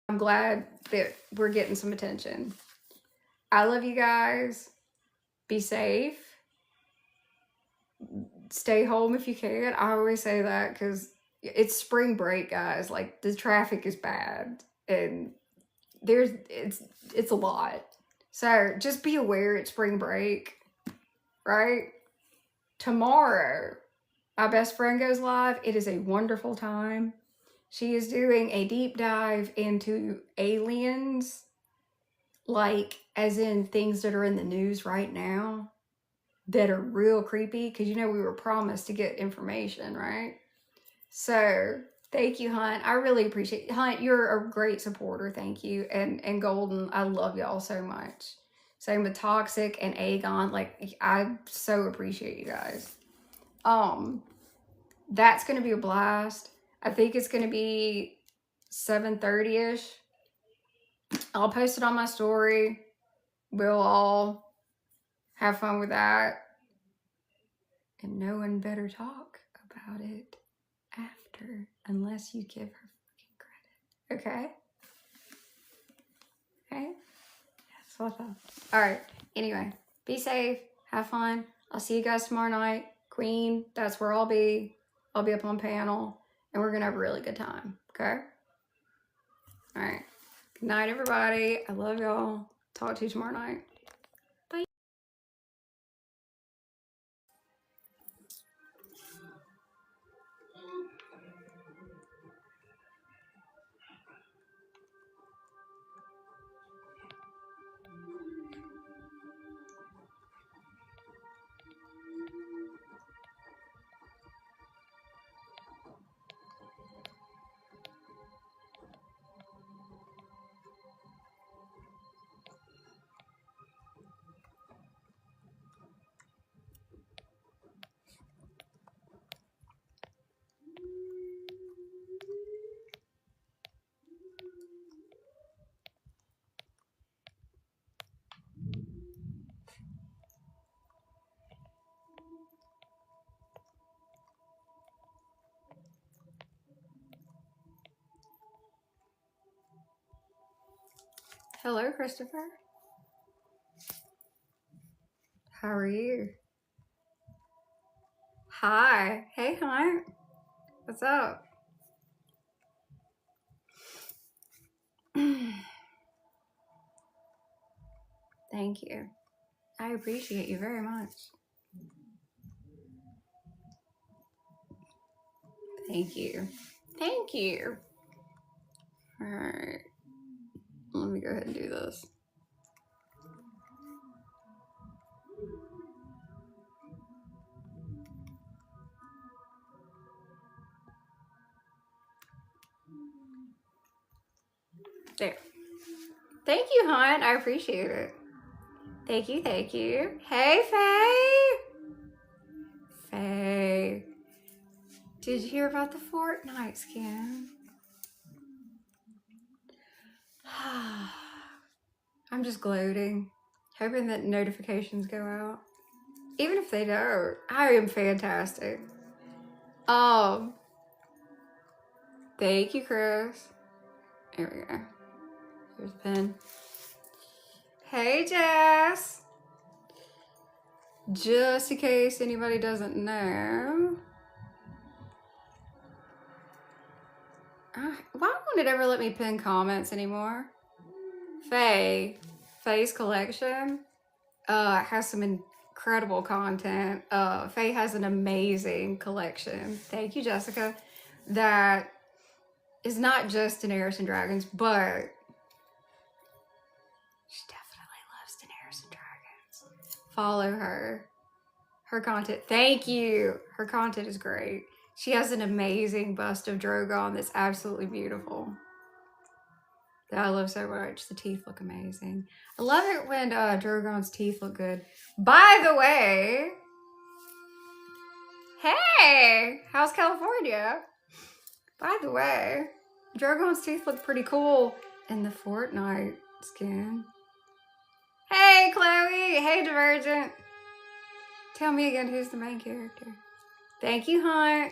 I'm glad that we're getting some attention. I love you guys. Be safe. Stay home if you can. I always say that because it's spring break, guys. Like, the traffic is bad and it's a lot. So just be aware it's spring break, right? Tomorrow, my best friend goes live. It is a wonderful time. She is doing a deep dive into aliens, like as in things that are in the news right now that are real creepy, because you know we were promised to get information, right? So thank you, Hunt. I really appreciate Hunt. You're a great supporter. Thank you. And Golden, I love y'all so much. Same with Toxic and Aegon. Like, I so appreciate you guys. That's gonna be a blast. I think it's gonna be 7:30ish. I'll post it on my story. We'll all have fun with that. And no one better talk about it after, unless you give her fucking credit. Okay? Okay? That's what I thought. Alright, anyway, be safe, have fun. I'll see you guys tomorrow night. Queen, that's where I'll be. I'll be up on panel, and we're gonna have a really good time. Okay? Alright. Good night, everybody. I love y'all. Talk to you tomorrow night. Bye. Hello, Christopher. How are you? Hi. Hey, Hunt. What's up? Thank you. I appreciate you very much. Thank you. Thank you. All right. Let me go ahead and do this. There. Thank you, Hunt. I appreciate it. Thank you, thank you. Hey, Faye. Faye. Did you hear about the Fortnite skin? I'm just gloating, hoping that notifications go out. Even if they don't, I am fantastic. Thank you, Chris. There we go. Here's the pen. Hey, Jess. Just in case anybody doesn't know, why won't it ever let me pin comments anymore? Faye's collection has some incredible content. Faye has an amazing collection. Thank you, Jessica. That is not just Daenerys and Dragons, but she definitely loves Daenerys and Dragons. Follow her. Her content, thank you. Her content is great. She has an amazing bust of Drogon that's absolutely beautiful. That I love so much. The teeth look amazing. I love it when Drogon's teeth look good. By the way, hey, how's California? By the way, Drogon's teeth look pretty cool in the Fortnite skin. Hey, Chloe. Hey, Divergent. Tell me again, who's the main character? Thank you, Hunt.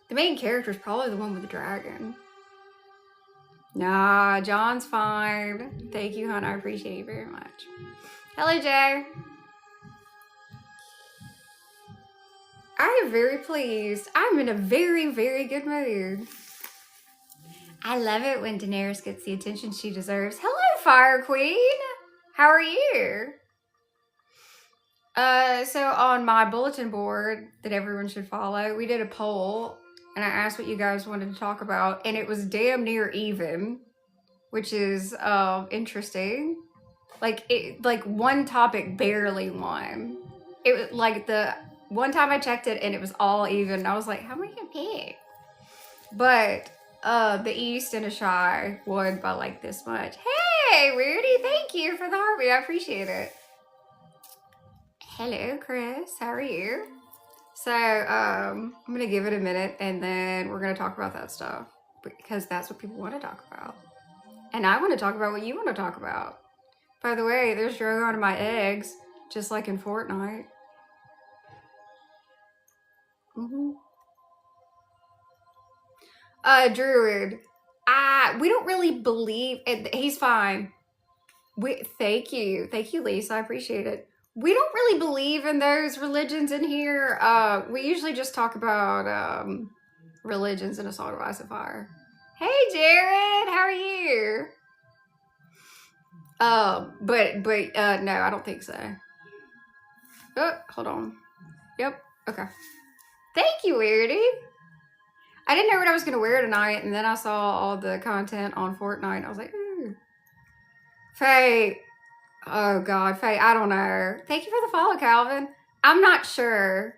The main character is probably the one with the dragon. Nah, John's fine. Thank you, hon. I appreciate you very much. Hello, Jay. I am very pleased. I'm in a very, very good mood. I love it when Daenerys gets the attention she deserves. Hello, Fire Queen. How are you? So on my bulletin board that everyone should follow, we did a poll and I asked what you guys wanted to talk about, and it was damn near even, which is interesting. Like one topic barely won. It was like the one time I checked it and it was all even. I was like, how am I gonna pick? But the East and Asshai won by like this much. Hey, Weirdy, thank you for the heartbeat. I appreciate it. Hello, Chris. How are you? So I'm gonna give it a minute and then we're gonna talk about that stuff because that's what people want to talk about. And I want to talk about what you want to talk about. By the way, there's Drogon in my eggs, just like in Fortnite. Druid. We don't really believe he's fine. Thank you, Lisa. I appreciate it. We don't really believe in those religions in here. We usually just talk about religions in A Song of Ice and Fire. Hey, Jared, how are you? But no, I don't think so. Oh, hold on. Yep. Okay. Thank you, Weirdy. I didn't know what I was gonna wear tonight, and then I saw all the content on Fortnite. And I was like, ooh. Faye. Oh God, Faye. I don't know. Thank you for the follow, Calvin. I'm not sure.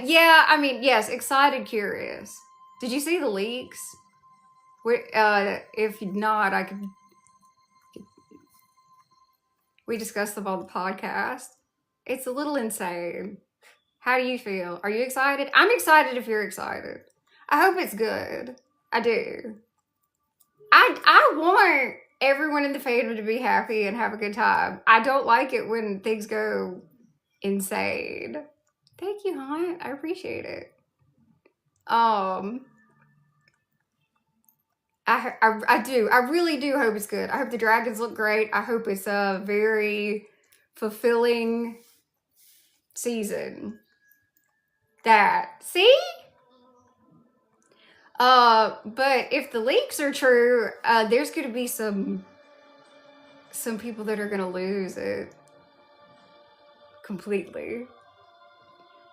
Yeah, I mean, yes, excited, curious. Did you see the leaks? If not, I could. We discussed them on the podcast. It's a little insane. How do you feel? Are you excited? I'm excited if you're excited. I hope it's good. I do. I want everyone in the fandom to be happy and have a good time. I don't like it when things go insane. Thank you, hon. I appreciate it. I do. I really do hope it's good. I hope the dragons look great. I hope it's a very fulfilling season. See? But if the leaks are true, there's gonna be some people that are gonna lose it completely.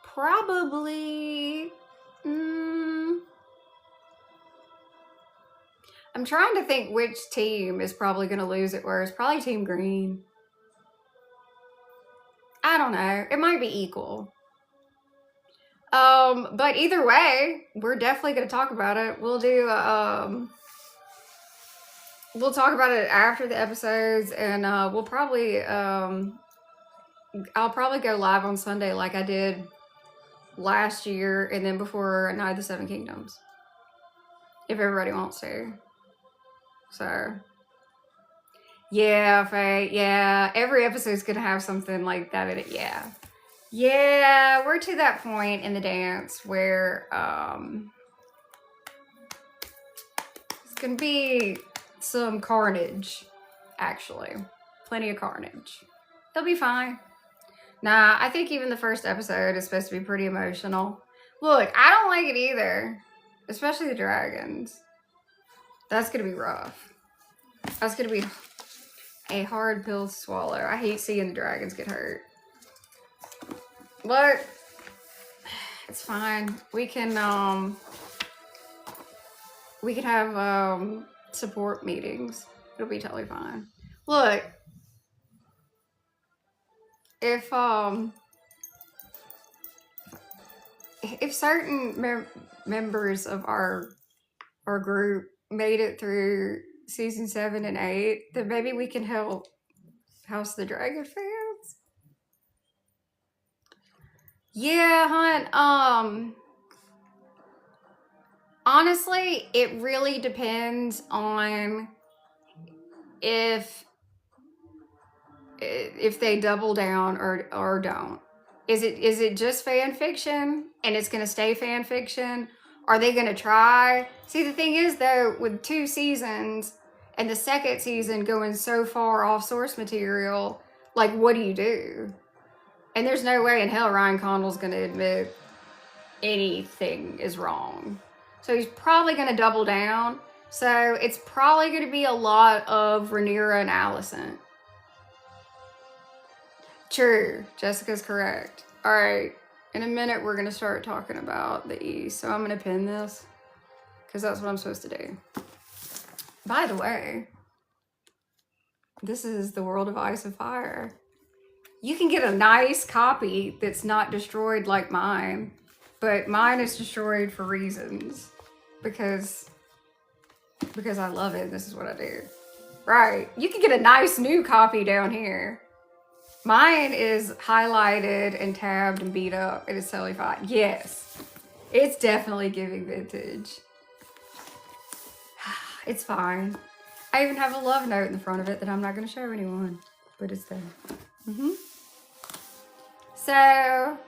Probably. I'm trying to think which team is probably gonna lose it worse. Probably Team Green. I don't know. It might be equal. But either way, we're definitely gonna talk about it. We'll do we'll talk about it after the episodes, and we'll probably I'll probably go live on Sunday like I did last year, and then before Night of the Seven Kingdoms, if everybody wants to. So yeah, Faye, yeah, every episode's gonna have something like that in it. Yeah, we're to that point in the dance where it's gonna be some carnage, actually. Plenty of carnage. They'll be fine. Nah, I think even the first episode is supposed to be pretty emotional. Look, I don't like it either. Especially the dragons. That's gonna be rough. That's gonna be a hard pill to swallow. I hate seeing the dragons get hurt. But it's fine. We can have support meetings. It'll be totally fine. Look, if certain members of our group made it through season 7 and 8, then maybe we can help House of the Dragon fans. Yeah, hon. Honestly, it really depends on if they double down or don't. Is it just fan fiction and it's gonna stay fan fiction? Are they gonna try? See, the thing is though, with 2 seasons, And the second season going so far off source material, like, what do you do? And there's no way in hell Ryan Condal's going to admit anything is wrong. So he's probably going to double down. So it's probably going to be a lot of Rhaenyra and Alicent. True. Jessica's correct. All right. In a minute, we're going to start talking about the East. So I'm going to pin this because that's what I'm supposed to do. By the way, this is the World of Ice and Fire. You can get a nice copy that's not destroyed like mine, but mine is destroyed for reasons because I love it. This is what I do. Right. You can get a nice new copy down here. Mine is highlighted and tabbed and beat up. It is totally fine. Yes. It's definitely giving vintage. It's fine. I even have a love note in the front of it that I'm not going to show anyone, but it's there. So,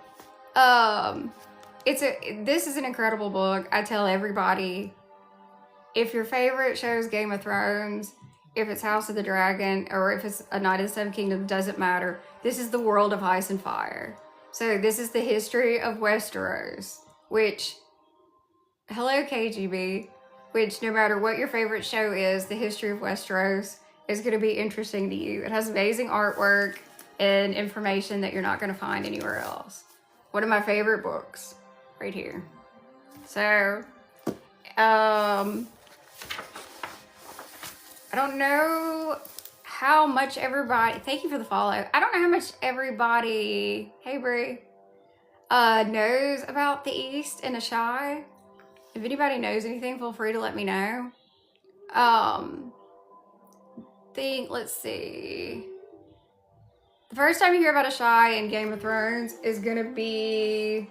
this is an incredible book. I tell everybody, if your favorite show is Game of Thrones, if it's House of the Dragon, or if it's A Knight of the Seven Kingdoms, doesn't matter. This is the World of Ice and Fire. So this is the history of Westeros, which, hello KGB, which no matter what your favorite show is, the history of Westeros is going to be interesting to you. It has amazing artwork and information that you're not going to find anywhere else. One of my favorite books, right here. So, I don't know how much everybody, thank you for the follow. I don't know how much everybody, hey Brie, knows about the East and Asshai. If anybody knows anything, feel free to let me know. Let's see. The first time you hear about Asshai in Game of Thrones is gonna be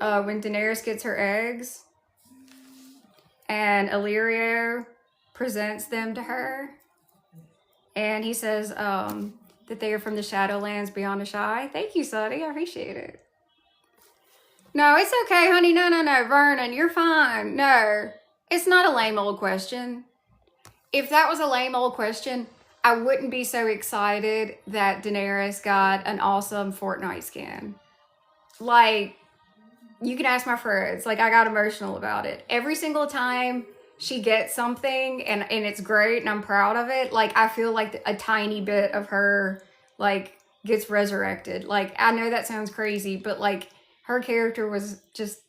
when Daenerys gets her eggs and Illyrio presents them to her, and he says that they are from the Shadowlands beyond Asshai. Thank you, Sonny. I appreciate it. No, it's okay, honey. No, Vernon, you're fine. No, it's not a lame old question. If that was a lame old question, I wouldn't be so excited that Daenerys got an awesome Fortnite skin. Like, you can ask my friends. Like, I got emotional about it. Every single time she gets something and it's great and I'm proud of it, like, I feel like a tiny bit of her, like, gets resurrected. Like, I know that sounds crazy, but, like, her character was just,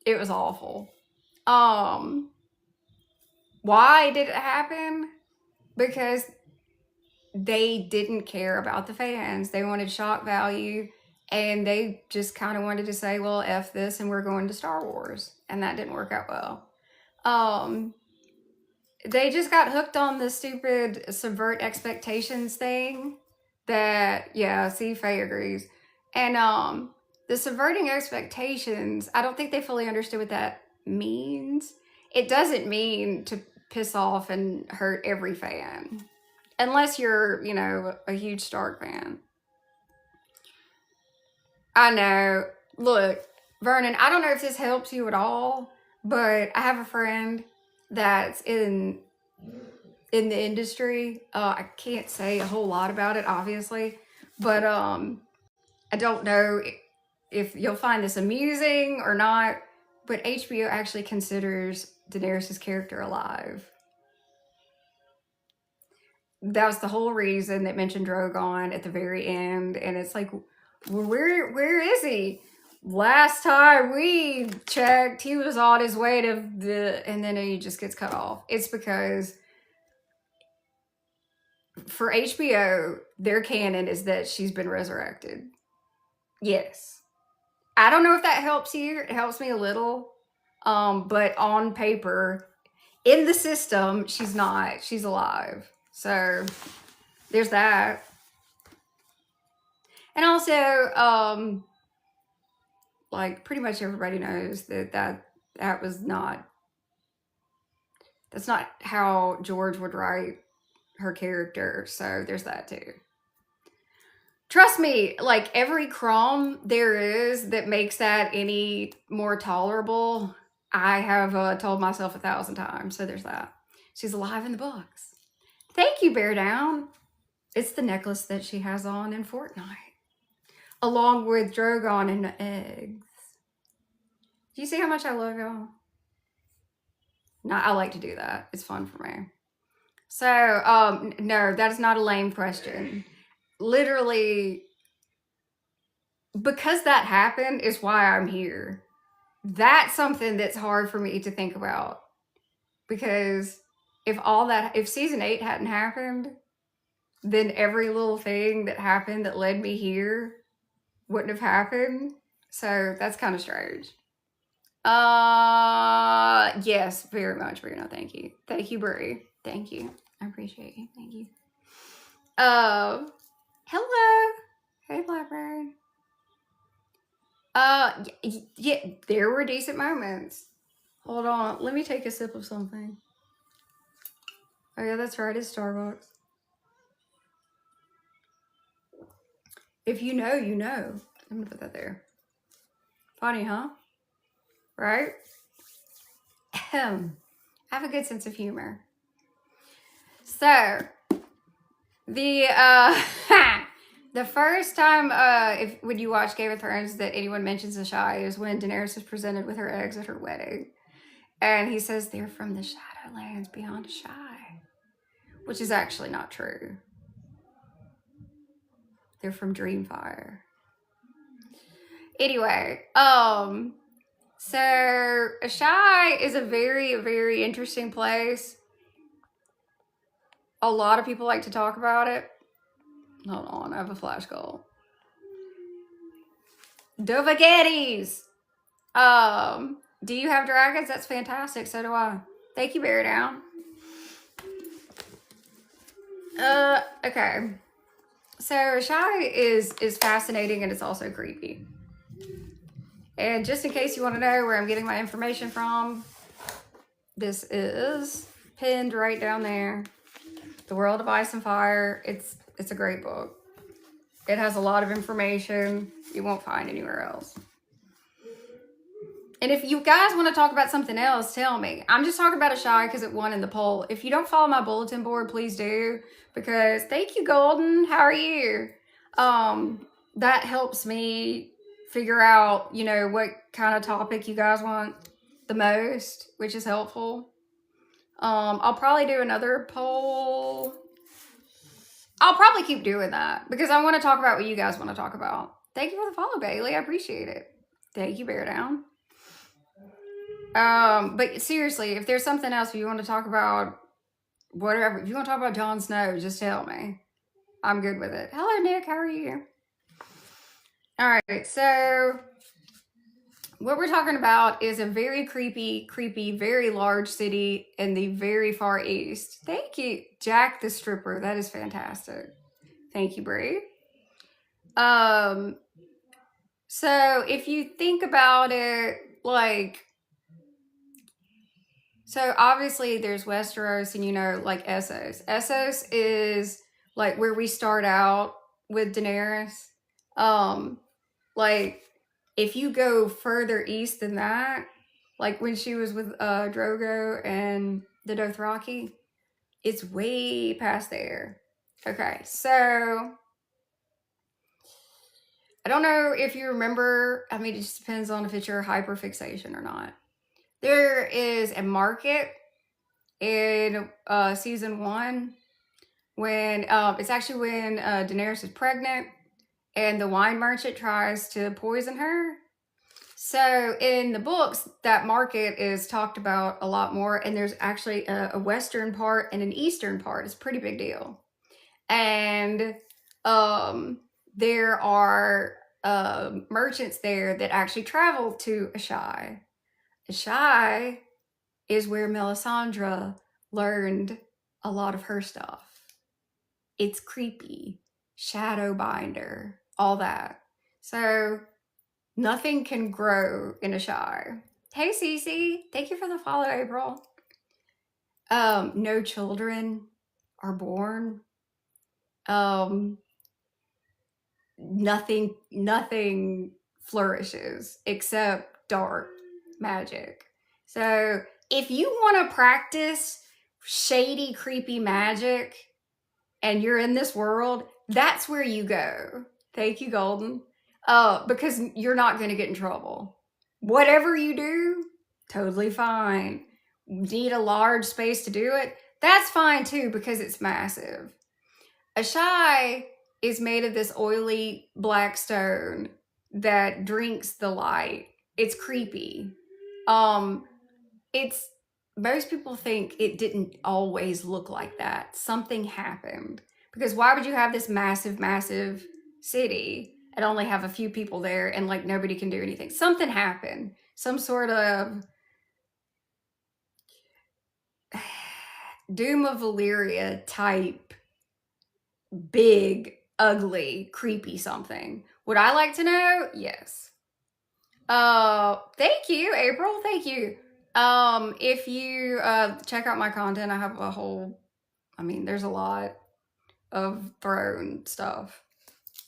it was awful. Why did it happen? Because they didn't care about the fans. They wanted shock value, and they just kind of wanted to say, well, F this, and we're going to Star Wars. And that didn't work out well. They just got hooked on the stupid subvert expectations thing that, yeah, see, Faye agrees. And the subverting expectations, I don't think they fully understood what that means. It doesn't mean to piss off and hurt every fan. Unless you're, you know, a huge Stark fan. I know. Look, Vernon, I don't know if this helps you at all, but I have a friend that's in the industry. I can't say a whole lot about it, obviously, but I don't know if you'll find this amusing or not, but HBO actually considers Daenerys' character alive. That was the whole reason they mentioned Drogon at the very end, and it's like, where is he? Last time we checked, he was on his way to and then he just gets cut off. It's because for HBO, their canon is that she's been resurrected. Yes. I don't know if that helps you. It helps me a little. But on paper, in the system, she's not. She's alive. So there's that. And also, like, pretty much everybody knows that was not, that's not how George would write her character. So there's that too. Trust me, like, every crumb there is that makes that any more tolerable, I have told myself 1,000 times. So there's that. She's alive in the books. Thank you, Bear Down. It's the necklace that she has on in Fortnite, along with Drogon and the eggs. Do you see how much I love y'all? No, I like to do that. It's fun for me. So, no, that is not a lame question. Literally, because that happened is why I'm here. That's something that's hard for me to think about. Because if season 8 hadn't happened, then every little thing that happened that led me here wouldn't have happened. So that's kind of strange. Yes, very much, Bruno. Thank you. Thank you, Brie. Thank you. I appreciate you. Thank you. Hello. Hey, Blackbird. Yeah, there were decent moments. Hold on. Let me take a sip of something. Oh, yeah, that's right. It's Starbucks. If you know, you know. I'm gonna put that there. Funny, huh? Right? I have a good sense of humor. So, the the first time when you watch Game of Thrones that anyone mentions Asshai is when Daenerys is presented with her eggs at her wedding. And he says they're from the Shadowlands beyond Asshai, which is actually not true. They're from Dreamfire. Anyway, so Asshai is a very, very interesting place. A lot of people like to talk about it. Hold on, I have a flash call. Dovagettis! Do you have dragons? That's fantastic. So do I. Thank you, Bear Down. Okay. So Asshai is fascinating and it's also creepy. And just in case you want to know where I'm getting my information from, this is pinned right down there. The World of Ice and Fire. It's a great book. It has a lot of information you won't find anywhere else. And if you guys want to talk about something else, tell me. I'm just talking about Asshai because it won in the poll. If you don't follow my bulletin board, please do. Because thank you, Golden. How are you? That helps me figure out, you know, what kind of topic you guys want the most, which is helpful. I'll probably do another poll. I'll probably keep doing that because I want to talk about what you guys want to talk about. Thank you for the follow, Bailey. I appreciate it. Thank you, Bear Down. But seriously, if there's something else you want to talk about, whatever, if you want to talk about Jon Snow, just tell me. I'm good with it. Hello, Nick. How are you? All right. So what we're talking about is a very creepy, very large city in the very far east. Thank you, Jack the Stripper. That is fantastic. Thank you, Brie. So if you think about it, like, so obviously there's Westeros and, you know, like Essos. Essos is like where we start out with Daenerys. Like if you go further east than that, like when she was with Drogo and the Dothraki, it's way past there. Okay, so I don't know if you remember, I mean, it just depends on if it's your hyperfixation or not. There is a market in season 1 when it's actually when Daenerys is pregnant and the wine merchant tries to poison her. So in the books, that market is talked about a lot more, and there's actually a western part and an eastern part. It's a pretty big deal. And there are merchants there that actually travel to Asshai. Asshai is where Melisandre learned a lot of her stuff. It's creepy, shadowbinder, all that. So nothing can grow in Asshai. Hey, Cece, thank you for the follow, April. No children are born. Nothing flourishes except dark magic. So if you want to practice shady, creepy magic and you're in this world, that's where you go. Thank you, Golden. Because you're not going to get in trouble. Whatever you do, totally fine. Need a large space to do it? That's fine too, because it's massive. Asshai is made of this oily black stone that drinks the light. It's creepy. It's most people think it didn't always look like that. Something happened. Because why would you have this massive, massive city and only have a few people there and like nobody can do anything? Something happened. Some sort of Doom of Valyria type big, ugly, creepy something. Would I like to know? Yes. Thank you, April. Thank you. If you check out my content, I have a whole, I mean, there's a lot of throne stuff.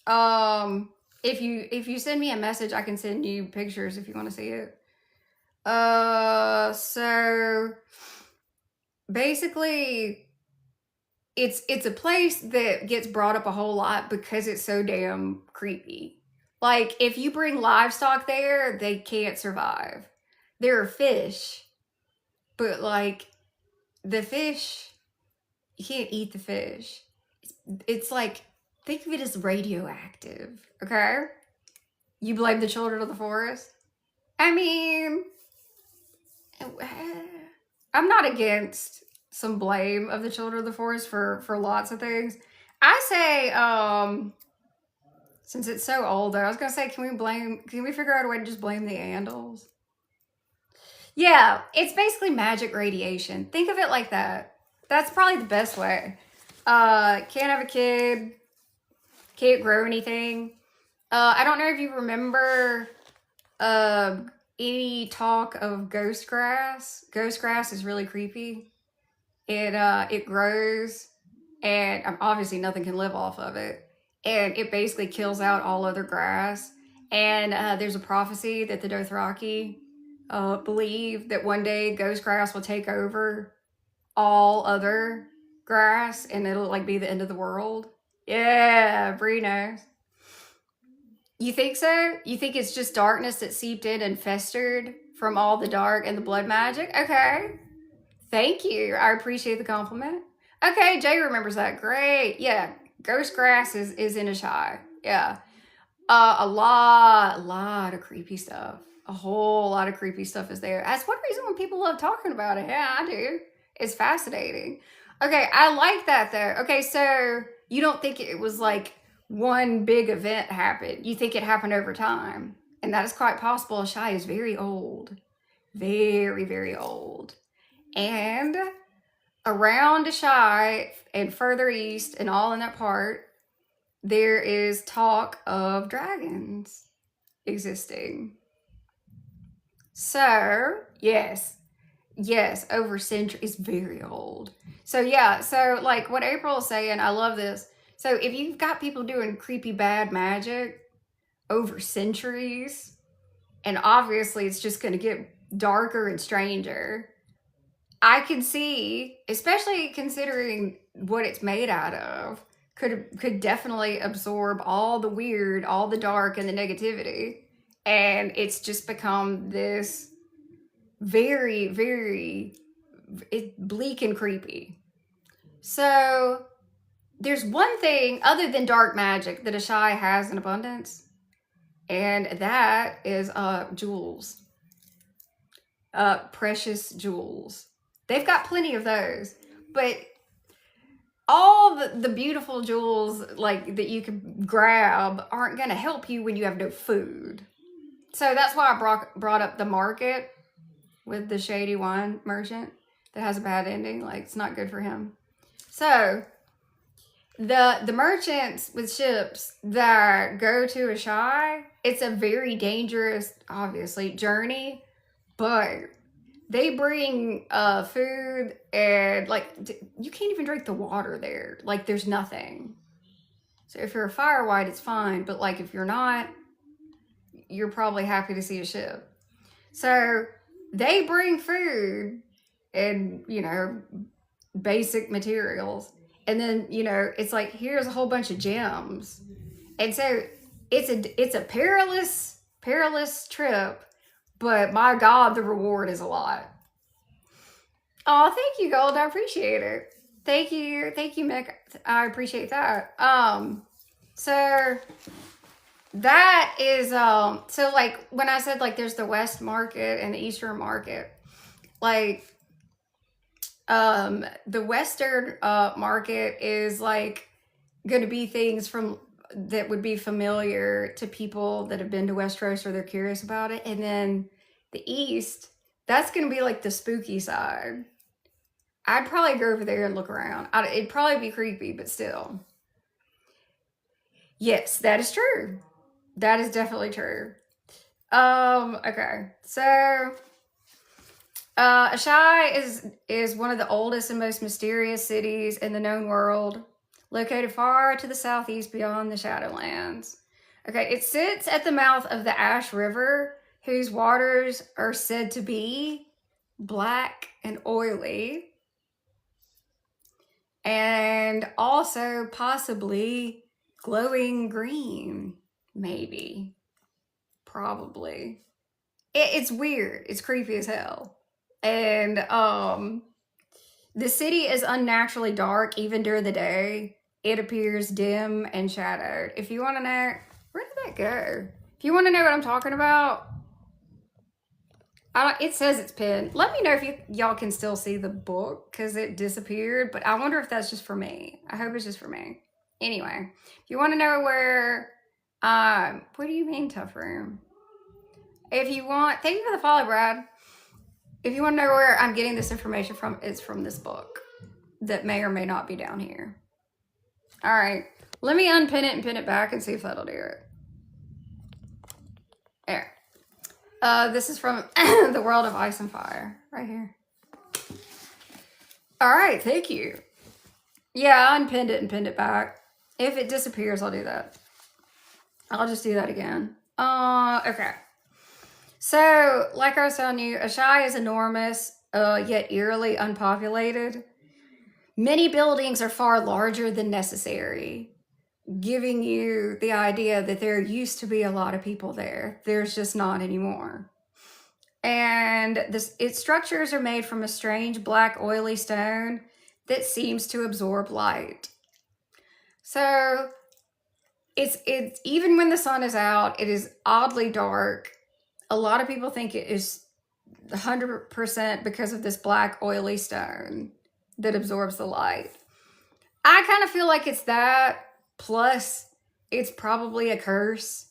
If you send me a message, I can send you pictures if you want to see it. So basically it's a place that gets brought up a whole lot because it's so damn creepy. Like, if you bring livestock there, they can't survive. There are fish, but like, the fish, you can't eat the fish. It's like, think of it as radioactive, okay? You blame the children of the forest? I mean, I'm not against some blame of the children of the forest for lots of things. I say, since it's so old though, I was gonna say, can we figure out a way to just blame the Andals? Yeah, it's basically magic radiation. Think of it like that. That's probably the best way. Can't have a kid, can't grow anything. I don't know if you remember any talk of ghost grass. Ghost grass is really creepy. It grows, and obviously nothing can live off of it. And it basically kills out all other grass. And there's a prophecy that the Dothraki believe that one day ghost grass will take over all other grass, and it'll like be the end of the world. Yeah, Bree knows. You think so? You think it's just darkness that seeped in and festered from all the dark and the blood magic? Okay. Thank you. I appreciate the compliment. Okay, Jay remembers that. Great. Yeah. Ghost grass is in Asshai. Yeah. A lot of creepy stuff. A whole lot of creepy stuff is there. That's one reason when people love talking about it. Yeah, I do. It's fascinating. Okay, I like that though. Okay, so you don't think it was like one big event happened. You think it happened over time. And that is quite possible. Asshai is very old. Very, very old. And around Asshai and further east and all in that part, there is talk of dragons existing. So, yes, over centuries, very old. So yeah, so like what April is saying, I love this. So if you've got people doing creepy bad magic over centuries, and obviously it's just going to get darker and stranger, I could see, especially considering what it's made out of, could definitely absorb all the weird, all the dark and the negativity. And it's just become this very, very bleak and creepy. So there's one thing other than dark magic that Asshai has in abundance, and that is jewels. Precious jewels. They've got plenty of those, but all the beautiful jewels like that you can grab aren't going to help you when you have no food. So that's why I brought up the market with the shady wine merchant that has a bad ending. Like, it's not good for him. So the merchants with ships that go to Asshai, it's a very dangerous, obviously, journey, but they bring food and like you can't even drink the water there. Like, there's nothing. So if you're a fire white, it's fine, but like if you're not, you're probably happy to see a ship. So they bring food and, you know, basic materials. And then, you know, it's like, here's a whole bunch of gems. And so it's a perilous trip, but my God, the reward is a lot. Oh, thank you, Gold. I appreciate it. Thank you, Mick. I appreciate that. So that is so like when I said like there's the West Market and the Eastern Market, like the Western market is like going to be things from that would be familiar to people that have been to Westeros or they're curious about it, and then the East, that's going to be like the spooky side. I'd probably go over there and look around. It'd probably be creepy, but still. Yes, that is true. That is definitely true. Okay. So Asshai is one of the oldest and most mysterious cities in the known world, located far to the southeast beyond the Shadowlands. Okay, it sits at the mouth of the Ash River, whose waters are said to be black and oily, and also possibly glowing green, maybe, probably. It's weird. It's creepy as hell. And the city is unnaturally dark even during the day. It appears dim and shadowed. If you want to know, where did that go? If you want to know what I'm talking about, it says it's pinned. Let me know if y'all can still see the book because it disappeared, but I wonder if that's just for me. I hope it's just for me. Anyway, if you want to know where, what do you mean tough room? If you want, thank you for the follow, Brad. If you want to know where I'm getting this information from, it's from this book that may or may not be down here. All right, let me unpin it and pin it back and see if that'll do it. There. This is from The World of Ice and Fire, right here. All right, thank you. Yeah, I unpinned it and pinned it back. If it disappears, I'll do that. I'll just do that again. Okay. So, like I was telling you, Asshai is enormous, yet eerily unpopulated. Many buildings are far larger than necessary, giving you the idea that there used to be a lot of people there. There's just not anymore. And its structures are made from a strange black oily stone that seems to absorb light. So it's even when the sun is out, it is oddly dark. A lot of people think it is 100% because of this black oily stone that absorbs the light. I kind of feel like it's that, plus it's probably a curse.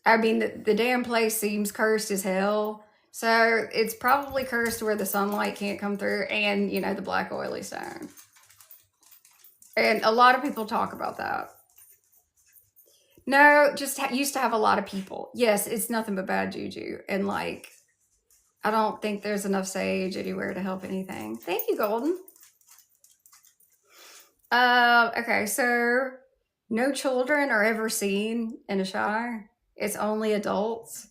I mean, the damn place seems cursed as hell. So it's probably cursed where the sunlight can't come through and, you know, the black oily stone. And a lot of people talk about that. No, just used to have a lot of people. Yes, it's nothing but bad juju. And like, I don't think there's enough sage anywhere to help anything. Thank you, Golden. Okay, so no children are ever seen in Asshai. It's only adults.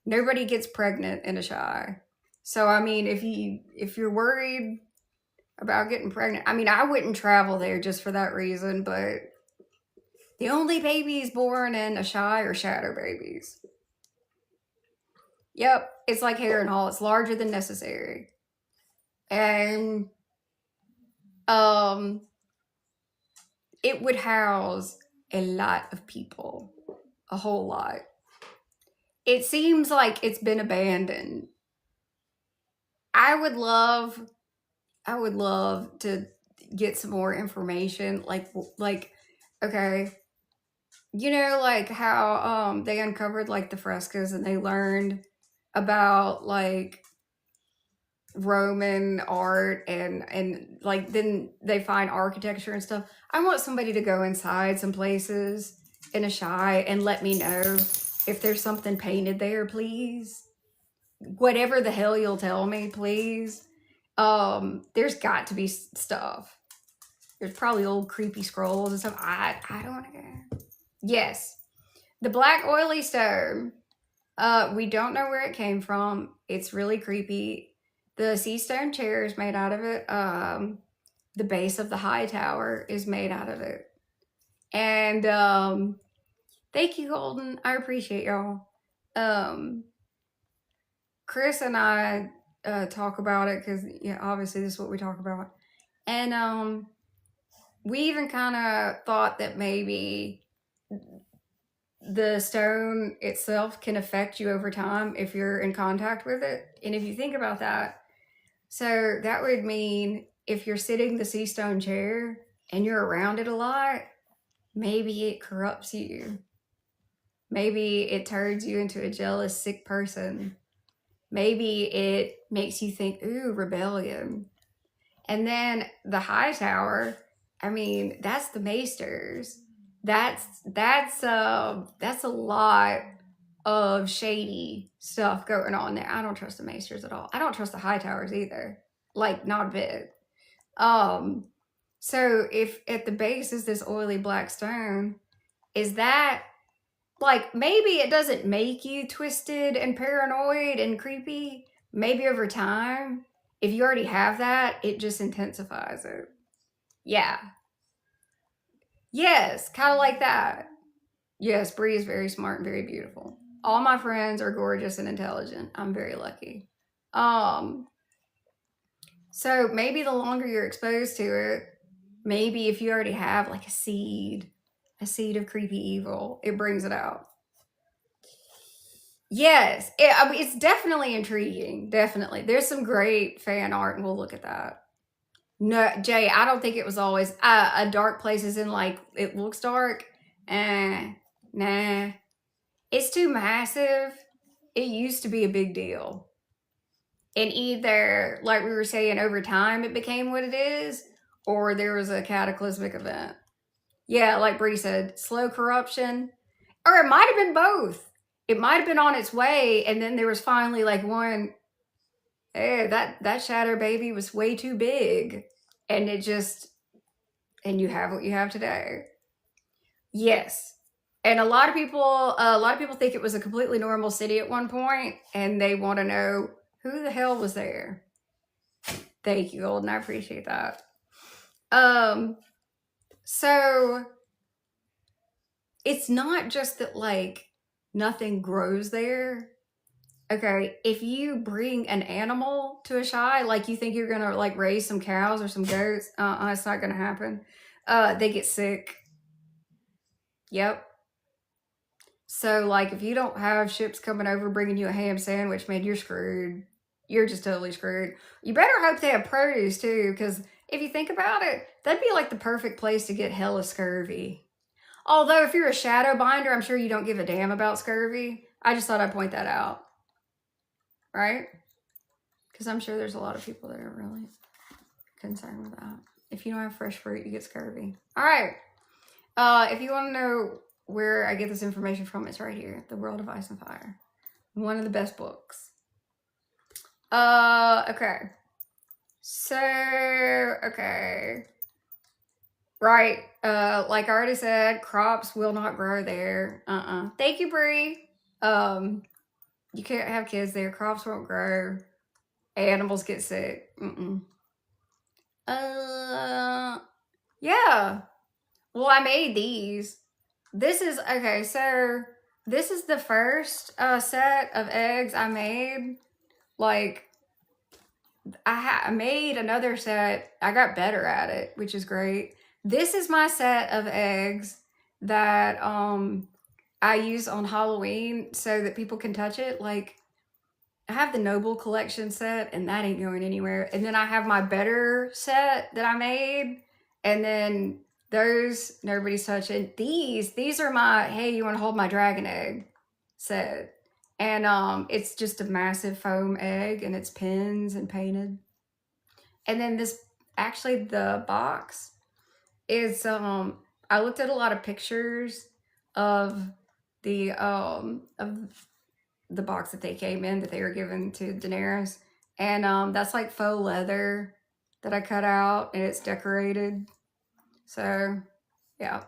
Nobody gets pregnant in Asshai. So I mean, if you're worried about getting pregnant, I mean, I wouldn't travel there just for that reason, but the only babies born in Asshai are shadow babies. Yep, it's like Harrenhal. It's larger than necessary. And it would house a lot of people. A whole lot. It seems like it's been abandoned. I would love to get some more information. Like, okay, you know, like how they uncovered like the frescoes and they learned about like Roman art and like then they find architecture and stuff. I want somebody to go inside some places in Asshai and let me know if there's something painted there, please. Whatever the hell you'll tell me, please. There's got to be stuff. There's probably old creepy scrolls and stuff. I don't want to go. Yes. The black oily stone. We don't know where it came from. It's really creepy. The sea stone chair is made out of it. The base of the high tower is made out of it. And thank you, Golden. I appreciate y'all. Chris and I talk about it because, yeah, obviously this is what we talk about. And we even kind of thought that maybe the stone itself can affect you over time if you're in contact with it. And if you think about that, so that would mean if you're sitting the sea stone chair and you're around it a lot, maybe it corrupts you. Maybe it turns you into a jealous, sick person. Maybe it makes you think, ooh, rebellion. And then the high tower, I mean, that's the maesters. That's a lot of shady stuff going on there. I don't trust the maesters at all. I don't trust the high towers either. Like, not a bit. So if at the base is this oily black stone, is that like, maybe it doesn't make you twisted and paranoid and creepy. Maybe over time, if you already have that, it just intensifies it. Yeah. Yes, kind of like that. Yes, Bree is very smart and very beautiful. All my friends are gorgeous and intelligent. I'm very lucky. Um, so maybe the longer you're exposed to it, maybe if you already have like a seed of creepy evil, it brings it out. Yes, I mean, it's definitely intriguing. Definitely, there's some great fan art, and we'll look at that. No, Jay, I don't think it was always a dark place. Is in like it looks dark. Nah, it's too massive. It used to be a big deal, and either like we were saying, over time it became what it is, or there was a cataclysmic event. Yeah, like Bree said, slow corruption, or it might have been both. It might have been on its way, and then there was finally like one. Hey, that shadow baby was way too big, and it just and you have what you have today. Yes, and a lot of people think it was a completely normal city at one point, and they want to know who the hell was there. Thank you, Golden. I appreciate that. So it's not just that like nothing grows there. Okay, if you bring an animal to Asshai, like you think you're gonna like raise some cows or some goats, it's not gonna happen. They get sick. Yep. So like if you don't have ships coming over bringing you a ham sandwich, man, you're screwed. You're just totally screwed. You better hope they have produce too, because if you think about it, that'd be like the perfect place to get hella scurvy. Although if you're a shadowbinder, I'm sure you don't give a damn about scurvy. I just thought I'd point that out. Right? Because I'm sure there's a lot of people that are really concerned with that. If you don't have fresh fruit, you get scurvy. All right. If you want to know where I get this information from, it's right here. The World of Ice and Fire. One of the best books. Okay. So, okay. Right. Like I already said, crops will not grow there. Thank you, Bree. You can't have kids there. Crops won't grow. Animals get sick. Yeah. Well, I made these. This is okay. So this is the first set of eggs I made. Like I made another set. I got better at it, which is great. This is my set of eggs that I use on Halloween so that people can touch it. Like I have the Noble Collection set, and that ain't going anywhere. And then I have my better set that I made, and then those nobody's touching. These are my hey, you want to hold my dragon egg set, and it's just a massive foam egg, and it's pins and painted. And then this actually the box is I looked at a lot of pictures of the box that they came in that they were given to Daenerys, and that's like faux leather that I cut out, and it's decorated. So yeah,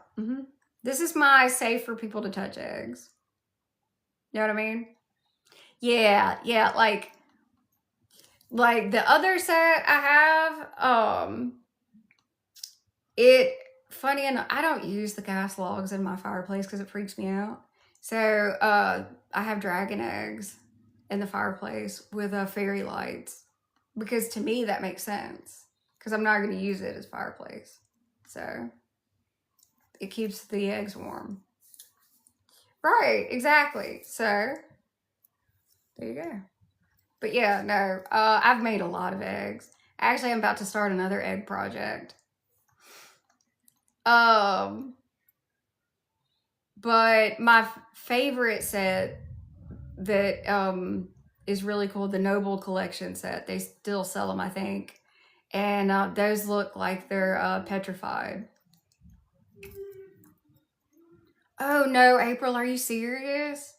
this is my safe for people to touch eggs. You know what I mean? Yeah, like Like the other set I have, funny enough, I don't use the gas logs in my fireplace because it freaks me out. So I have dragon eggs in the fireplace with fairy lights because to me that makes sense because I'm not going to use it as fireplace. So it keeps the eggs warm. Right, exactly. So there you go. But yeah, no, I've made a lot of eggs. Actually, I'm about to start another egg project. But my favorite set that is really cool, the Noble Collection set. They still sell them, I think. And those look like they're petrified. Oh no, April, are you serious?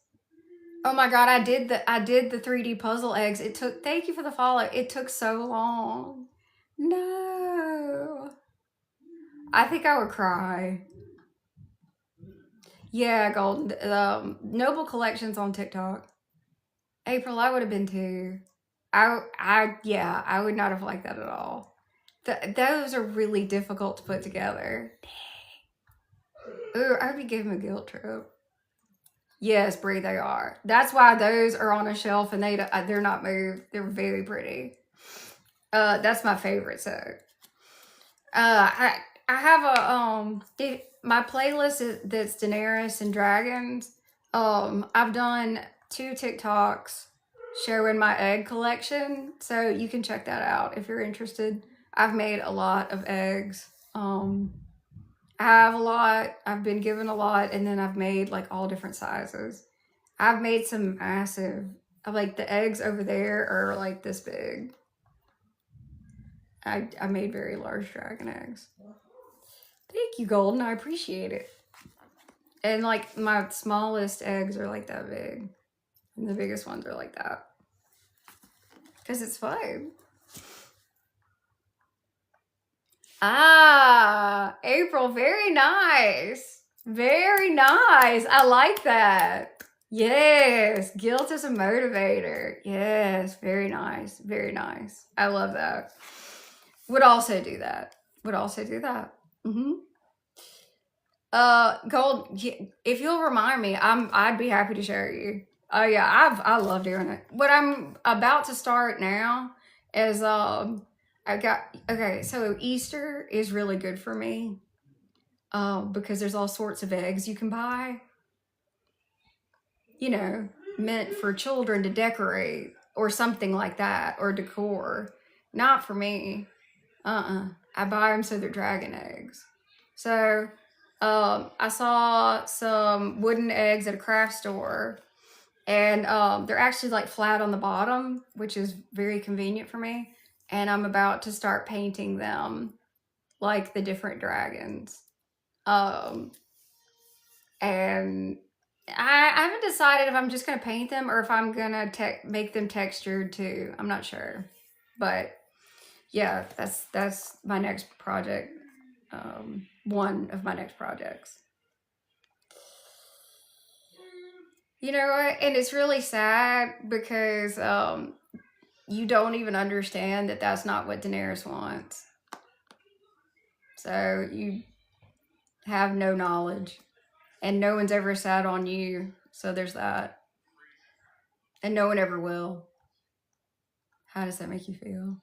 Oh my god, I did the 3D puzzle eggs. It took, thank you for the follow. It took so long. No. I think I would cry. Yeah, Golden. Noble Collections on TikTok. April, I would have been too. Yeah, I would not have liked that at all. Those are really difficult to put together. Ooh, I hope you gave him a guilt trip. Yes, Brie, they are. That's why those are on a shelf and they're not moved. They're very pretty. That's my favorite set. I have my playlist that's Daenerys and dragons. I've done 2 TikToks showing my egg collection, so you can check that out if you're interested. I've made a lot of eggs. I have a lot. I've been given a lot, and then I've made like all different sizes. I've made some massive. Like the eggs over there are like this big. I made very large dragon eggs. Thank you, Golden. I appreciate it. And like my smallest eggs are like that big. And the biggest ones are like that. Because it's fun. Ah, April, very nice. Very nice. I like that. Yes, guilt is a motivator. Yes, very nice. Very nice. I love that. Would also do that. Would also do that. Gold, if you'll remind me, I'd be happy to show you. Oh yeah, I love doing it. What I'm about to start now is so Easter is really good for me. Because there's all sorts of eggs you can buy. You know, meant for children to decorate or something like that, or decor. Not for me. I buy them so they're dragon eggs. So I saw some wooden eggs at a craft store, and they're actually like flat on the bottom, which is very convenient for me. And I'm about to start painting them like the different dragons. And I haven't decided if I'm just going to paint them or if I'm going to make them textured too. I'm not sure. But yeah, that's my next project. One of my next projects. You know what? And it's really sad because you don't even understand that that's not what Daenerys wants. So you have no knowledge. And no one's ever sat on you. So there's that. And no one ever will. How does that make you feel?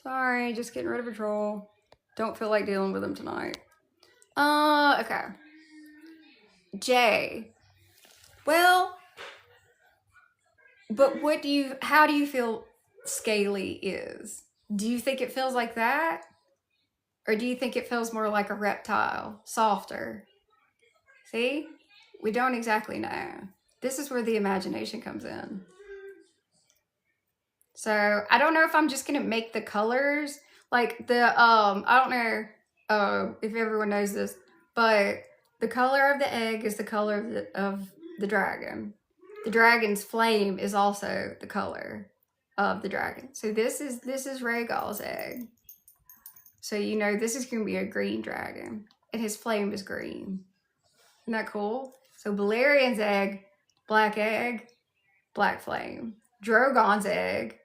Sorry, just getting rid of a troll. Don't feel like dealing with him tonight. Okay. Jay. Well, but how do you feel scaly is? Do you think it feels like that? Or do you think it feels more like a reptile? Softer? See? We don't exactly know. This is where the imagination comes in. So I don't know if I'm just gonna make the colors like I don't know if everyone knows this, but the color of the egg is the color of the dragon. the dragon's flame is also the color of the dragon. So this is Rhaegal's egg. So you know this is going to be a green dragon, and his flame is green. Isn't that cool? So Balerian's egg, black flame. Drogon's egg,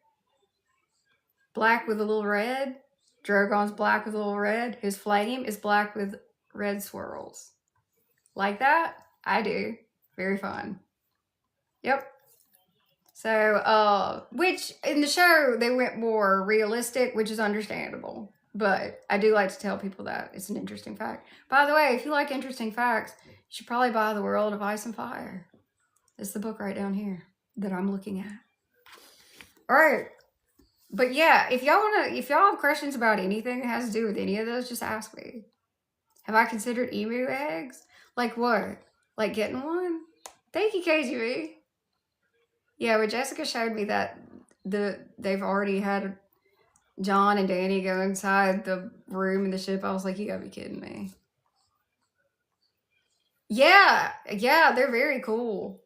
black with a little red. Drogon's black with a little red. His flame is black with red swirls. Like that? I do. Very fun. Yep. So, which in the show, they went more realistic, which is understandable. But I do like to tell people that. It's an interesting fact. By the way, if you like interesting facts, you should probably buy The World of Ice and Fire. It's the book right down here that I'm looking at. All right. But yeah, if y'all have questions about anything that has to do with any of those, just ask me. Have I considered emu eggs? Like what? Like getting one? Thank you, KGB. Yeah, when Jessica showed me that they've already had John and Danny go inside the room in the ship, I was like, you gotta be kidding me. Yeah, they're very cool.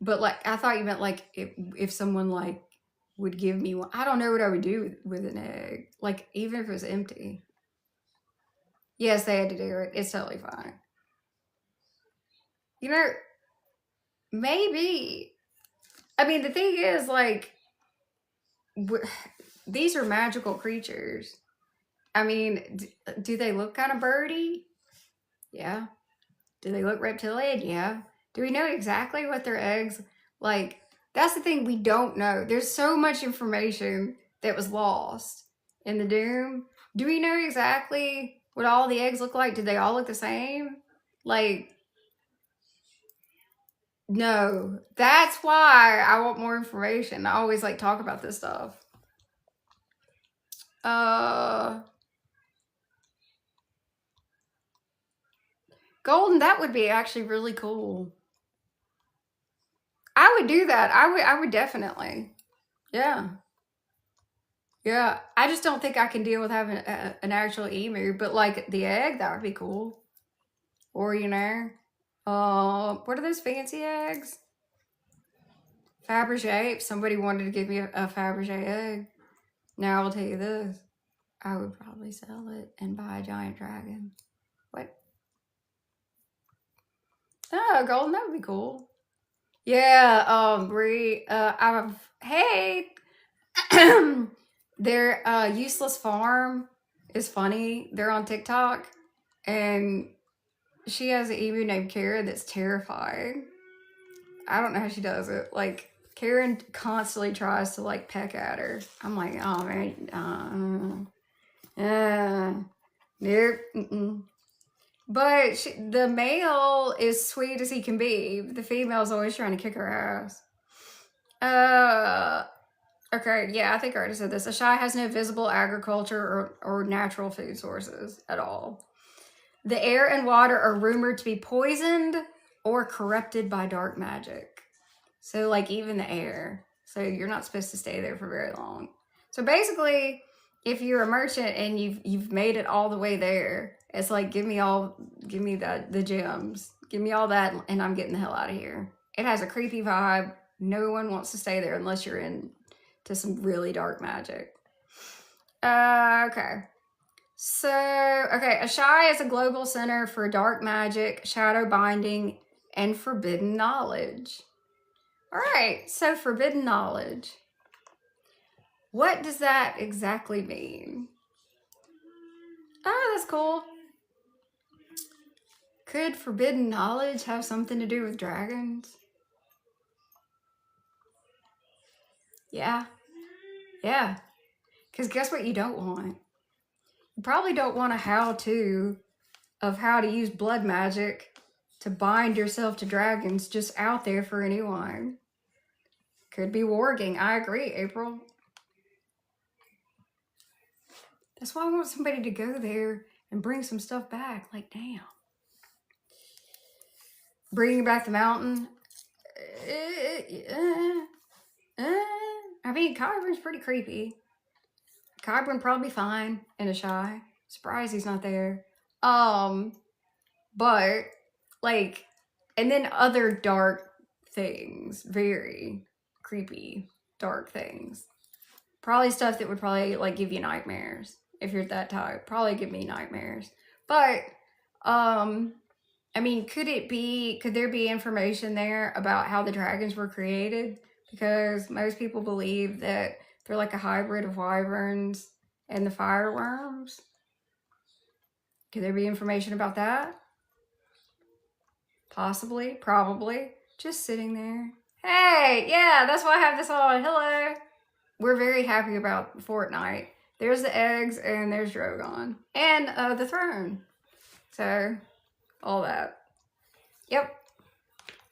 But like, I thought you meant like if someone like would give me one. I don't know what I would do with an egg. Like even if it was empty. Yes, they had to do it. It's totally fine. You know, maybe. I mean, the thing is, like, these are magical creatures. I mean, do they look kind of birdy? Yeah. Do they look reptilian? Yeah. Do we know exactly what their eggs like? That's the thing we don't know. There's so much information that was lost in the Doom. Do we know exactly what all the eggs look like? Do they all look the same? Like, no. That's why I want more information. I always like talk about this stuff. Golden, that would be actually really cool. I would do that. I would definitely. Yeah. Yeah. I just don't think I can deal with having an actual emu, but like the egg, that would be cool. Or, you know, what are those fancy eggs? Fabergé. If somebody wanted to give me a Fabergé egg, now I'll tell you this. I would probably sell it and buy a giant dragon. What? Oh, golden, that would be cool. Yeah, Brie, hey, their useless farm is funny. They're on TikTok, and she has an emu named Karen that's terrifying. I don't know how she does it. Like, Karen constantly tries to like peck at her. I'm like, oh man, nope. But the male is sweet as he can be. The female's always trying to kick her ass. Okay, yeah, I think I already said this. Asshai has no visible agriculture or natural food sources at all. The air and water are rumored to be poisoned or corrupted by dark magic. So, like, even the air. So you're not supposed to stay there for very long. So basically, if you're a merchant and you've made it all the way there, it's like, give me the gems. Give me all that, and I'm getting the hell out of here. It has a creepy vibe. No one wants to stay there unless you're into some really dark magic. Okay. So, Asshai is a global center for dark magic, shadow binding, and forbidden knowledge. All right, so forbidden knowledge. What does that exactly mean? Oh, that's cool. Could forbidden knowledge have something to do with dragons? Yeah. Yeah. Because guess what you don't want? You probably don't want a how-to of how to use blood magic to bind yourself to dragons just out there for anyone. Could be warging. I agree, April. That's why I want somebody to go there and bring some stuff back. Like, damn. Bringing back the mountain. I mean, Qyburn's pretty creepy. Qyburn probably fine in Asshai. Surprised he's not there. But like, and then other dark things. Very creepy, dark things. Probably stuff that would probably like give you nightmares. If you're that type, probably give me nightmares. But, I mean, could there be information there about how the dragons were created? Because most people believe that they're like a hybrid of wyverns and the fireworms. Could there be information about that? Possibly, probably. Just sitting there. Hey, yeah, that's why I have this on. Hello. We're very happy about Fortnite. There's the eggs and there's Drogon. And the throne. So, all that. Yep.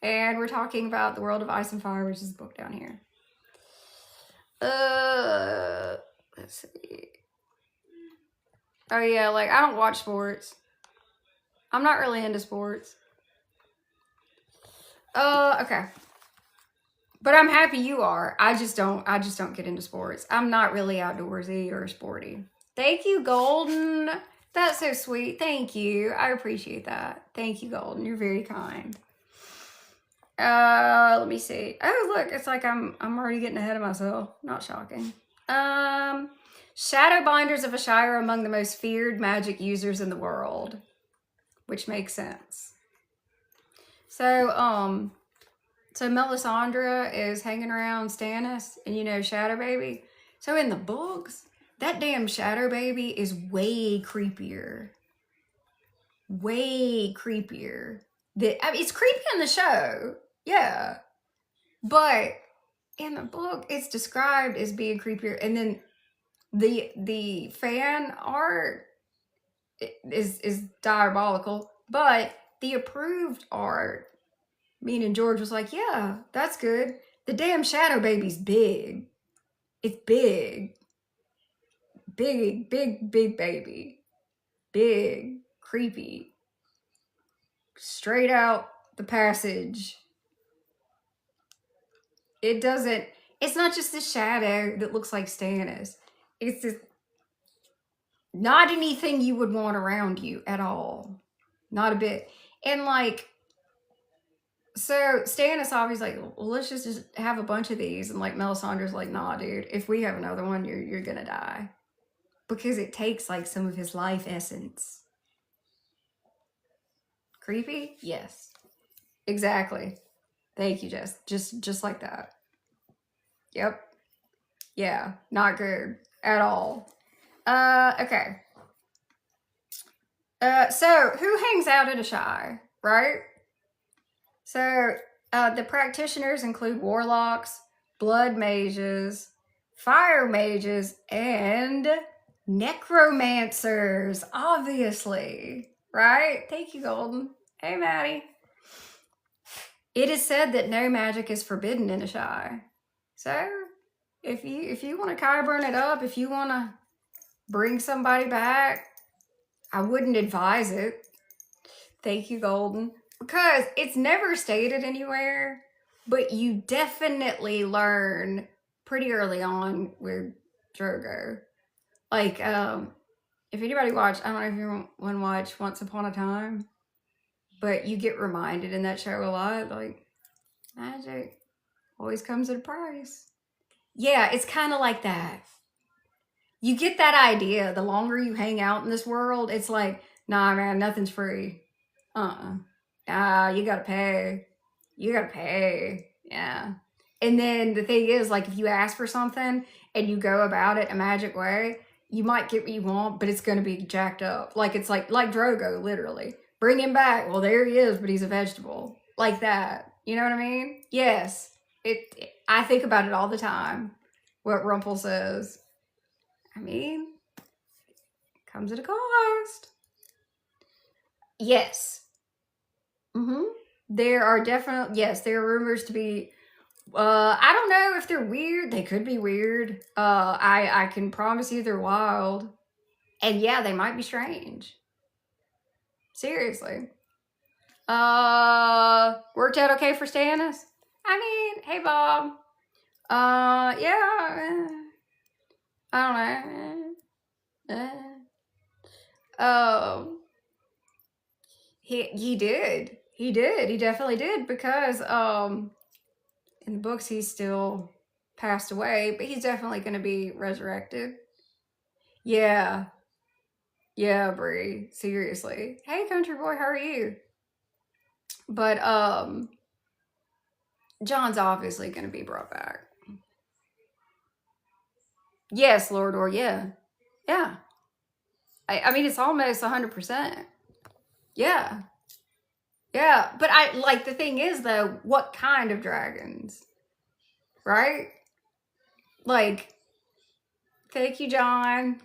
And we're talking about The World of Ice and Fire, which is the book down here. Let's see. Oh yeah, like I don't watch sports. I'm not really into sports. Okay. But I'm happy you are. I just don't get into sports. I'm not really outdoorsy or sporty. Thank you, Golden. That's so sweet. Thank you. I appreciate that. Thank you, Golden. You're very kind. Let me see. Oh, look, it's like I'm already getting ahead of myself. Not shocking. Shadowbinders of Asshai are among the most feared magic users in the world, which makes sense. So, so Melisandre is hanging around Stannis, and you know, Shadow Baby. So in the books, that damn Shadow Baby is way creepier. Way creepier. I mean, it's creepy in the show, yeah. But in the book, it's described as being creepier. And then the fan art is diabolical. But the approved art, meaning George was like, yeah, that's good. The damn Shadow Baby's big. It's big. Big baby. Big, creepy. Straight out the passage. It's not just a shadow that looks like Stannis. It's just not anything you would want around you at all. Not a bit. And like, so Stannis obviously like, well, let's just have a bunch of these. And like Melisandre's like, nah, dude, if we have another one, you're gonna die. Because it takes like some of his life essence. Creepy? Yes. Exactly. Thank you, Jess. Just like that. Yep. Yeah, not good at all. Okay. So who hangs out at Asshai, right? So the practitioners include warlocks, blood mages, fire mages, and necromancers, obviously, right? Thank you, Golden. Hey, Maddie. It is said that no magic is forbidden in Asshai. So if you want to Qyburn it up, if you want to bring somebody back, I wouldn't advise it. Thank you, Golden. Because it's never stated anywhere, but you definitely learn pretty early on with Drogo. Like, if anybody watched, I don't know if you want to watch Once Upon a Time, but you get reminded in that show a lot, like, magic always comes at a price. Yeah, it's kind of like that. You get that idea. The longer you hang out in this world, it's like, nah, man, nothing's free. You gotta pay. You gotta pay. Yeah. And then the thing is, like, if you ask for something and you go about it a magic way, you might get what you want, but it's gonna be jacked up. Like, it's like Drogo, literally. Bring him back. Well, there he is, but he's a vegetable. Like that. You know what I mean? Yes. I think about it all the time. What Rumpel says. I mean, it comes at a cost. Yes. There are definitely, yes, there are rumors to be, I don't know if they're weird. They could be weird. I can promise you they're wild. And yeah, they might be strange. Seriously. Worked out okay for Stannis? I mean, hey, Bob. Yeah. I don't know. He did. He definitely did, because In the books, he's still passed away, but he's definitely going to be resurrected. Yeah. Yeah, Brie. Seriously. Hey, country boy, how are you? But, John's obviously going to be brought back. Yes, Lord, or yeah. Yeah. I mean, it's almost 100%. Yeah. Yeah. But like, the thing is, though, what kind of dragons? Right? Like, thank you, John.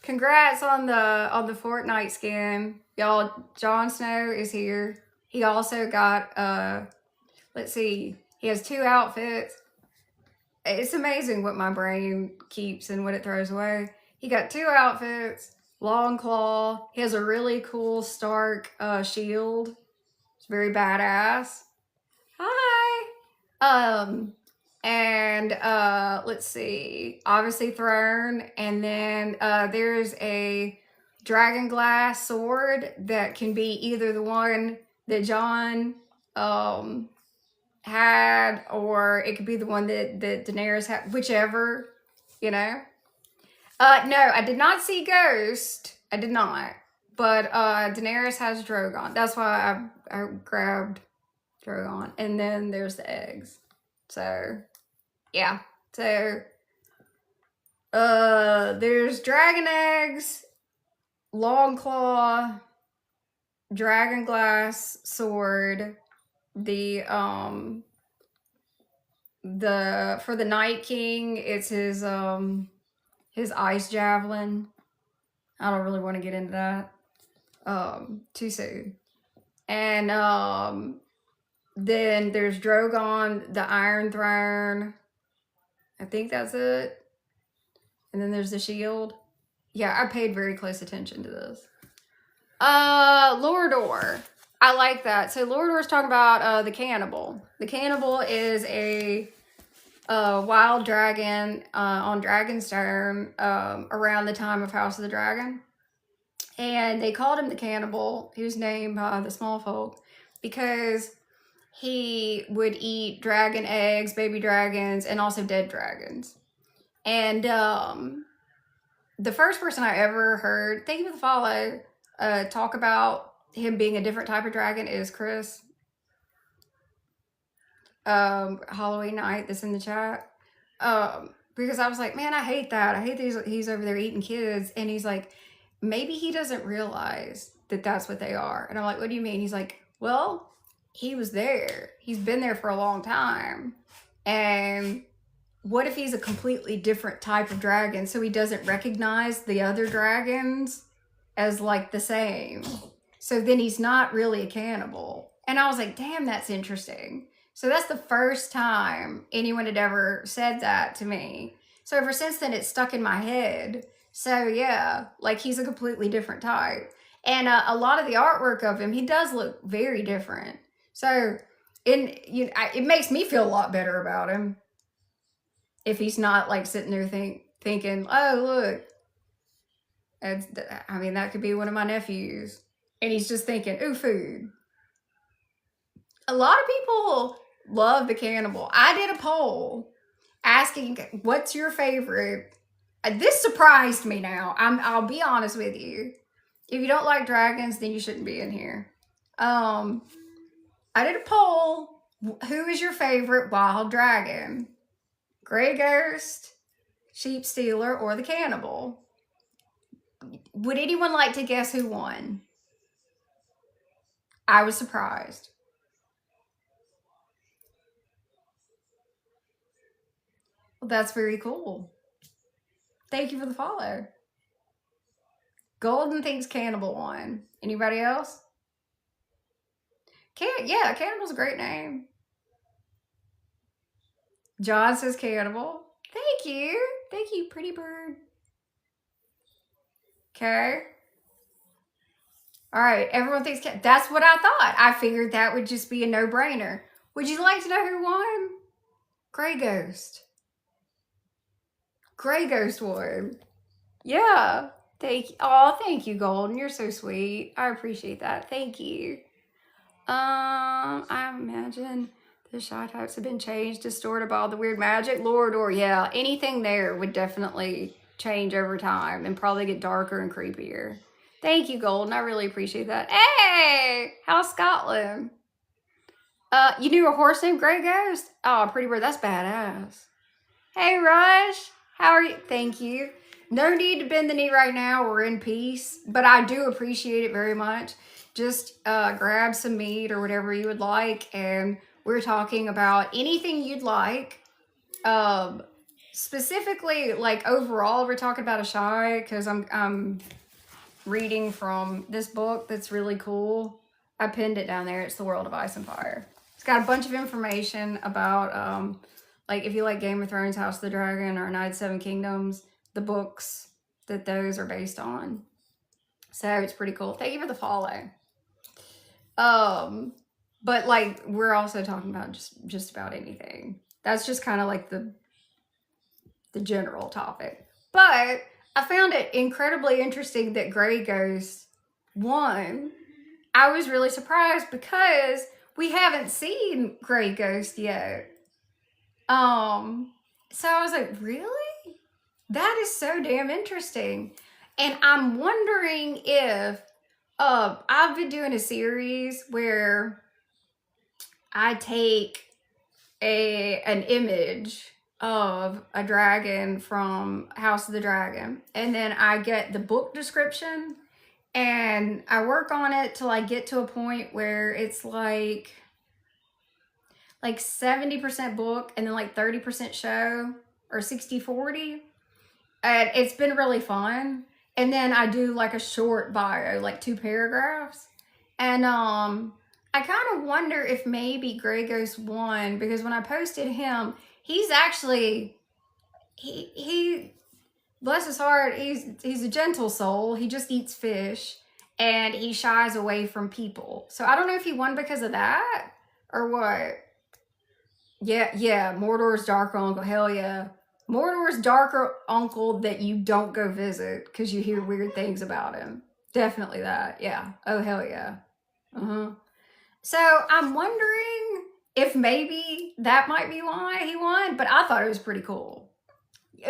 Congrats on the Fortnite skin. Y'all, Jon Snow is here. He also got let's see, he has 2 outfits. It's amazing what my brain keeps and what it throws away. He got 2 outfits, long claw. He has a really cool Stark shield. It's very badass. Hi. And let's see, obviously throne, and then there's a dragon glass sword that can be either the one that John had, or it could be the one that Daenerys had, whichever, you know. No, I did not see Ghost. I did not. But Daenerys has Drogon. That's why I grabbed Drogon. And then there's the eggs. So, yeah. So, there's dragon eggs, long claw, dragon glass sword, the for the Night King, it's his ice javelin. I don't really want to get into that too soon. And then there's Drogon, the Iron Throne. I think that's it. And then there's the shield. Yeah, I paid very close attention to this. Lorador. I like that. So Lorador's talking about the cannibal. The cannibal is a wild dragon on Dragonstone around the time of House of the Dragon. And they called him the cannibal. He was named by the small folk because he would eat dragon eggs, baby dragons, and also dead dragons. And the first person I ever heard, thank you for the follow, talk about him being a different type of dragon is Chris. Halloween night that's in the chat. Because I was like, man, I hate that. I hate that he's over there eating kids. And he's like, maybe he doesn't realize that that's what they are. And I'm like, what do you mean? He's like, well, he was there. He's been there for a long time. And what if he's a completely different type of dragon, so he doesn't recognize the other dragons as like the same? So then he's not really a cannibal. And I was like, damn, that's interesting. So that's the first time anyone had ever said that to me. So ever since then, it's stuck in my head. So yeah, like he's a completely different type. And a lot of the artwork of him, he does look very different. So it makes me feel a lot better about him. If he's not like sitting there thinking, oh, look, I mean, that could be one of my nephews. And he's just thinking, ooh, food. A lot of people love the cannibal. I did a poll asking, what's your favorite? This surprised me now. I'll be honest with you. If you don't like dragons, then you shouldn't be in here. I did a poll. Who is your favorite wild dragon? Grey Ghost, Sheep Stealer, or the Cannibal? Would anyone like to guess who won? I was surprised. Well, that's very cool. Thank you for the follow. Golden thinks Cannibal won. Anybody else? Yeah, Cannibal's a great name. John says Cannibal. Thank you. Thank you, pretty bird. Okay. All right, everyone thinks that's what I thought. I figured that would just be a no-brainer. Would you like to know who won? Grey Ghost. Grey Ghost won. Yeah. Thank you, Golden. You're so sweet. I appreciate that. Thank you. I imagine The Asshai types have been changed, distorted by all the weird magic. Lord, or yeah, anything there would definitely change over time and probably get darker and creepier. Thank you, Golden. I really appreciate that. Hey, how's Scotland? You knew a horse named Grey Ghost? Oh, Pretty Bird, that's badass. Hey, Rush, how are you? Thank you. No need to bend the knee right now. We're in peace, but I do appreciate it very much. Just grab some meat or whatever you would like, and we're talking about anything you'd like. Specifically, like overall, we're talking about Asshai because I'm reading from this book that's really cool. I pinned it down there. It's The World of Ice and Fire. It's got a bunch of information about like if you like Game of Thrones, House of the Dragon, or Knights of the Seven Kingdoms, the books that those are based on. So it's pretty cool. Thank you for the follow. But like we're also talking about just about anything. That's just kind of like the general topic. But I found it incredibly interesting that Grey Ghost won. I was really surprised because we haven't seen Grey Ghost yet. So I was like, really? That is so damn interesting. And I'm wondering if I've been doing a series where I take an image of a dragon from House of the Dragon, and then I get the book description and I work on it till I get to a point where it's like 70% book and then like 30% show, or 60-40. And it's been really fun. And then I do like a short bio, like 2 paragraphs. And I kind of wonder if maybe Grey Ghost won, because when I posted him, he's actually, he bless his heart, he's a gentle soul. He just eats fish and he shies away from people. So I don't know if he won because of that or what. Yeah, Mordor's darker uncle. Hell yeah. Mordor's darker uncle that you don't go visit because you hear weird things about him. Definitely that. Yeah. Oh, hell yeah. So I'm wondering if maybe that might be why he won, but I thought it was pretty cool.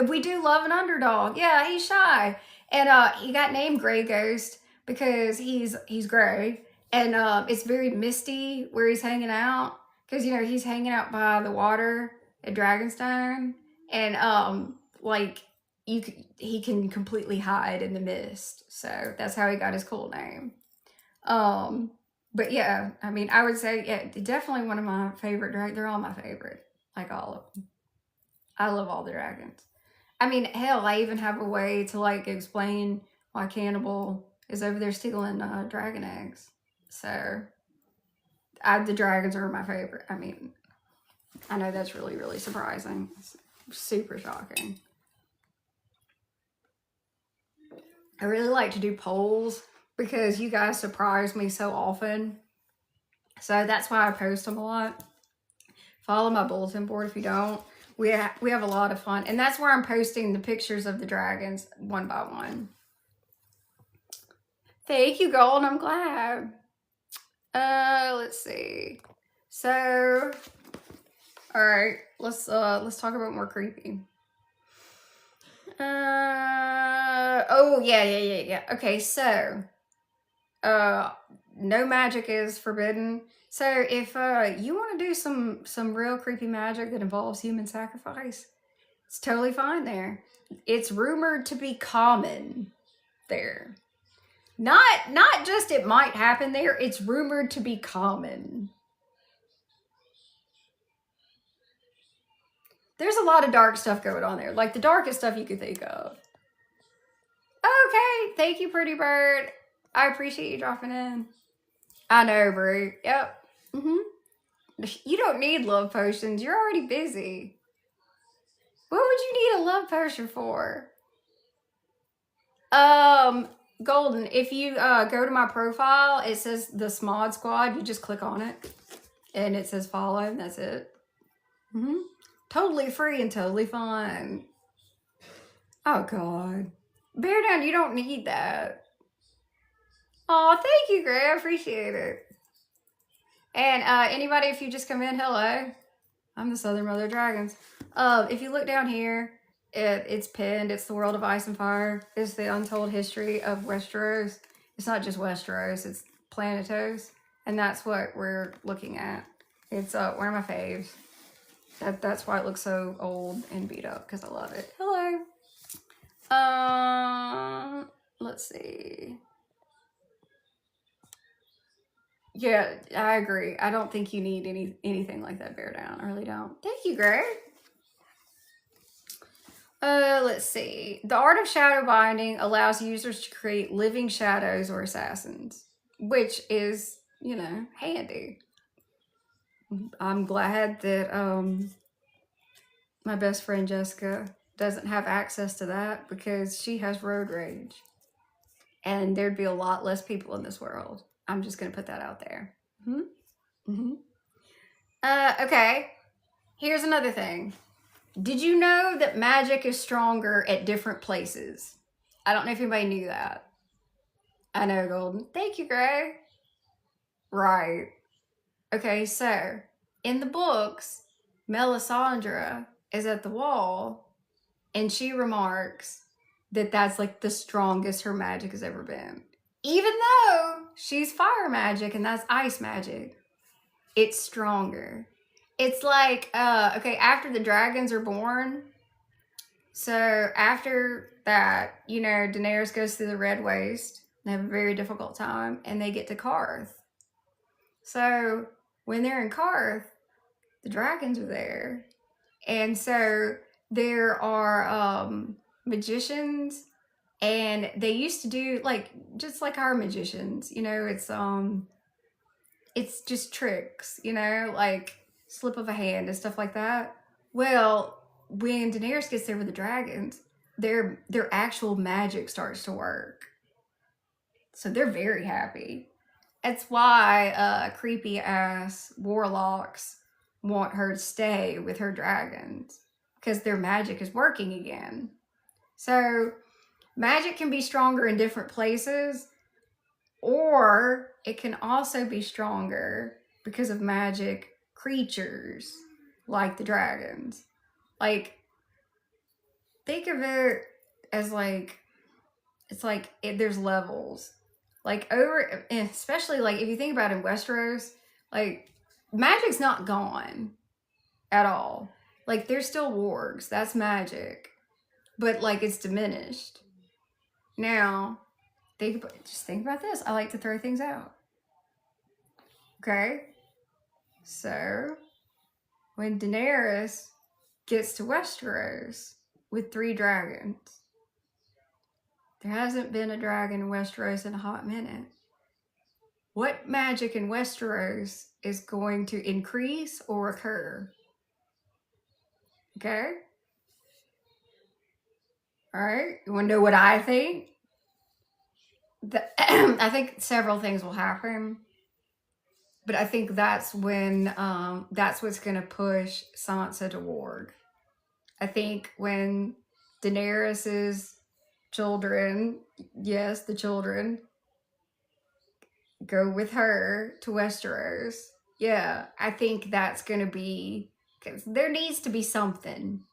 We do love an underdog. Yeah, he's shy. And he got named Grey Ghost because he's gray. And it's very misty where he's hanging out. Because, you know, he's hanging out by the water at Dragonstone. And, like, he can completely hide in the mist. So that's how he got his cool name. But, yeah, I mean, I would say, yeah, definitely one of my favorite dragons. They're all my favorite. Like, all of them. I love all the dragons. I mean, hell, I even have a way to, like, explain why Cannibal is over there stealing dragon eggs. So the dragons are my favorite. I mean, I know that's really, really surprising. It's super shocking. I really like to do polls because you guys surprise me so often. So that's why I post them a lot. Follow my bulletin board if you don't. We have a lot of fun. And that's where I'm posting the pictures of the dragons one by one. Thank you, Gold. I'm glad. Let's see. So, all right, let's talk about more creepy. Oh yeah. Okay, so, no magic is forbidden. So if you want to do some real creepy magic that involves human sacrifice, it's totally fine there. It's rumored to be common there. Not just it might happen there, it's rumored to be common. There's a lot of dark stuff going on there. Like the darkest stuff you could think of. Okay, thank you, Pretty Bird. I appreciate you dropping in. I know, Brie. Yep. You don't need love potions. You're already busy. What would you need a love potion for? Golden, if you go to my profile, it says the Smod Squad. You just click on it. And it says follow, and that's it. Totally free and totally fun. Oh, God. Bear down, you don't need that. Oh, thank you, Gray. I appreciate it. And anybody, if you just come in, hello. I'm the Southern Mother of Dragons. If you look down here, it's pinned. It's the World of Ice and Fire. It's the untold history of Westeros. It's not just Westeros, it's Planetos. And that's what we're looking at. It's one of my faves. That's why it looks so old and beat up, because I love it. Hello. Let's see. Yeah, I agree. I don't think you need anything like that bear down. I really don't. Thank you, Greg. Let's see. The art of shadow binding allows users to create living shadows or assassins, which is, you know, handy. I'm glad that my best friend Jessica doesn't have access to that, because she has road rage. And there'd be a lot less people in this world. I'm just going to put that out there. Okay. Here's another thing. Did you know that magic is stronger at different places? I don't know if anybody knew that. I know, Golden. Thank you, Gray. Right. Okay, so in the books, Melisandre is at the wall, and she remarks that that's like the strongest her magic has ever been. Even though she's fire magic and that's ice magic, it's stronger. It's like, okay, after the dragons are born, so after that, you know, Daenerys goes through the Red Waste. They have a very difficult time, and they get to Karth. So when they're in Karth, the dragons are there. And so there are magicians, and they used to do like just like our magicians, you know, it's just tricks, you know, like slip of a hand and stuff like that. Well, when Daenerys gets there with the dragons, their actual magic starts to work. So they're very happy. That's why creepy ass warlocks want her to stay with her dragons, because their magic is working again. So magic can be stronger in different places, or it can also be stronger because of magic creatures like the dragons. Like, think of it as like, it's like there's levels. Like over, especially like if you think about it in Westeros, like magic's not gone at all. Like there's still wargs, that's magic, but like it's diminished. Now, just think about this. I like to throw things out. Okay, so when Daenerys gets to Westeros with 3 dragons, there hasn't been a dragon in Westeros in a hot minute. What magic in Westeros is going to increase or occur? Okay? Alright, you want to know what I think? I think several things will happen. But I think that's when, that's what's going to push Sansa to warg. I think when Daenerys's children, yes, the children, go with her to Westeros, yeah, I think that's going to be, because there needs to be something.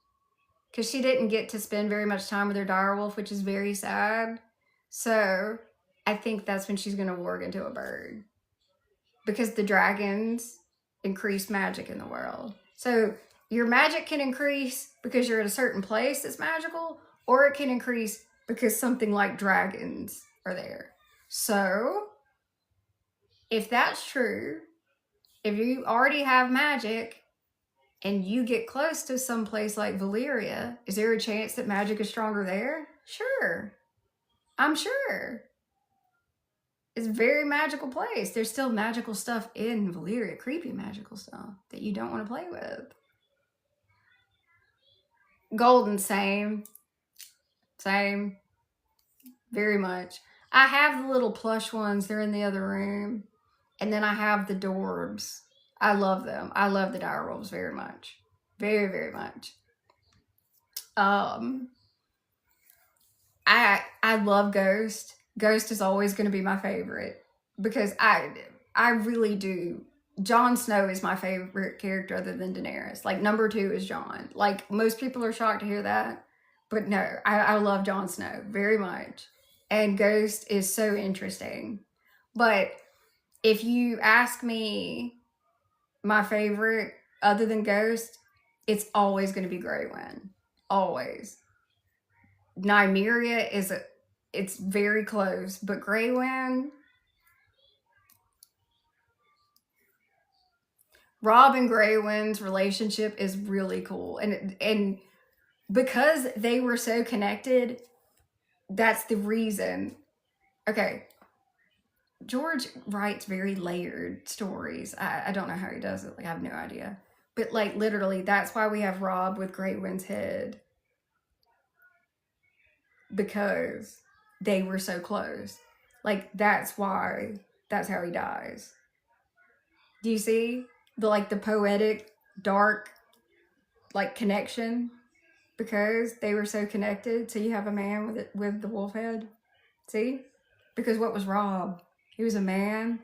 Because she didn't get to spend very much time with her direwolf, which is very sad. So I think that's when she's going to warg into a bird. Because the dragons increase magic in the world. So your magic can increase because you're at a certain place that's magical, or it can increase because something like dragons are there. So if that's true, if you already have magic and you get close to some place like Valyria, is there a chance that magic is stronger there? Sure. I'm sure. It's a very magical place. There's still magical stuff in Valyria, creepy magical stuff that you don't want to play with. Golden, same. Same. Very much. I have the little plush ones. They're in the other room. And then I have the Dorbs. I love them. I love the direwolves very much. Very, very much. I love Ghost. Ghost is always going to be my favorite, because I really do Jon Snow is my favorite character other than Daenerys. Like, number 2 is Jon. Like, most people are shocked to hear that. But no, I love Jon Snow very much. And Ghost is so interesting. But if you ask me my favorite other than Ghost, it's always going to be Grey Wind. Always. Nymeria it's very close, but Grey Wind, Rob and Grey Wind's relationship is really cool. And because they were so connected, that's the reason. Okay, George writes very layered stories. I don't know how he does it. Like, I have no idea. But, like, literally, that's why we have Rob with Grey Wind's head. Because they were so close. Like, that's why, that's how he dies. Do you see? The poetic, dark, like, connection? Because they were so connected. So you have a man with the wolf head. See? Because what was Rob? He was a man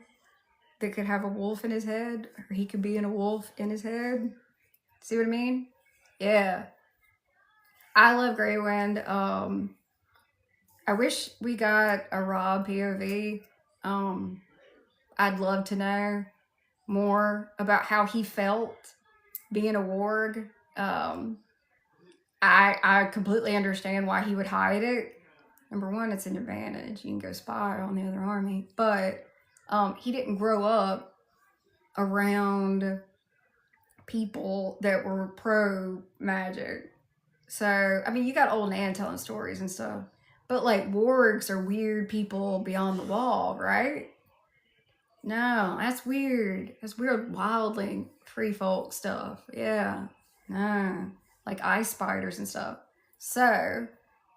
that could have a wolf in his head, or he could be in a wolf in his head. See what I mean? Yeah. I love Grey Wind. I wish we got a Rob POV. I'd love to know more about how he felt being a warg. I completely understand why he would hide it. Number one, it's an advantage. You can go spy on the other army. But he didn't grow up around people that were pro magic. So, I mean, you got old Nan telling stories and stuff. But, like, wargs are weird people beyond the wall, right? No, that's weird. That's weird wildling free folk stuff. Yeah. No. Like ice spiders and stuff. So,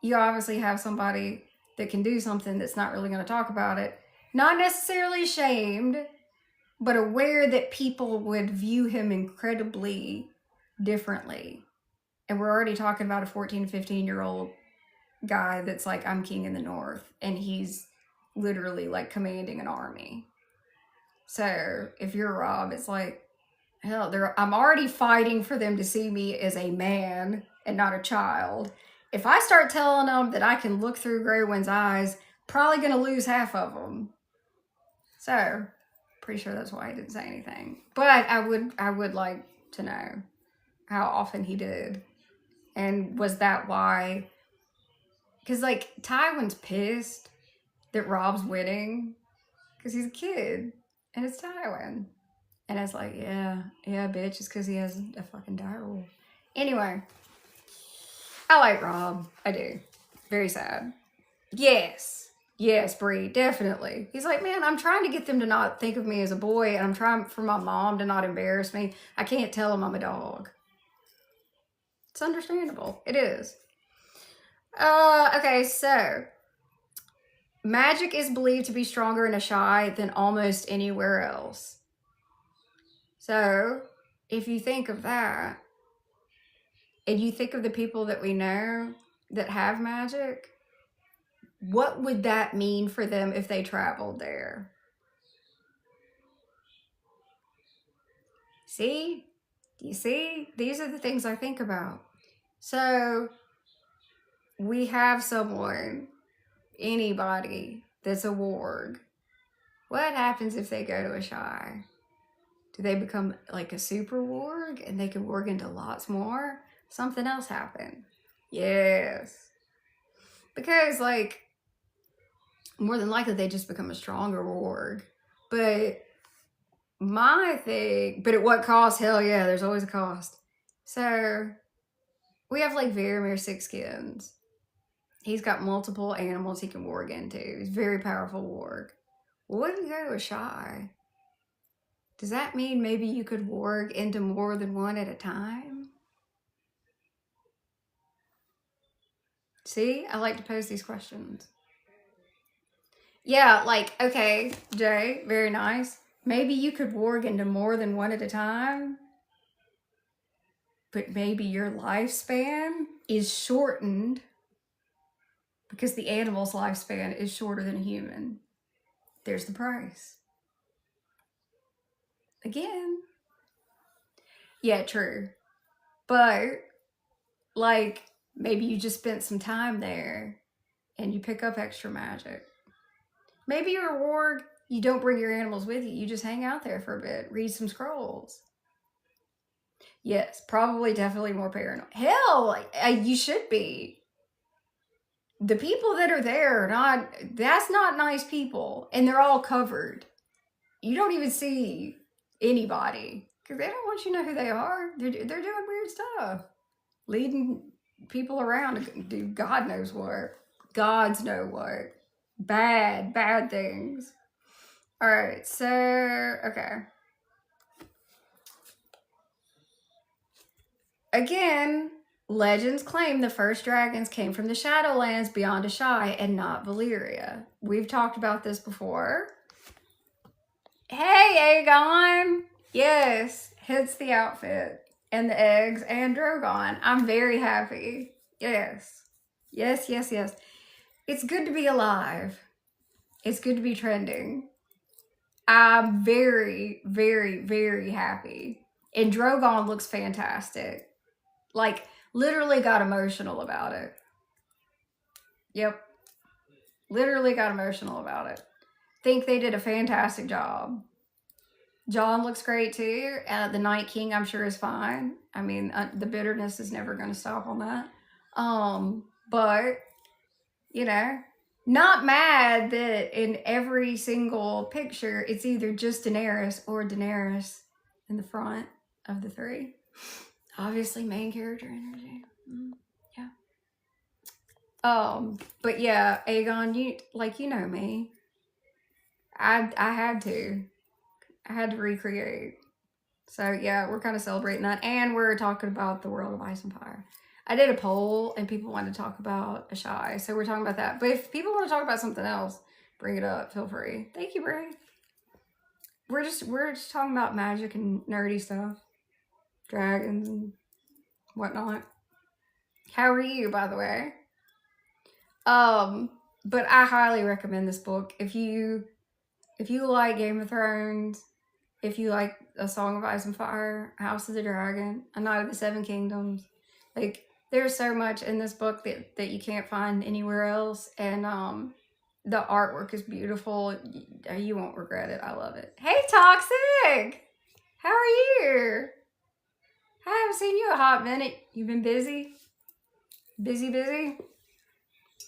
you obviously have somebody that can do something that's not really going to talk about it. Not necessarily ashamed, but aware that people would view him incredibly differently. And we're already talking about a 14, 15-year-old guy that's like, I'm king in the north. And he's literally like commanding an army. So if you're Rob, it's like, hell, I'm already fighting for them to see me as a man and not a child. If I start telling them that I can look through Grey Wind's eyes, probably going to lose half of them. So, pretty sure that's why he didn't say anything. But I would like to know how often he did. And was that why? Because, like, Tywin's pissed that Rob's winning because he's a kid and it's Tywin. And it's like, yeah, bitch, it's because he has a fucking direwolf. Anyway, I like Rob. I do. Very sad. Yes, Bree, definitely. He's like, man, I'm trying to get them to not think of me as a boy, and I'm trying for my mom to not embarrass me. I can't tell them I'm a dog. It's understandable. It is. Okay, so magic is believed to be stronger in Asshai than almost anywhere else. So, if you think of that, and you think of the people that we know that have magic, what would that mean for them if they traveled there? See? Do you see? These are the things I think about. So, we have someone, anybody, that's a warg. What happens if they go to Asshai? Do they become like a super warg and they can warg into lots more? Something else happened. Yes. Because, like, more than likely they just become a stronger warg. But my thing, but at what cost? Hell yeah, there's always a cost. So, we have, like, Varamir Sixskins. He's got multiple animals he can warg into. He's a very powerful warg. What if you go to Asshai? Does that mean maybe you could warg into more than one at a time? See, I like to pose these questions. Yeah, like, okay, Jay, very nice. Maybe you could warg into more than one at a time, but maybe your lifespan is shortened because the animal's lifespan is shorter than a human. There's the price. Again. Yeah, true. But, like, maybe you just spent some time there and you pick up extra magic. Maybe you're a warg, you don't bring your animals with you. You just hang out there for a bit, read some scrolls. Yes, probably definitely more paranoid. Hell, you should be. The people that are there are not, that's not nice people. And they're all covered. You don't even see anybody because they don't want you to know who they are. They're doing weird stuff, leading people around to do God knows what. Gods know what. Bad things. All right, so, okay. Again, legends claim the first dragons came from the Shadowlands beyond Asshai and not Valyria. We've talked about this before. Hey, Aegon! Yes, hence the outfit and the eggs and Drogon. I'm very happy. Yes. Yes. It's good to be alive. It's good to be trending. I'm very, very happy. And Drogon looks fantastic. Like, literally got emotional about it. Yep. Literally got emotional about it. Think they did a fantastic job. Jon looks great too. The Night King, I'm sure, is fine. I mean, the bitterness is never going to stop on that. But, you know, not mad that in every single picture, it's either just Daenerys or Daenerys in the front of the three. Obviously, main character energy. Yeah. But yeah, Aegon, you know me. I had to recreate. So yeah, we're kind of celebrating that, and we're talking about the world of Ice and Fire. I did a poll, and people wanted to talk about Asshai, so we're talking about that. But if people want to talk about something else, bring it up. Feel free. Thank you, Bray. We're just talking about magic and nerdy stuff, dragons and whatnot. How are you, by the way? But I highly recommend this book if you like Game of Thrones, if you like A Song of Ice and Fire, House of the Dragon, A Knight of the Seven Kingdoms. Like, there's so much in this book that you can't find anywhere else. And the artwork is beautiful. You won't regret it. I love it. Hey, Toxic! How are you? I haven't seen you a hot minute. You've been busy? Busy?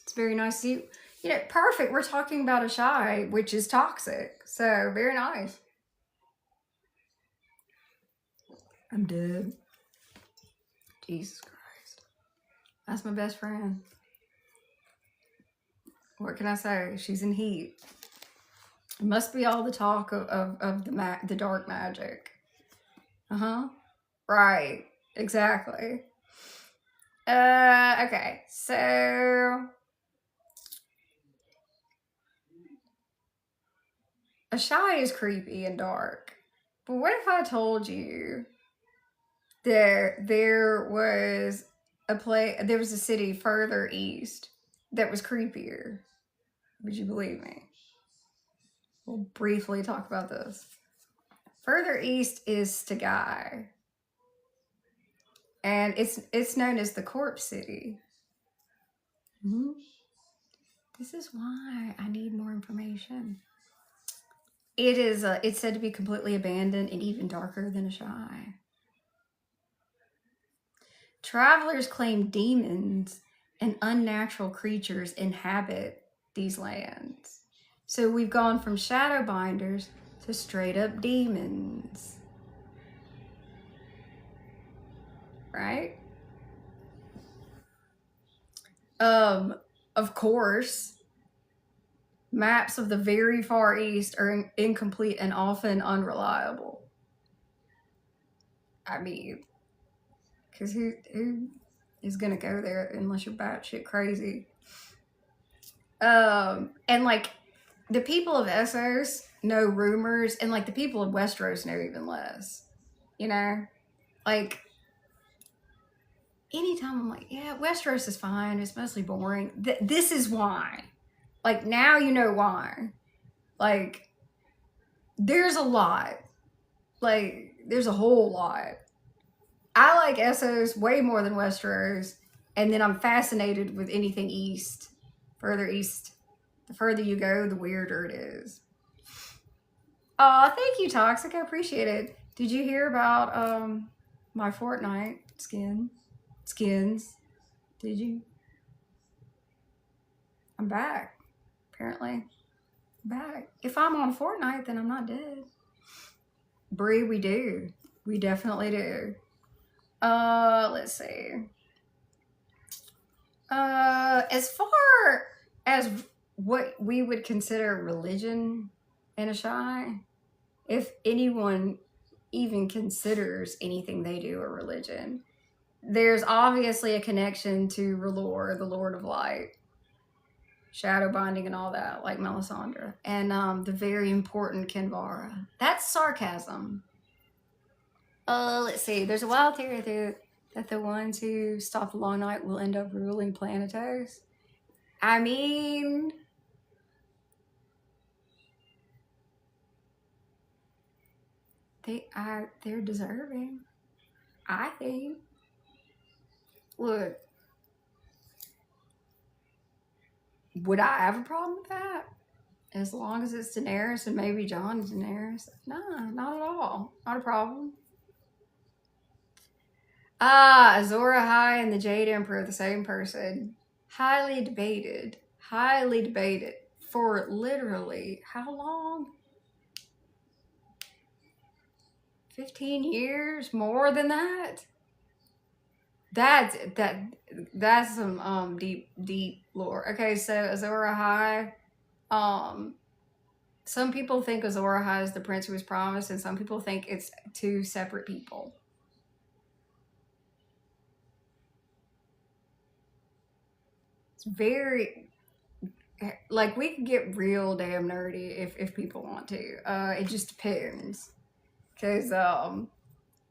It's very nice to see you. You know, perfect. We're talking about Asshai, which is toxic. So, very nice. I'm dead. Jesus Christ. That's my best friend. What can I say? She's in heat. It must be all the talk of the dark magic. Uh-huh. Right. Exactly. Okay. So... Asshai is creepy and dark. But what if I told you there was a city further east that was creepier? Would you believe me? We'll briefly talk about this. Further east is Stagai. And it's known as the Corpse City. Mm-hmm. This is why I need more information. It's said to be completely abandoned and even darker than Asshai. Travelers claim demons and unnatural creatures inhabit these lands. So we've gone from shadowbinders to straight up demons. Right? Of course, maps of the very far east are incomplete and often unreliable. I mean, because who is going to go there unless you're batshit crazy? And like, the people of Essos know rumors, and like the people of Westeros know even less. You know? Like, anytime I'm like, yeah, Westeros is fine, it's mostly boring. This is why. Like, now you know why. Like, there's a lot. Like, there's a whole lot. I like Essos way more than Westeros, and then I'm fascinated with anything east. Further east. The further you go, the weirder it is. Oh, thank you, Toxic. I appreciate it. Did you hear about my Fortnite skins? Did you? I'm back. Apparently. I'm back. If I'm on Fortnite, then I'm not dead. Bree, we do. We definitely do. Let's see. As far as what we would consider religion in Asshai, if anyone even considers anything they do a religion, there's obviously a connection to R'hllor, the Lord of Light, shadow binding and all that, like Melisandre, and the very important Kinvara. That's sarcasm. Let's see. There's a wild theory that the ones who stop the long night will end up ruling Planetos. I mean, they're deserving, I think. Look, would I have a problem with that? As long as it's Daenerys and maybe Jon and Daenerys. Nah, not at all. Not a problem. Azor Ahai and the Jade Emperor are the same person. Highly debated. Highly debated. For literally, how long? 15 years? More than that? That's some deep lore. Okay, so Azor Ahai, some people think Azor Ahai is the prince who was promised, and some people think it's two separate people. It's very, like, we could get real damn nerdy if people want to. It just depends, because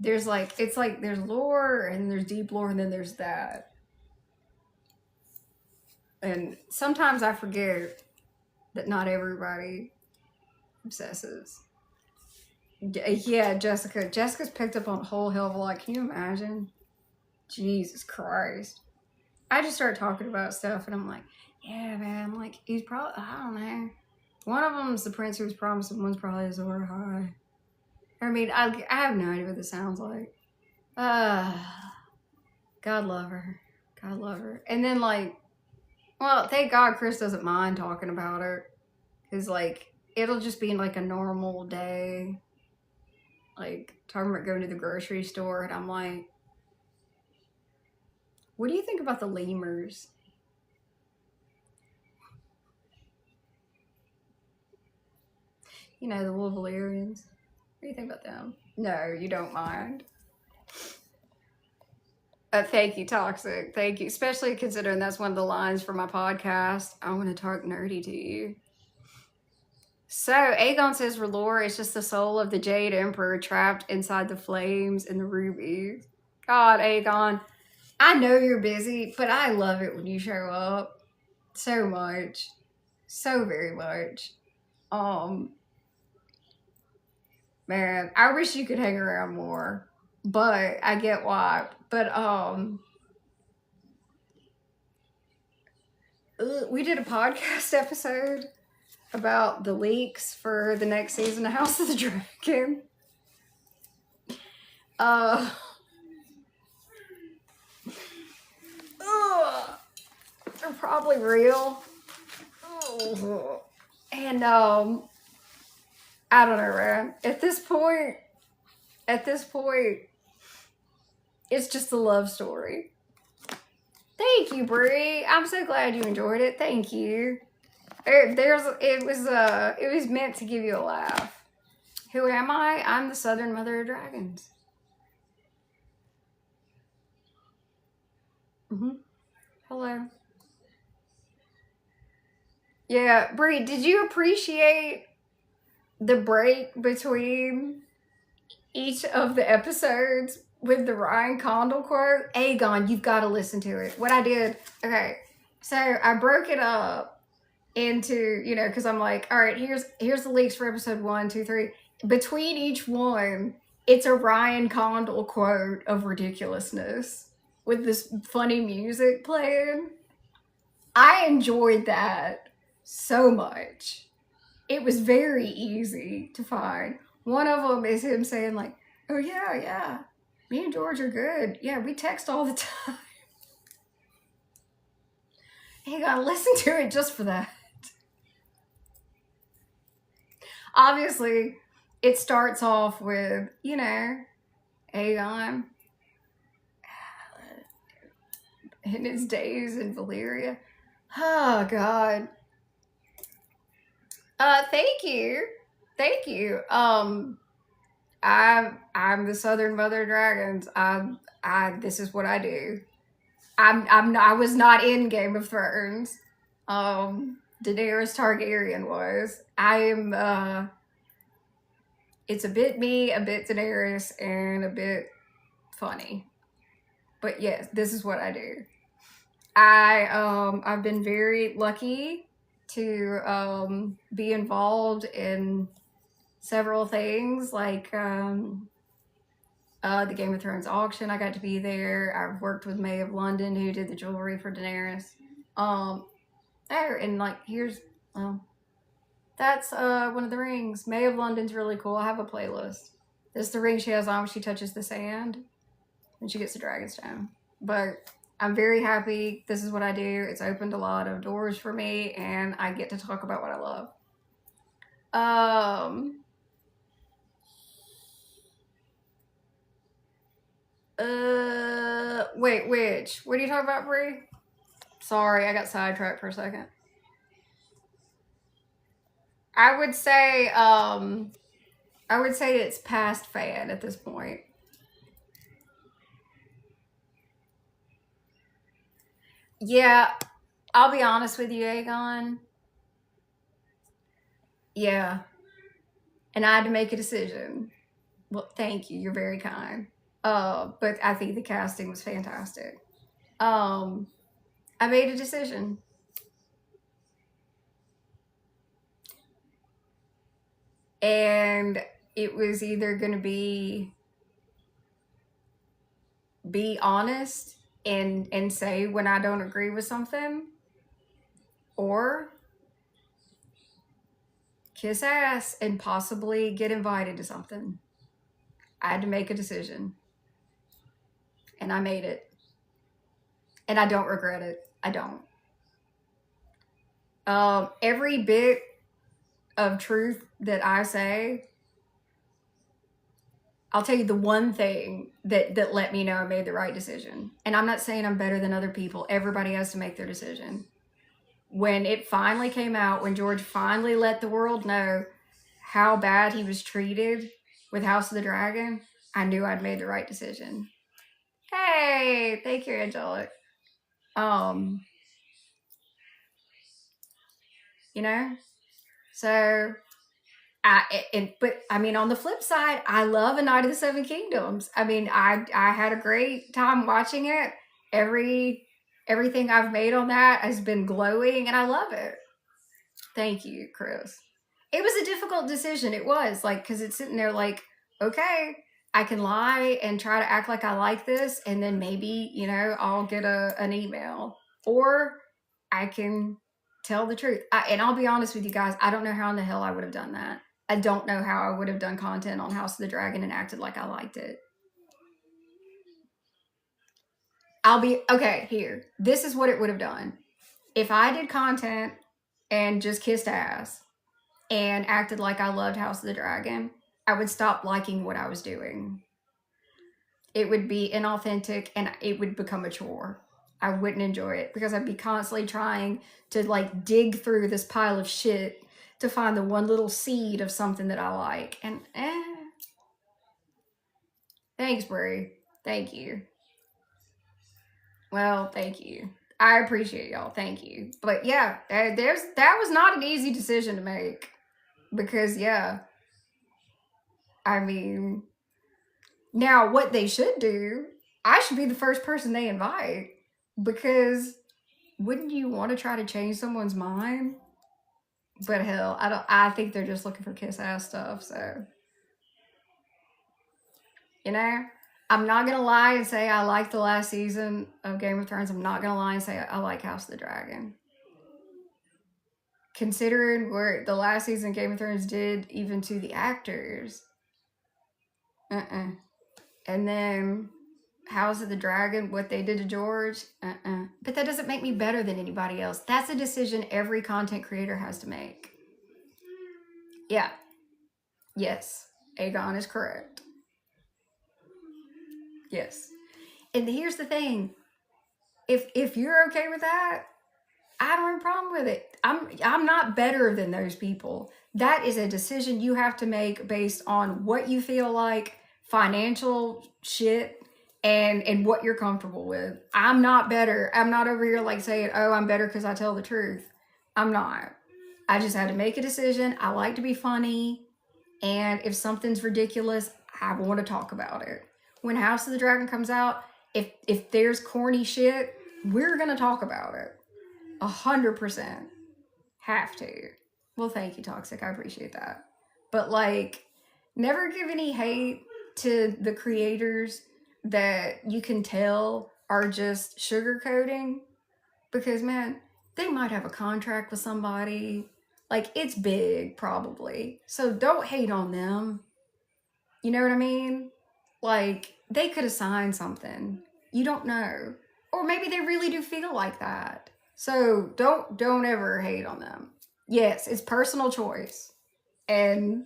there's like, it's like there's lore and there's deep lore and then there's that, and sometimes I forget that not everybody obsesses. Yeah, Jessica's picked up on a whole hell of a lot. Can you imagine? Jesus Christ. I just start talking about stuff and I'm like, yeah, man, like, he's probably, I don't know. One of them's the prince who was promised and one's probably Azor Ahai. I mean, I have no idea what this sounds like. God love her. God love her. And then, like, well, thank God Chris doesn't mind talking about her. Because, like, it'll just be like a normal day. Like, talking about going to the grocery store and I'm like, what do you think about the lemurs? You know, the Valyrians. What do you think about them? No, you don't mind. Thank you, Toxic. Thank you. Especially considering that's one of the lines for my podcast. I want to talk nerdy to you. So, Aegon says R'hllor is just the soul of the Jade Emperor trapped inside the flames and the rubies. God, Aegon. I know you're busy, but I love it when you show up. So much. So very much. Man, I wish you could hang around more. But I get why. But we did a podcast episode about the leaks for the next season of House of the Dragon. They're probably real. And I don't know, man. At this point, it's just a love story. Thank you, Bree. I'm so glad you enjoyed it. Thank you. It was meant to give you a laugh. Who am I? I'm the Southern Mother of Dragons. Hello. Yeah, Bree, did you appreciate the break between each of the episodes with the Ryan Condal quote? Aegon, you've got to listen to it. What I did, okay, so I broke it up into, you know, because I'm like, all right, here's the leaks for episode 1, 2, 3. between each one, it's a Ryan Condal quote of ridiculousness with this funny music playing. I enjoyed that so much. It was very easy to find. One of them is him saying like, "Oh yeah, yeah, me and George are good. Yeah, we text all the time." You gotta listen to it just for that. Obviously, it starts off with, Aegon in his days in Valyria. Oh God. Thank you. Thank you. I'm the Southern Mother of Dragons. This is what I do. I was not in Game of Thrones. Daenerys Targaryen was. I am it's a bit me, a bit Daenerys, and a bit funny. But yes, this is what I do. I've been very lucky to be involved in several things like the Game of Thrones auction. I got to be there. I've worked with May of London, who did the jewelry for Daenerys. And like here's that's one of the rings. May of London's really cool. I have a playlist. This is the ring she has on when she touches the sand and she gets the Dragonstone. But I'm very happy. This is what I do. It's opened a lot of doors for me, and I get to talk about what I love. Wait, which? What are you talking about, Brie? Sorry, I got sidetracked for a second. I would say it's past fan at this point. Yeah, I'll be honest with you, Aegon. Yeah. And I had to make a decision. Well, thank you. You're very kind. But I think the casting was fantastic. I made a decision. And it was either going to be honest and say when I don't agree with something, or kiss ass and possibly get invited to something. I had to make a decision. And I made it. And I don't regret it. I don't. Every bit of truth that I say, I'll tell you the one thing that let me know I made the right decision. And I'm not saying I'm better than other people. Everybody has to make their decision. When it finally came out, when George finally let the world know how bad he was treated with House of the Dragon, I knew I'd made the right decision. Hey, thank you, Angelic. So but I mean, on the flip side, I love A Night of the Seven Kingdoms. I mean, I had a great time watching it. Everything I've made on that has been glowing, and I love it. Thank you, Chris. It was a difficult decision. It was like, because it's sitting there like, okay, I can lie and try to act like I like this, and then maybe I'll get an email, or I can tell the truth. And I'll be honest with you guys, I don't know how in the hell I would have done that. I don't know how I would have done content on House of the Dragon and acted like I liked it. Here. This is what it would have done. If I did content and just kissed ass and acted like I loved House of the Dragon, I would stop liking what I was doing. It would be inauthentic and it would become a chore. I wouldn't enjoy it because I'd be constantly trying to like dig through this pile of shit to find the one little seed of something that I like. And thanks, Brie. Thank you. Well, thank you. I appreciate y'all. Thank you. But yeah, that was not an easy decision to make. Because I mean, now what they should do, I should be the first person they invite. Because wouldn't you want to try to change someone's mind? But hell, I think they're just looking for kiss ass stuff, so You know? I'm not gonna lie and say I like the last season of Game of Thrones. I'm not gonna lie and say I like House of the Dragon. Considering where the last season of Game of Thrones did, even to the actors. And then House of the Dragon, what they did to George, But that doesn't make me better than anybody else. That's a decision every content creator has to make. Yeah. Yes. Aegon is correct. Yes. And here's the thing. If you're okay with that, I don't have a problem with it. I'm not better than those people. That is a decision you have to make based on what you feel like, financial shit, and what you're comfortable with. I'm not better. I'm not over here like saying, oh, I'm better because I tell the truth. I'm not. I just had to make a decision. I like to be funny. And if something's ridiculous, I want to talk about it. When House of the Dragon comes out, if there's corny shit, we're going to talk about it. 100%. Have to. Well, thank you, Toxic. I appreciate that. But, like, never give any hate to the creators that you can tell are just sugarcoating. Because, man, they might have a contract with somebody. Like, it's big, probably. So don't hate on them. You know what I mean? Like, they could have signed something. You don't know. Or maybe they really do feel like that. So don't ever hate on them. Yes, it's personal choice. And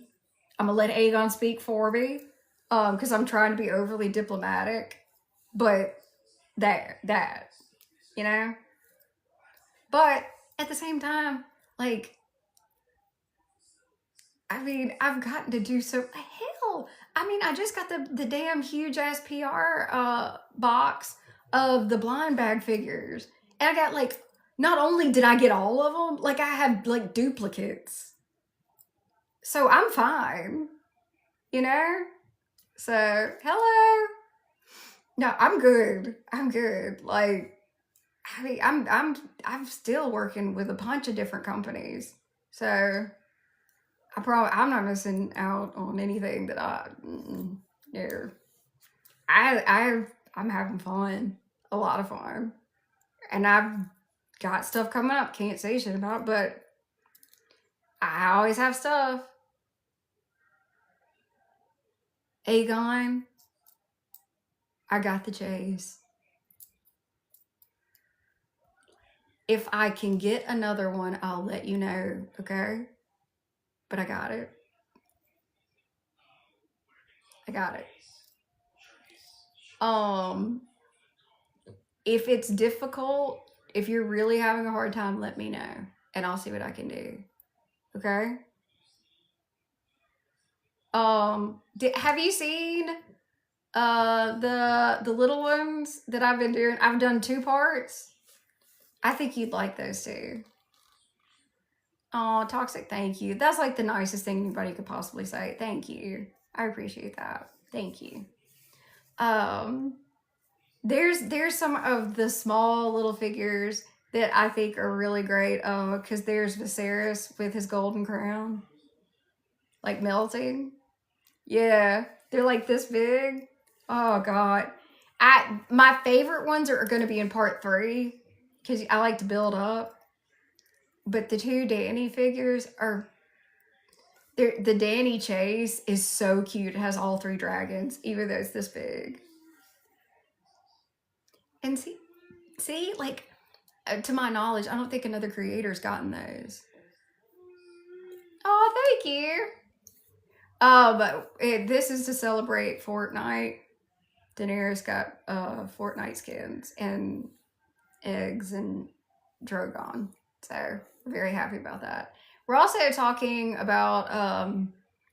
I'm going to let Aegon speak for me. Because I'm trying to be overly diplomatic. But that, you know? But at the same time, like, I mean, I've gotten to do so. Hell, I mean, I just got the damn huge ass PR box of the blind bag figures. And I got like, not only did I get all of them, like I had like duplicates. So I'm fine, you know? So, hello. No, I'm good. I'm good. Like, I mean, I'm still working with a bunch of different companies. So I'm not missing out on anything that no. I'm having fun, a lot of fun, and I've got stuff coming up. Can't say shit about, but I always have stuff. Aegon, I got the chase. If I can get another one, I'll let you know, okay? But I got it. I got it. If it's difficult, if you're really having a hard time, let me know, and I'll see what I can do. Okay? Have you seen the little ones that I've been doing? I've done 2 parts. I think you'd like those too. Oh, Toxic, thank you. That's like the nicest thing anybody could possibly say. Thank you. I appreciate that. Thank you. There's some of the small little figures that I think are really great. Because there's Viserys with his golden crown, like melting. Yeah, they're like this big. Oh god, my favorite ones are going to be in part 3 because I like to build up. But the 2 Dany figures are. The Dany chase is so cute. It has all 3 dragons, even though it's this big. And see, like, to my knowledge, I don't think another creator's gotten those. Oh, thank you. But this is to celebrate Fortnite. Daenerys got Fortnite skins and eggs and Drogon. So, we're very happy about that. We're also talking about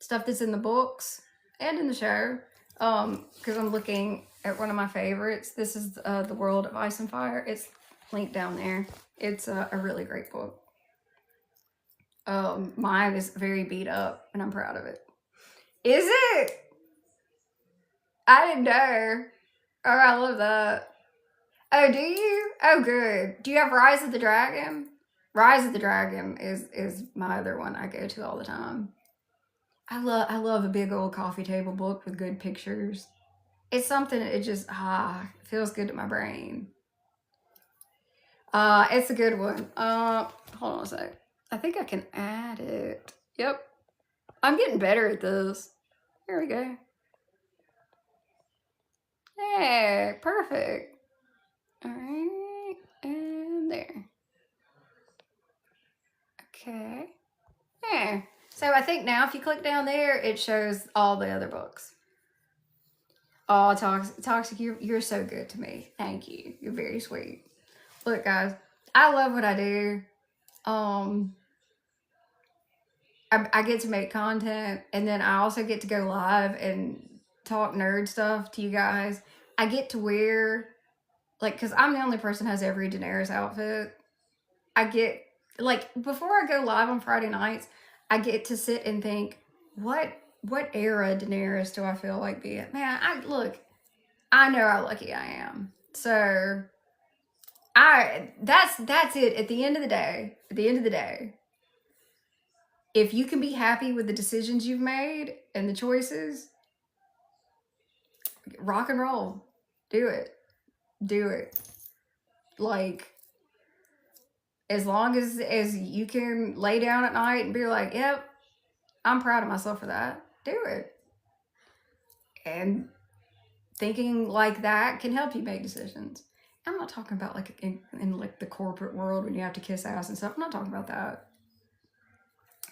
stuff that's in the books and in the show. Because I'm looking at one of my favorites. This is The World of Ice and Fire. It's linked down there. It's a really great book. Mine is very beat up, and I'm proud of it. Is it? I didn't know. Oh, I love that. Oh, do you? Oh, good. Do you have Rise of the Dragon? Rise of the Dragon is my other one I go to all the time. I love a big old coffee table book with good pictures. It's something, it just, feels good to my brain. It's a good one. Hold on a sec. I think I can add it. Yep. I'm getting better at this. Here we go. Hey, perfect. All right, and there. Okay. There. So I think now if you click down there, it shows all the other books. Oh, Toxic, you're so good to me. Thank you. You're very sweet. Look, guys, I love what I do. I get to make content, and then I also get to go live and talk nerd stuff to you guys. I get to wear, like, because I'm the only person who has every Daenerys outfit. I get, like, before I go live on Friday nights, I get to sit and think, what era Daenerys do I feel like being? Man, I know how lucky I am. So that's it. At the end of the day, if you can be happy with the decisions you've made and the choices, rock and roll. Do it. Like, as long as you can lay down at night and be like, yep, I'm proud of myself for that. Do it. And thinking like that can help you make decisions. I'm not talking about like in like the corporate world when you have to kiss ass and stuff. I'm not talking about that.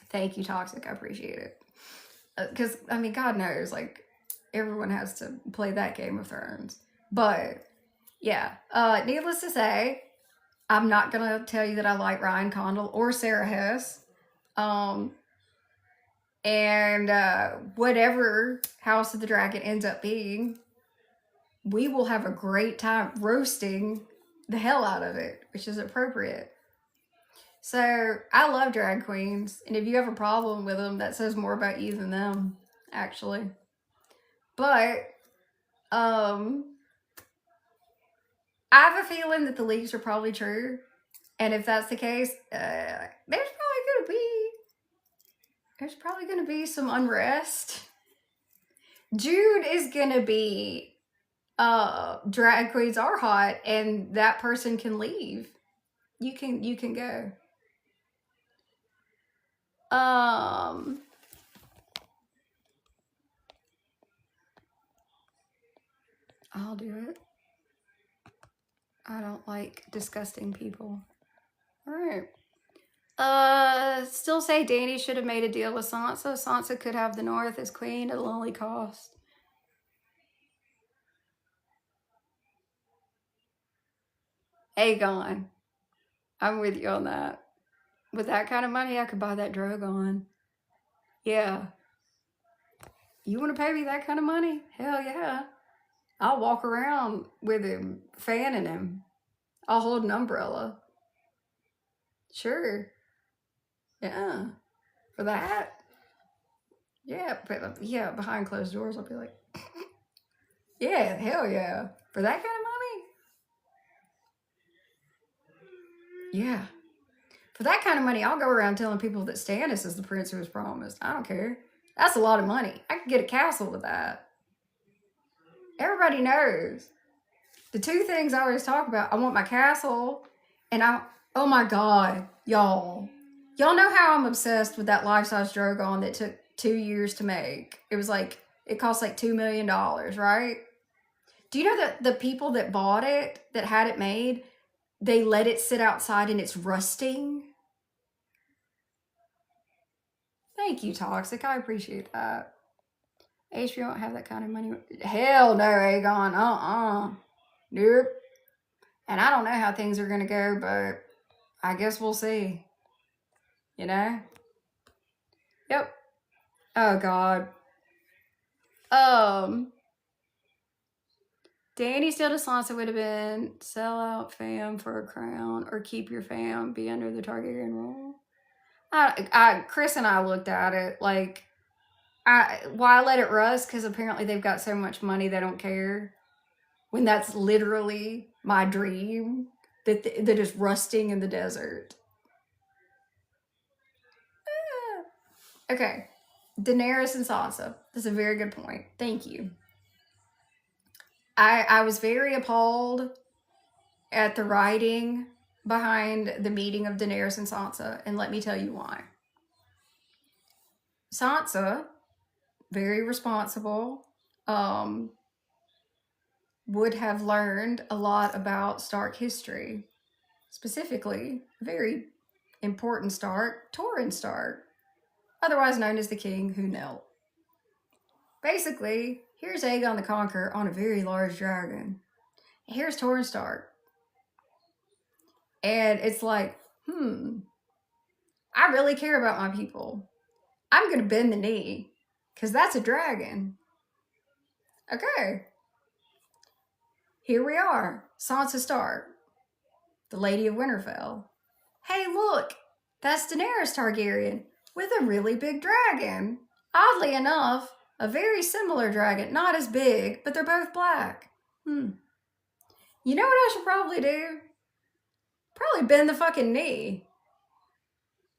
Thank you, Toxic. I appreciate it. Because, I mean, God knows, like, everyone has to play that Game of Thrones. But, yeah. Needless to say, I'm not going to tell you that I like Ryan Condal or Sarah Hess. And whatever House of the Dragon ends up being, we will have a great time roasting the hell out of it, which is appropriate. So, I love drag queens, and if you have a problem with them, that says more about you than them, actually. But, I have a feeling that the leaks are probably true, and if that's the case, there's probably gonna be some unrest. June is gonna be, drag queens are hot, and that person can leave. You can go. I'll do it. I don't like disgusting people. All right. Still say Dany should have made a deal with Sansa. Sansa could have the North as queen at a lonely cost. Aegon. I'm with you on that. With that kind of money, I could buy that Drogon. Yeah. You want to pay me that kind of money? Hell yeah. I'll walk around with him, fanning him. I'll hold an umbrella. Sure. Yeah. For that? Yeah. Yeah, behind closed doors, I'll be like, yeah, hell yeah. For that kind of money? Yeah. For that kind of money, I'll go around telling people that Stannis is the prince who was promised. I don't care. That's a lot of money. I could get a castle with that. Everybody knows. The two things I always talk about, I want my castle, and oh my God, y'all. Y'all know how I'm obsessed with that life-size Drogon that took 2 years to make. It was like, it cost like $2 million, right? Do you know that the people that bought it, that had it made, they let it sit outside and it's rusting? Thank you, Toxic. I appreciate that. HBO don't have that kind of money. Hell no, Aegon. Nope. And I don't know how things are going to go, but I guess we'll see. You know? Yep. Oh, God. Dany still to Sansa would have been sell out fam for a crown or keep your fam, be under the Targaryen rule. Chris and I looked at it like, why let it rust? Because apparently they've got so much money they don't care. When that's literally my dream, that is rusting in the desert. Okay. Daenerys and Sansa. That's a very good point. Thank you. I was very appalled at the writing behind the meeting of Daenerys and Sansa, and let me tell you why. Sansa, very responsible, would have learned a lot about Stark history, specifically very important Stark, Torrhen Stark, otherwise known as the King Who Knelt. Basically, here's Aegon the Conqueror on a very large dragon. Here's Torrhen Stark. And it's like, I really care about my people. I'm going to bend the knee because that's a dragon. Okay. Here we are. Sansa Stark, the Lady of Winterfell. Hey, look, that's Daenerys Targaryen with a really big dragon. Oddly enough, a very similar dragon. Not as big, but they're both black. You know what I should probably do? Probably bend the fucking knee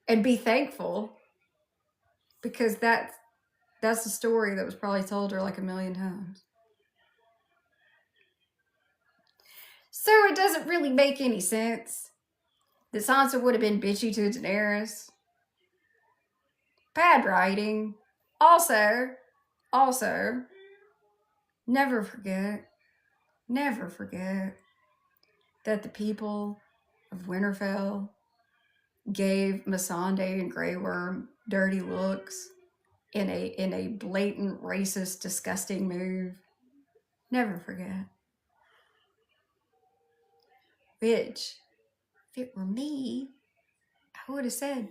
and be thankful, because that's a story that was probably told her like a million times. So it doesn't really make any sense that Sansa would have been bitchy to Daenerys. Bad writing. Also, never forget that the people of Winterfell gave Melisandre and Grey Worm dirty looks in a blatant, racist, disgusting move. Never forget. Which, if it were me, I would have said,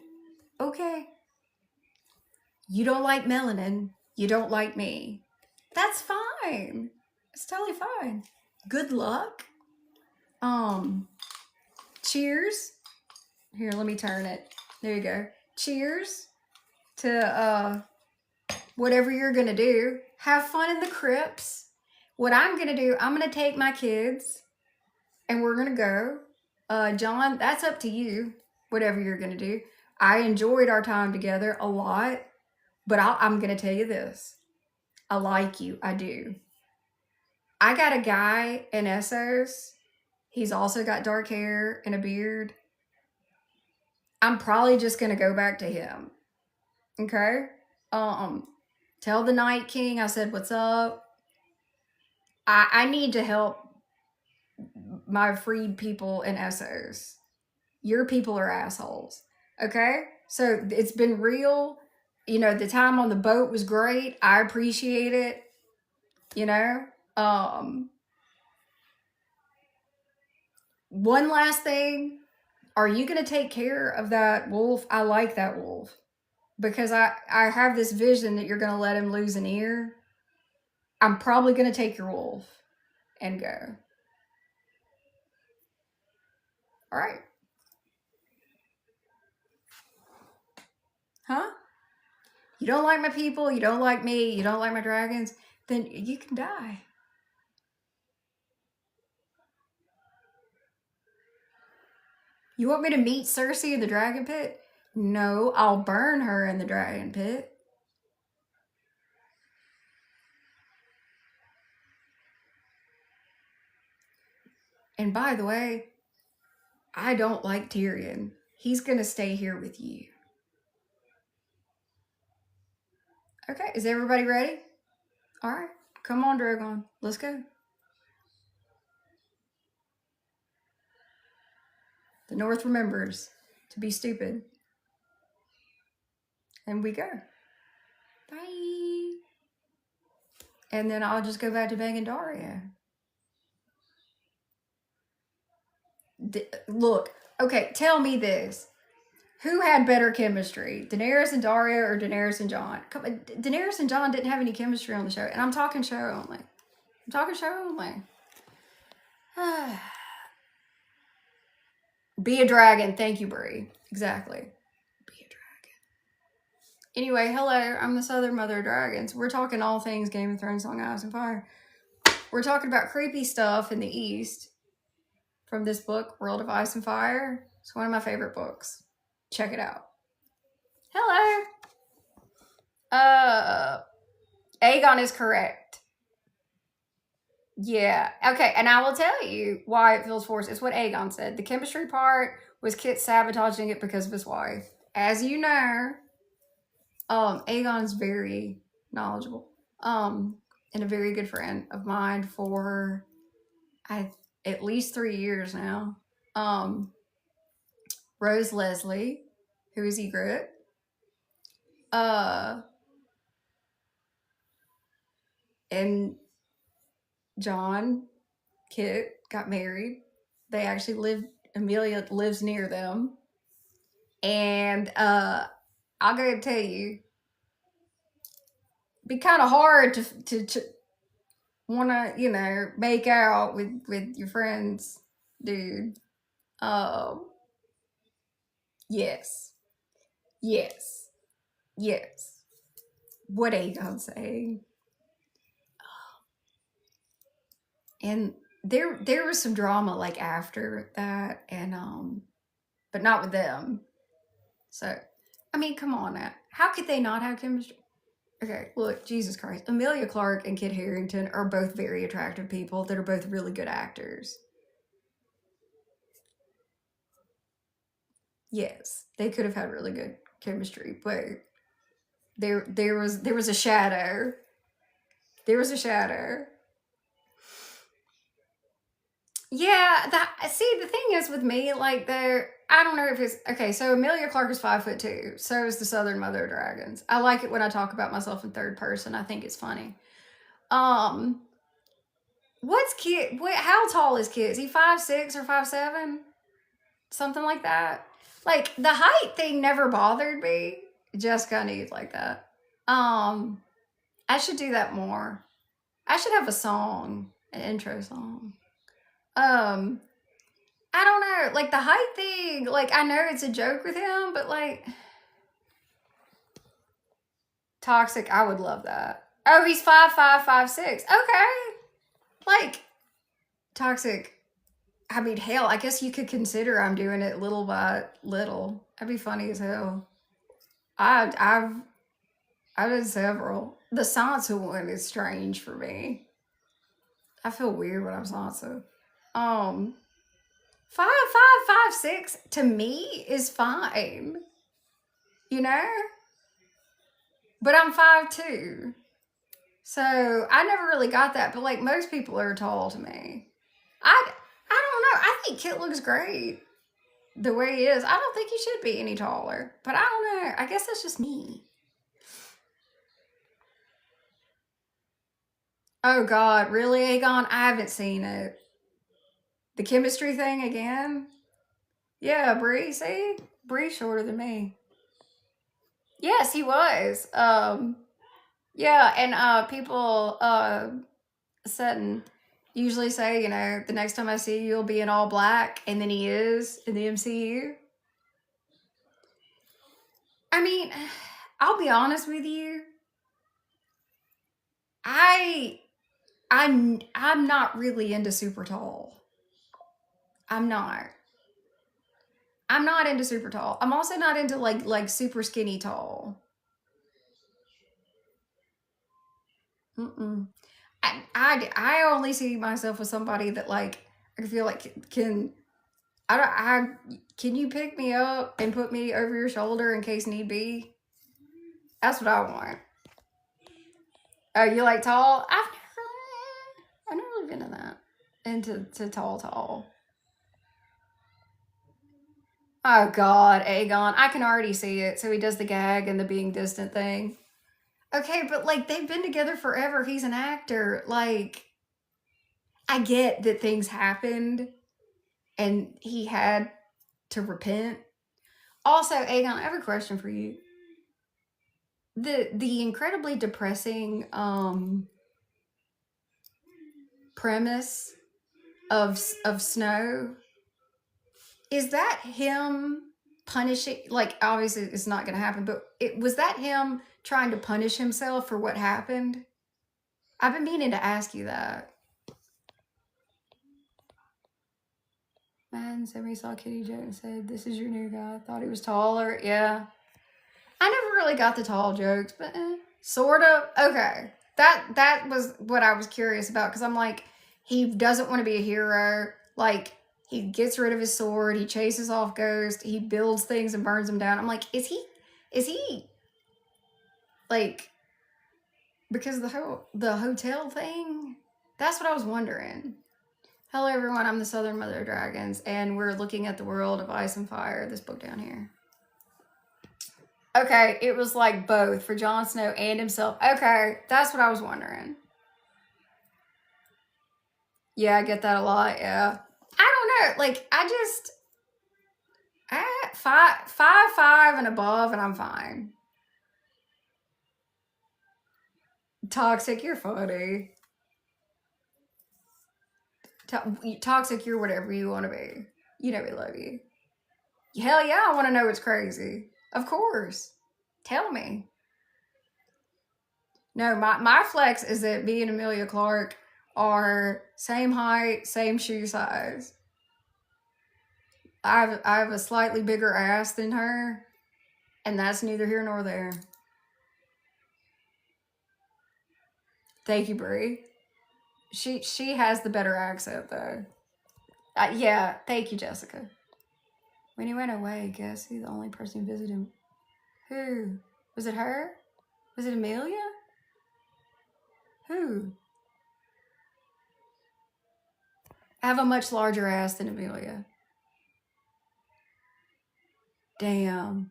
okay, you don't like melanin, you don't like me. That's fine. It's totally fine. Good luck. Cheers. Here, let me turn it. There you go. Cheers to whatever you're gonna do. Have fun in the crypts. What I'm gonna do, I'm gonna take my kids and we're gonna go. John, that's up to you. Whatever you're gonna do. I enjoyed our time together a lot, but I'm gonna tell you this. I like you. I do. I got a guy in Essos. He's also got dark hair and a beard. I'm probably just gonna go back to him. Okay? Tell the Night King I said what's up. I need to help my freed people in Essos. Your people are assholes. Okay? So it's been real. You know, the time on the boat was great. I appreciate it. You know? One last thing. Are you going to take care of that wolf? I like that wolf. Because I have this vision that you're going to let him lose an ear. I'm probably going to take your wolf and go. All right. Huh? You don't like my people, you don't like me, you don't like my dragons, then you can die. You want me to meet Cersei in the dragon pit? No, I'll burn her in the dragon pit. And by the way, I don't like Tyrion. He's going to stay here with you. Okay, is everybody ready? All right, come on, Drogon. Let's go. The North remembers to be stupid. And we go. Bye. And then I'll just go back to banging Daria. Look, okay, tell me this. Who had better chemistry, Daenerys and Daria or Daenerys and Jon? Daenerys and Jon didn't have any chemistry on the show, and I'm talking show only. Be a dragon. Thank you, Brie. Exactly. Be a dragon. Anyway, hello. I'm the Southern Mother of Dragons. We're talking all things Game of Thrones, Song of Ice and Fire. We're talking about creepy stuff in the East from this book, World of Ice and Fire. It's one of my favorite books. Check it out. Hello. Aegon is correct. Yeah. Okay. And I will tell you why it feels forced. It's what Aegon said. The chemistry part was Kit sabotaging it because of his wife. As you know, Aegon's very knowledgeable. And a very good friend of mine for at least 3 years now. Rose Leslie, who is Egret. And John, Kit, got married. They actually lived, Amelia lives near them. And I'll go and tell you, it'd be kind of hard to want to, make out with your friends, dude. Um, yes, yes, yes. What Aegon saying? And there was some drama like after that, and but not with them. So, I mean, come on now. How could they not have chemistry? Okay, look, Jesus Christ. Amelia Clarke and Kit Harington are both very attractive people that are both really good actors. Yes, they could have had really good chemistry, but there was a shadow. There was a shadow. Yeah, the thing is with me, like I don't know if it's okay. So Amelia Clarke is 5'2". So is the Southern Mother of Dragons. I like it when I talk about myself in third person. I think it's funny. Um, what's Kit? How tall is Kit? Is he 5'6" or 5'7"? Something like that. Like the height thing never bothered me. Just kind of like that. I should do that more. I should have a song, an intro song. I don't know, like the height thing, like I know it's a joke with him, but like toxic, I would love that. Oh, he's 5'5", 5'6". Okay. Like toxic. I mean, hell, I guess you could consider I'm doing it little by little. That'd be funny as hell. I've done several. The Sansa one is strange for me. I feel weird when I'm Sansa. 5'5", 5'6" to me is fine. You know? But I'm 5'2". So I never really got that. But like most people are tall to me. I don't know. I think Kit looks great the way he is. I don't think he should be any taller. But I don't know. I guess that's just me. Oh God, really, Aegon? I haven't seen it. The chemistry thing again? Yeah, Bree, see? Bree's shorter than me. Yes, he was. Yeah, and people Sutton usually say, the next time I see you, you'll be in all black, and then he is in the MCU. I mean, I'll be honest with you. I'm not really into super tall. I'm not. I'm not into super tall. I'm also not into like super skinny tall. Mm-mm. I only see myself as somebody that like I feel like can can you pick me up and put me over your shoulder in case need be? That's what I want. Oh, you like tall? I've never really been in that. Into tall. Oh God, Aegon. I can already see it. So he does the gag and the being distant thing. Okay, but like they've been together forever. He's an actor. Like, I get that things happened and he had to repent. Also, Aegon, I have a question for you. The incredibly depressing premise of Snow, is that him punishing, like obviously it's not going to happen, but was that him trying to punish himself for what happened? I've been meaning to ask you that. Man, somebody saw Kitty Joe and said, "This is your new guy." Thought he was taller. Yeah. I never really got the tall jokes, but sort of. Okay. That was what I was curious about, because I'm like, He doesn't want to be a hero. Like, he gets rid of his sword. He chases off ghosts. He builds things and burns them down. I'm like, is he, like, because of the hotel thing? That's what I was wondering. Hello, everyone. I'm the Southern Mother of Dragons, and we're looking at the world of Ice and Fire, this book down here. Okay, it was like both for Jon Snow and himself. Okay, that's what I was wondering. Yeah, I get that a lot, yeah. I don't know, like, five and above, and I'm fine. Toxic, you're funny. Toxic, you're whatever you want to be. You know we love you. Hell yeah, I want to know what's crazy. Of course. Tell me. No, my flex is that me and Emilia Clarke are same height, same shoe size. I have a slightly bigger ass than her, and that's neither here nor there. Thank you, Brie. She has the better accent though. Yeah, thank you, Jessica. When he went away, guess who the only person who visited him? Who? Was it her? Was it Emilia? Who? I have a much larger ass than Emilia. Damn.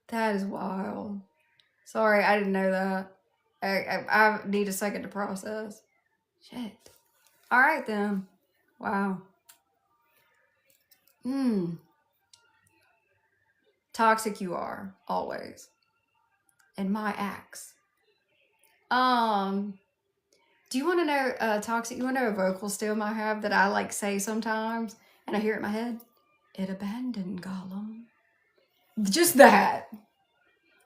That is wild. Sorry, I didn't know that. I need a second to process. Shit. All right, then. Wow. Toxic you are, always. And my axe. Do you want to know, Toxic, you want to know a vocal stem I have that I, like, say sometimes, and I hear it in my head? It abandoned Gollum. Just that.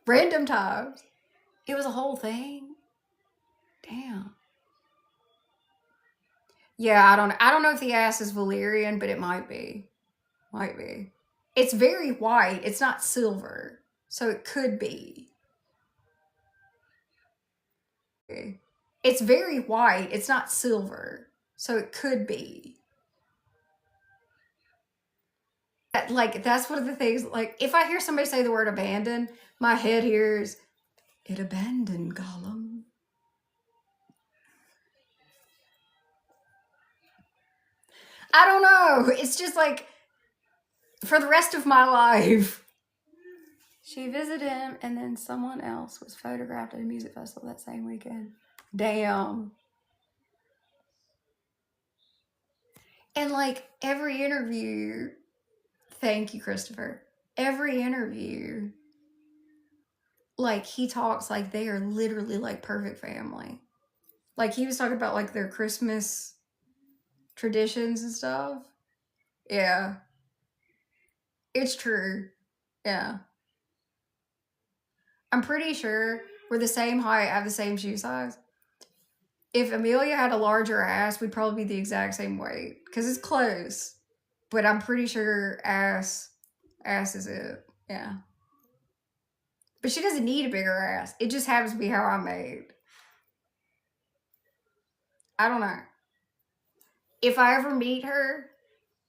Random times. It was a whole thing. Damn. Yeah, I don't know if the ass is Valyrian, but it might be. Might be. It's very white. It's not silver. So it could be. It's very white. It's not silver. So it could be. Like, that's one of the things, like, if I hear somebody say the word abandon, my head hears, it abandoned Gollum. I don't know. It's just like, for the rest of my life. She visited him, and then someone else was photographed at a music festival that same weekend. Damn. And, like, every interview, thank you, Christopher. Every interview, like, he talks like they are literally, like, perfect family. Like, he was talking about, like, their Christmas traditions and stuff. Yeah. It's true. Yeah. I'm pretty sure we're the same height, have the same shoe size. If Emilia had a larger ass, we'd probably be the exact same weight. Because it's close. But I'm pretty sure ass is it. Yeah. But she doesn't need a bigger ass. It just happens to be how I'm made. I don't know. If I ever meet her,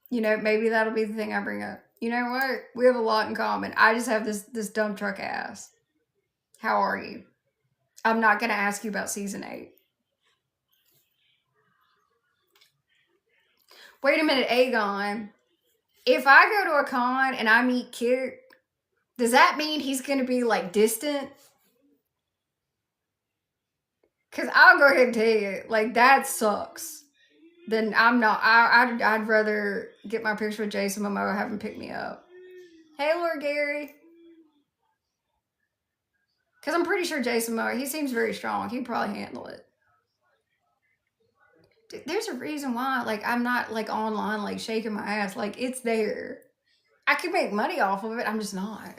you know, maybe that'll be the thing I bring up. You know what? We have a lot in common. I just have this dump truck ass. How are you? I'm not going to ask you about season 8. Wait a minute, Aegon. If I go to a con and I meet Kit, does that mean he's going to be, like, distant? Because I'll go ahead and tell you, like, that sucks. Then I'm not. I'd rather get my picture with Jason Momoa, have him pick me up. Hey, Lord Gary. Because I'm pretty sure Jason Momoa, he seems very strong. He'd probably handle it. Dude, there's a reason why, like, I'm not, like, online, like, shaking my ass. Like, it's there. I could make money off of it. I'm just not.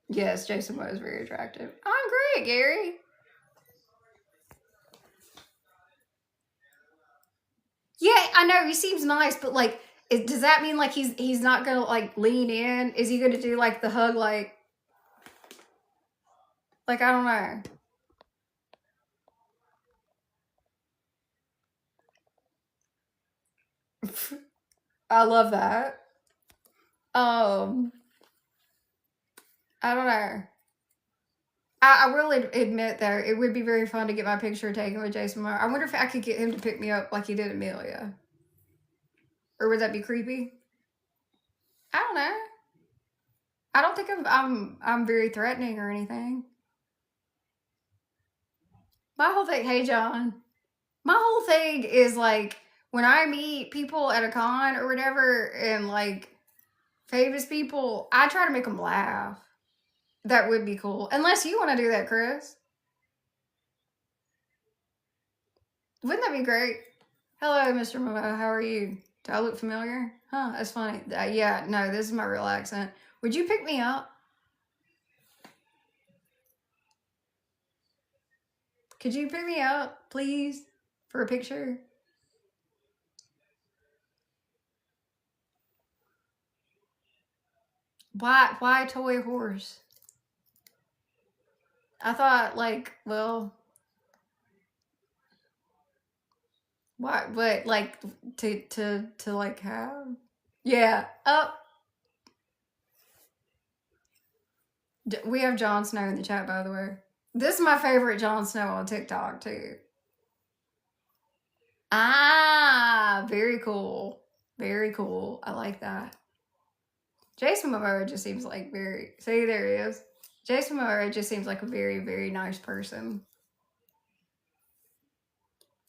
Yes, Jason Momoa is very attractive. I'm great, Gary. Yeah, I know, he seems nice, but, like, does that mean, like, he's not gonna, like, lean in? Is he gonna do, like, the hug, like... Like, I don't know. I love that. Um, I don't know. I will admit though, it would be very fun to get my picture taken with Jason Momoa. I wonder if I could get him to pick me up like he did Amelia, or would that be creepy? I don't know. I don't think I'm very threatening or anything. My whole thing, hey John, my whole thing is like when I meet people at a con or whatever, and like famous people, I try to make them laugh. That would be cool. Unless you want to do that, Chris. Wouldn't that be great? Hello, Mr. Momo. How are you? Do I look familiar? Huh, that's funny. Yeah, no, this is my real accent. Would you pick me up? Could you pick me up, please, for a picture? Why toy horse? I thought, like, well, why? But like, to like have? Yeah. Oh, we have Jon Snow in the chat, by the way. This is my favorite Jon Snow on TikTok too. Ah, very cool. Very cool. I like that. Jason Momoa just seems like very. See, there he is. Jason Momoa just seems like a very, very nice person.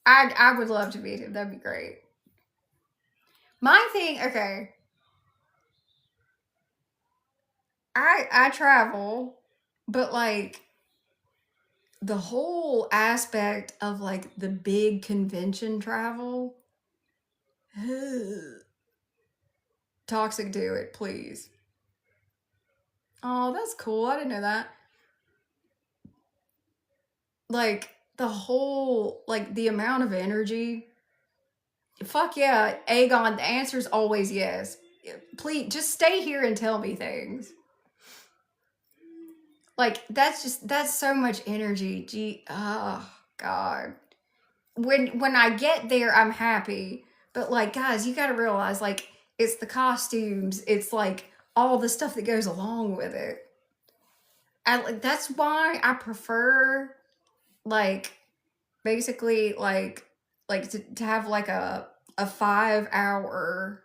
I would love to meet him. That'd be great. My thing, okay. I travel, but like the whole aspect of like the big convention travel. Toxic, do it, please. Oh, that's cool. I didn't know that. Like the whole, like the amount of energy. Fuck yeah, Aegon. The answer's always yes. Please just stay here and tell me things. Like that's so much energy. Gee, oh god. When I get there, I'm happy. But like, guys, you got to realize, like, it's the costumes. It's like all the stuff that goes along with it. And that's why I prefer, like, basically, like to have like a 5 hour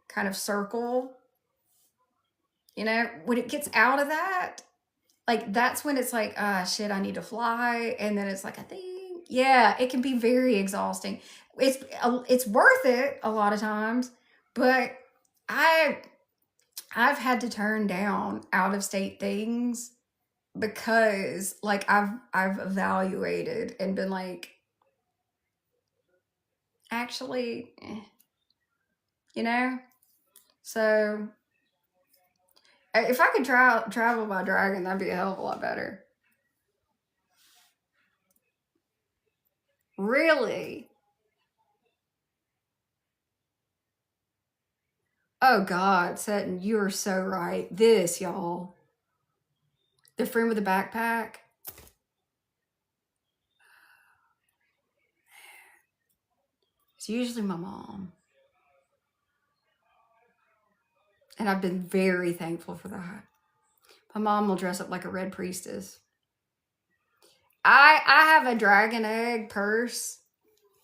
kind of circle. You know, when it gets out of that, like that's when it's like, ah, shit, I need to fly, and then it's like a thing. Yeah, it can be very exhausting. It's worth it a lot of times, but I I've had to turn down out of state things because like I've evaluated and been like, actually, you know. So if I could travel by dragon, that'd be a hell of a lot better. Really? Oh God, Sutton, you are so right. This, y'all. The friend with the backpack. It's usually my mom. And I've been very thankful for that. My mom will dress up like a red priestess. I have a dragon egg purse,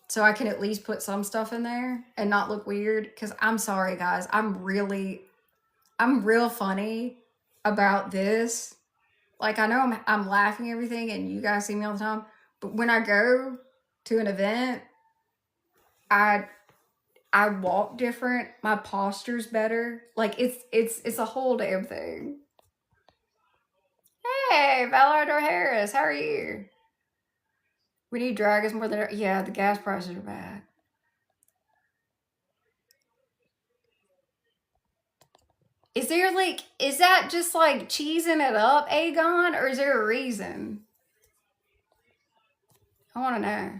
so I can at least put some stuff in there and not look weird. Because I'm sorry, guys. I'm real funny about this. Like, I know I'm laughing and everything, and you guys see me all the time. But when I go to an event, I walk different. My posture's better. Like it's a whole damn thing. Hey, Valar Harris, how are you? We need dragons more than yeah. The gas prices are bad. Is there like is that just like cheesing it up, Aegon, or is there a reason? I want to know.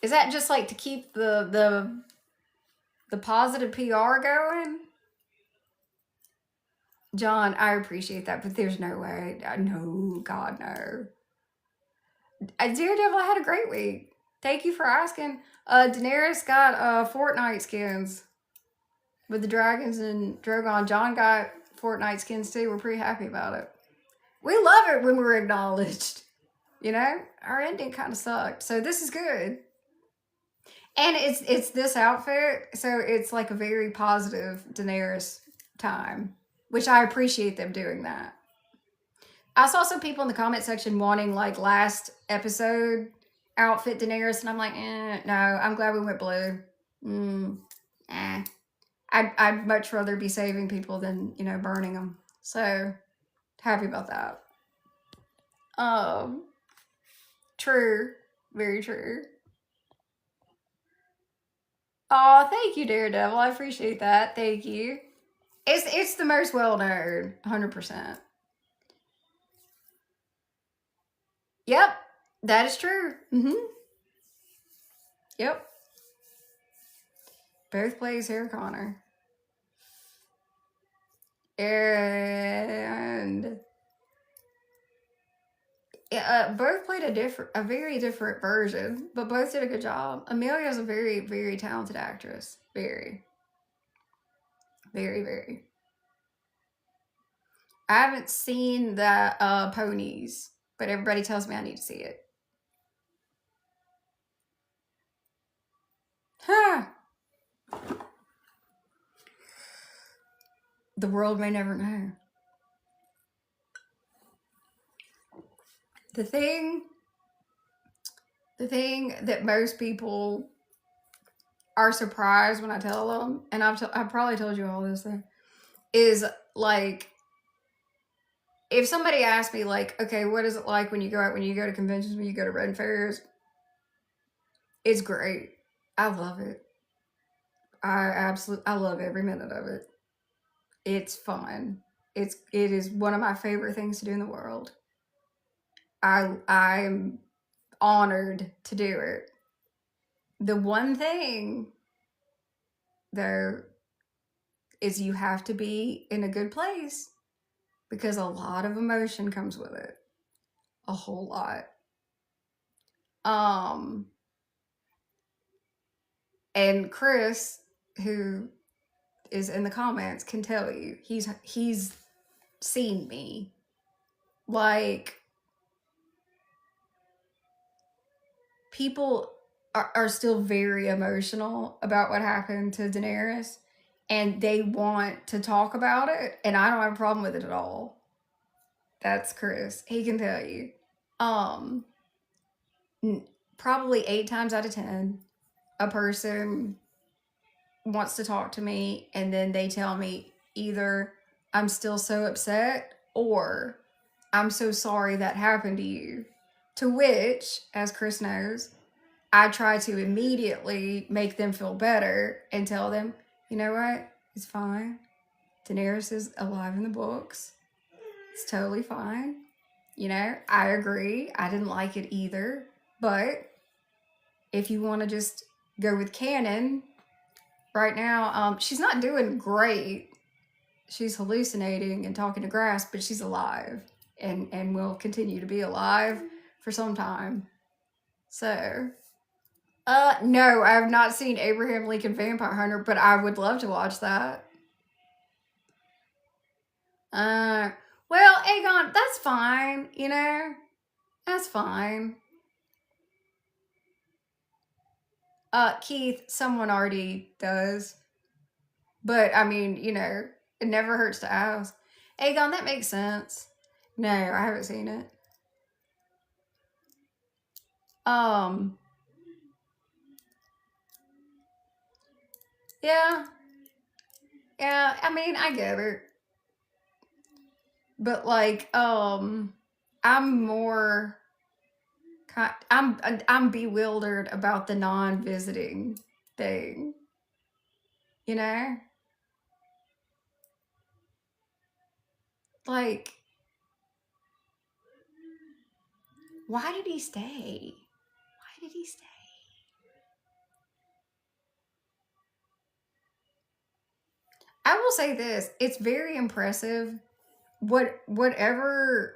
Is that just like to keep the positive PR going? John, I appreciate that, but there's no way. No, God, no. Daredevil, I had a great week. Thank you for asking. Daenerys got Fortnite skins with the dragons and Drogon. John got Fortnite skins too. We're pretty happy about it. We love it when we're acknowledged. You know, our ending kind of sucked, so this is good. And it's this outfit, so it's like a very positive Daenerys time, which I appreciate them doing that. I saw some people in the comment section wanting like last episode outfit Daenerys, and I'm like, no, I'm glad we went blue. Eh. I'd much rather be saving people than, you know, burning them. So happy about that. True, very true. Oh, thank you, Daredevil. I appreciate that. Thank you. It's the most well known, 100%. Yep, that is true. Yep. Both plays Sarah Connor. And both played a very different version, but both did a good job. Amelia is a very, very talented actress. Very, very, very. I haven't seen the ponies, but everybody tells me I need to see it. Huh. The world may never know. The thing that most people are surprised when I tell them, and I've probably told you all this thing, is like, if somebody asks me like, okay, what is it like when you go out, when you go to conventions, when you go to Ren fairs? It's great. I love it. I love every minute of it. It's fun. It is one of my favorite things to do in the world. I'm honored to do it. The one thing though is you have to be in a good place, because a lot of emotion comes with it. A whole lot. And Chris, who is in the comments, can tell you he's seen me. Like, people are still very emotional about what happened to Daenerys, and they want to talk about it, and I don't have a problem with it at all. That's Chris. He can tell you. Probably 8 times out of 10, a person wants to talk to me, and then they tell me either I'm still so upset, or I'm so sorry that happened to you. To which, as Chris knows, I try to immediately make them feel better and tell them, you know what? It's fine. Daenerys is alive in the books. It's totally fine. You know, I agree. I didn't like it either. But if you want to just go with canon, right now, she's not doing great. She's hallucinating and talking to grass, but she's alive and will continue to be alive for some time. So, no, I have not seen Abraham Lincoln Vampire Hunter, but I would love to watch that. Well, Aegon, that's fine, you know? That's fine. Keith, someone already does. But, I mean, you know, it never hurts to ask. Aegon, that makes sense. No, I haven't seen it. Yeah. Yeah, I mean, I get it. But, like, I'm more... I'm bewildered about the non-visiting thing. You know? Like, why did he stay? Why did he stay? I will say this. It's very impressive. Whatever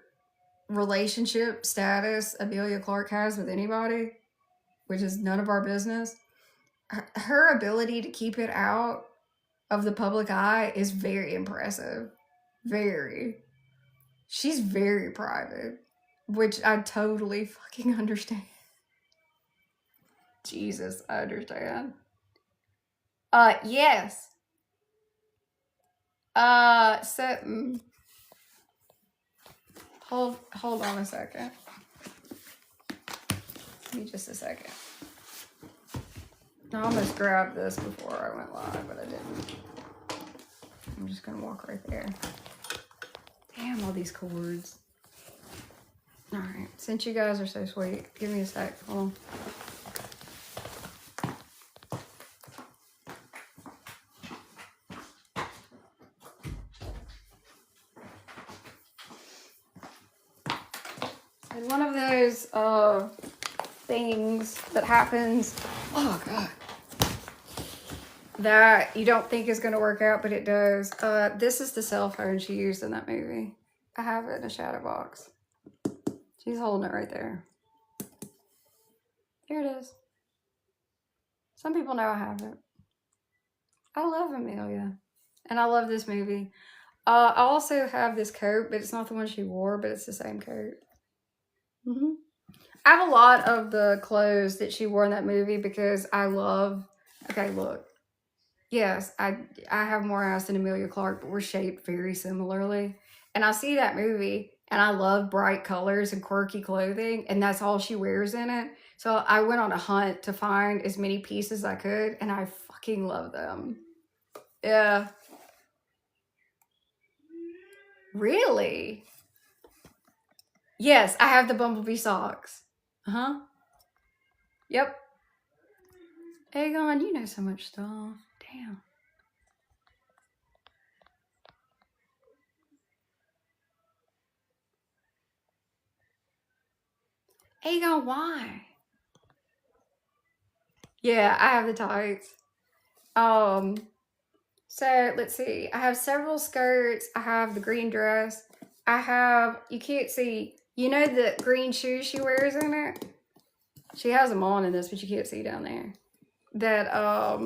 relationship status Amelia Clark has with anybody, which is none of our business, her ability to keep it out of the public eye is very impressive. Very. She's very private, which I totally fucking understand. Jesus, I understand. Yes. So, hold on a second. Give me just a second. I almost grabbed this before I went live, but I didn't. I'm just gonna walk right there. Damn, all these cords. Alright, since you guys are so sweet, give me a sec. Hold on. It's one of those things that happens, oh god, that you don't think is going to work out, but it does. This is the cell phone she used in that movie. I have it in a shadow box. She's holding it right there. Here it is. Some people know I have it. I love Amelia. And I love this movie. I also have this coat, but it's not the one she wore, but it's the same coat. I have a lot of the clothes that she wore in that movie because I love... Okay, look. Yes, I have more ass than Amelia Clark, but we're shaped very similarly. And I see that movie, and I love bright colors and quirky clothing, and that's all she wears in it. So I went on a hunt to find as many pieces as I could, and I fucking love them. Yeah. Really? Yes, I have the bumblebee socks. Uh-huh. Yep. Aegon, you know so much stuff. Damn. Aegon, why? Yeah, I have the tights. So let's see. I have several skirts. I have the green dress. I have, you can't see, you know the green shoes she wears in it? She has them on in this, but you can't see down there. That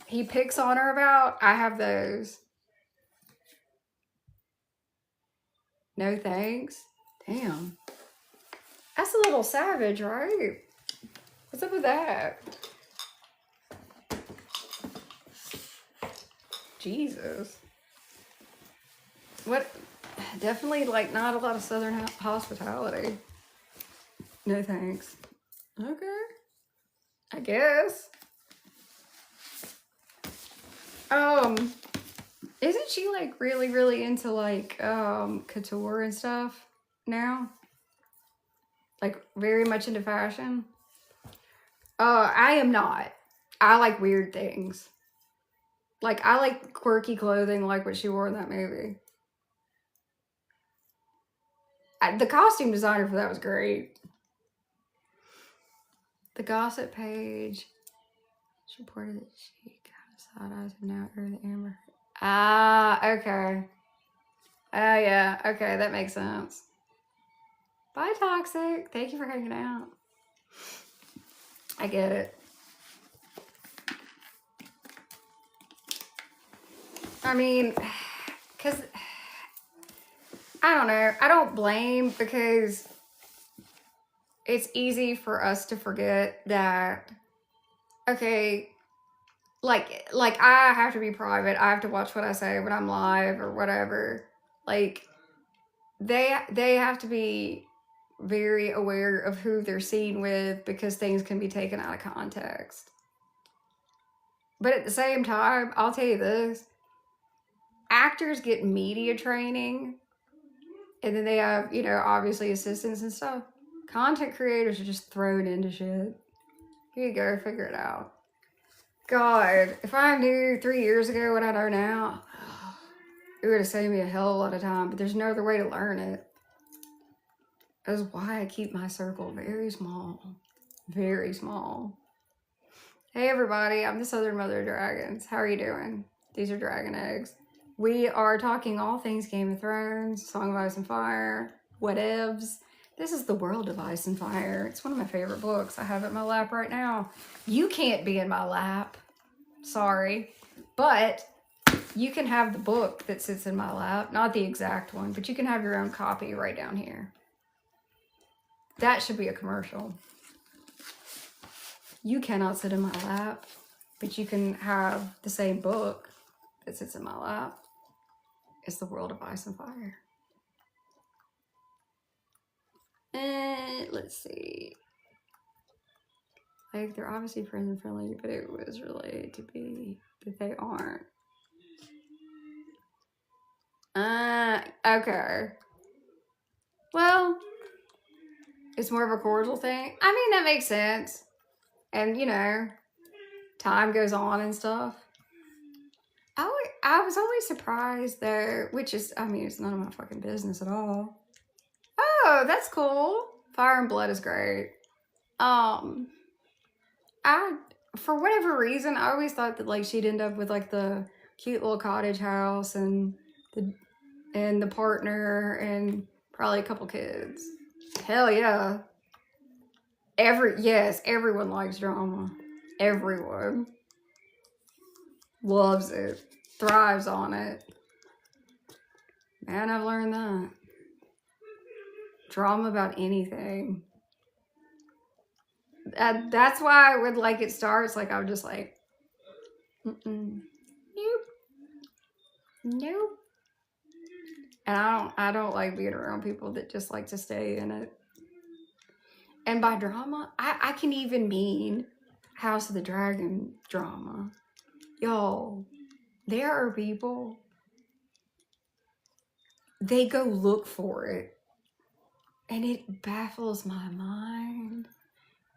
he picks on her about. I have those. No thanks. Damn. That's a little savage, right? What's up with that? Jesus. What? Definitely, like, not a lot of Southern hospitality. No thanks. Okay. I guess. Isn't she, like, really, really into, like, couture and stuff now? Like, very much into fashion? I am not. I like weird things. Like, I like quirky clothing like what she wore in that movie. The costume designer for that was great. The gossip page. She reported that she got side eyes and now over the amber. Ah, okay. Oh, yeah. Okay, that makes sense. Bye, Toxic. Thank you for hanging out. I get it. I mean, because... I don't know. I don't blame, because it's easy for us to forget that, okay, like I have to be private. I have to watch what I say when I'm live or whatever. Like, they have to be very aware of who they're seen with, because things can be taken out of context. But at the same time, I'll tell you this. Actors get media training, and then they have, you know, obviously assistants and stuff. Content creators are just thrown into shit. Here you go, figure it out. God, if I knew 3 years ago what I know now, it would have saved me a hell of a lot of time, but there's no other way to learn it. That's why I keep my circle very small. Very small. Hey everybody, I'm the Southern Mother of Dragons. How are you doing? These are dragon eggs. We are talking all things Game of Thrones, Song of Ice and Fire, whatevs. This is The World of Ice and Fire. It's one of my favorite books. I have it in my lap right now. You can't be in my lap. Sorry. But you can have the book that sits in my lap. Not the exact one, but you can have your own copy right down here. That should be a commercial. You cannot sit in my lap, but you can have the same book that sits in my lap. It's The World of Ice and Fire. And let's see. Like, they're obviously friends and friendly, but it was related to be that they aren't. Okay. Well, it's more of a cordial thing. I mean, that makes sense. And, you know, time goes on and stuff. I was always surprised though, which is, I mean, it's none of my fucking business at all. Oh, that's cool. Fire and Blood is great. For whatever reason, I always thought that like she'd end up with like the cute little cottage house and the partner and probably a couple kids. Hell yeah. Everyone likes drama. Everyone loves it, thrives on it. Man, I've learned that. Drama about anything. That's why when like it starts, like I'm just like, nope. And I don't like being around people that just like to stay in it. And by drama, I can even mean House of the Dragon drama. Y'all, there are people, they go look for it. And it baffles my mind.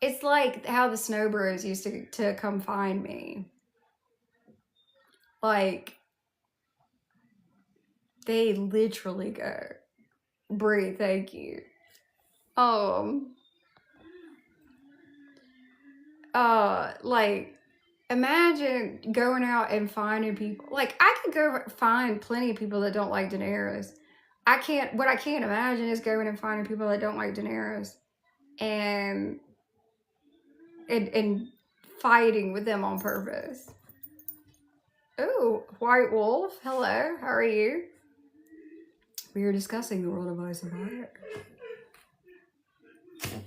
It's like how the Snow Bros used to come find me. Like, they literally go, Brie, thank you. Like, imagine going out and finding people. Like, I could go find plenty of people that don't like Daenerys. What I can't imagine is going and finding people that don't like Daenerys and fighting with them on purpose. Oh, White Wolf, hello, how are you? We are discussing The World of Ice and Fire.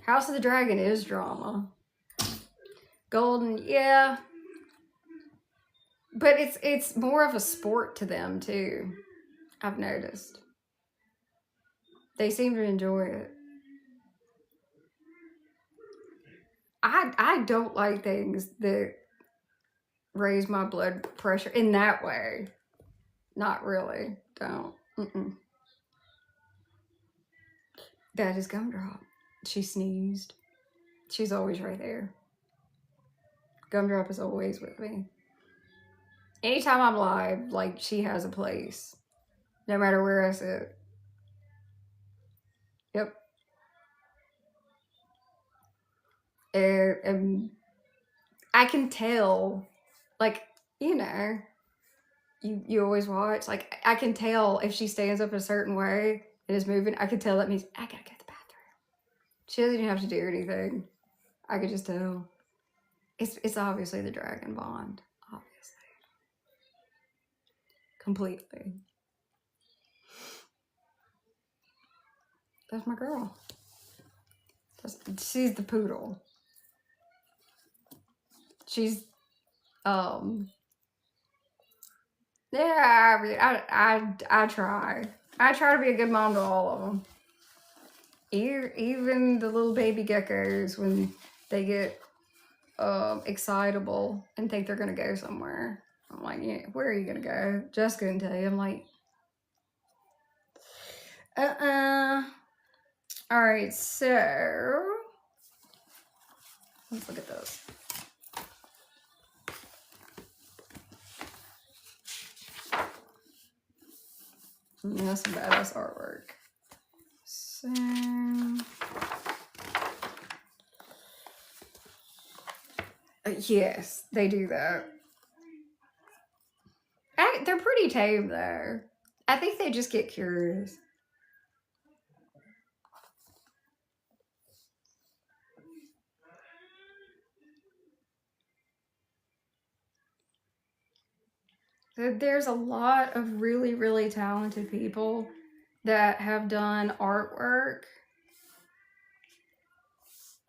House of the Dragon is drama. Golden, yeah. But it's more of a sport to them too, I've noticed. They seem to enjoy it. I don't like things that raise my blood pressure in that way. Not really. Don't. That is Gumdrop. She sneezed. She's always right there. Gumdrop is always with me. Anytime I'm live, like, she has a place. No matter where I sit. Yep. And I can tell, like, you know, you always watch, like, I can tell if she stands up a certain way and is moving, I can tell that means I gotta go to the bathroom. She doesn't even have to do anything. I could just tell. It's obviously the dragon bond. Obviously. Completely. That's my girl. She's the poodle. She's, yeah, I try. I try to be a good mom to all of them. Even the little baby geckos, when they get excitable and think they're gonna go somewhere. I'm like, yeah, where are you gonna go? Jessica can tell you. I'm like, all right, so let's look at this. That's some badass artwork. So, yes, they do that. They're pretty tame though. I think they just get curious. There's a lot of really, really talented people that have done artwork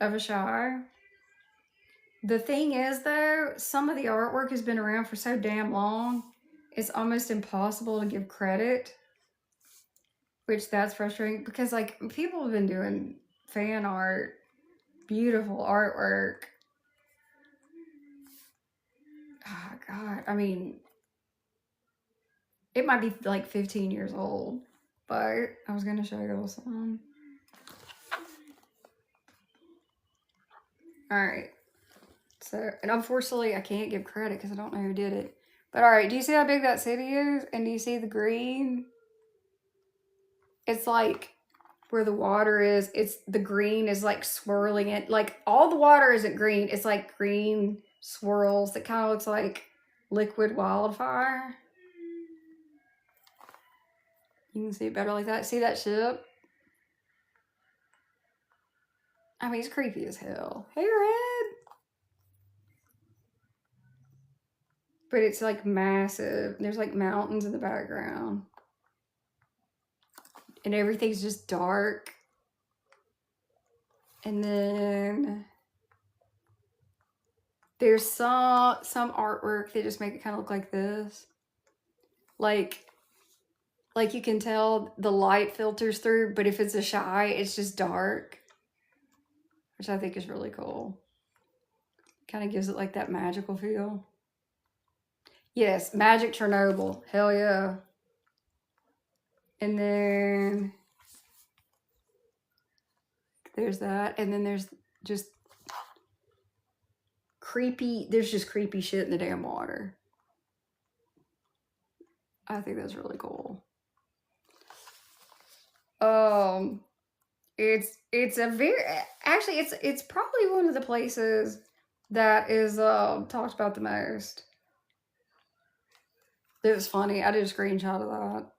of Asshai. The thing is, though, some of the artwork has been around for so damn long, it's almost impossible to give credit, which that's frustrating because, like, people have been doing fan art, beautiful artwork. Oh, God. I mean, it might be like 15 years old, but I was going to show you some. All right. So, and unfortunately, I can't give credit because I don't know who did it. But all right, do you see how big that city is? And do you see the green? It's like where the water is. It's the green is like swirling it. Like all the water isn't green. It's like green swirls that kind of looks like liquid wildfire. You can see it better like that. See that ship? I mean, it's creepy as hell. Hey, Red! But it's like massive. There's like mountains in the background. And everything's just dark. And then there's some artwork they just make it kind of look like this. Like you can tell the light filters through, but if it's Asshai, it's just dark. Which I think is really cool. Kind of gives it like that magical feel. Yes, Magic Chernobyl. Hell yeah. And then there's that. And then there's just creepy shit in the damn water. I think that's really cool. It's a very, actually it's probably one of the places that is talked about the most. It was funny. I did a screenshot of that.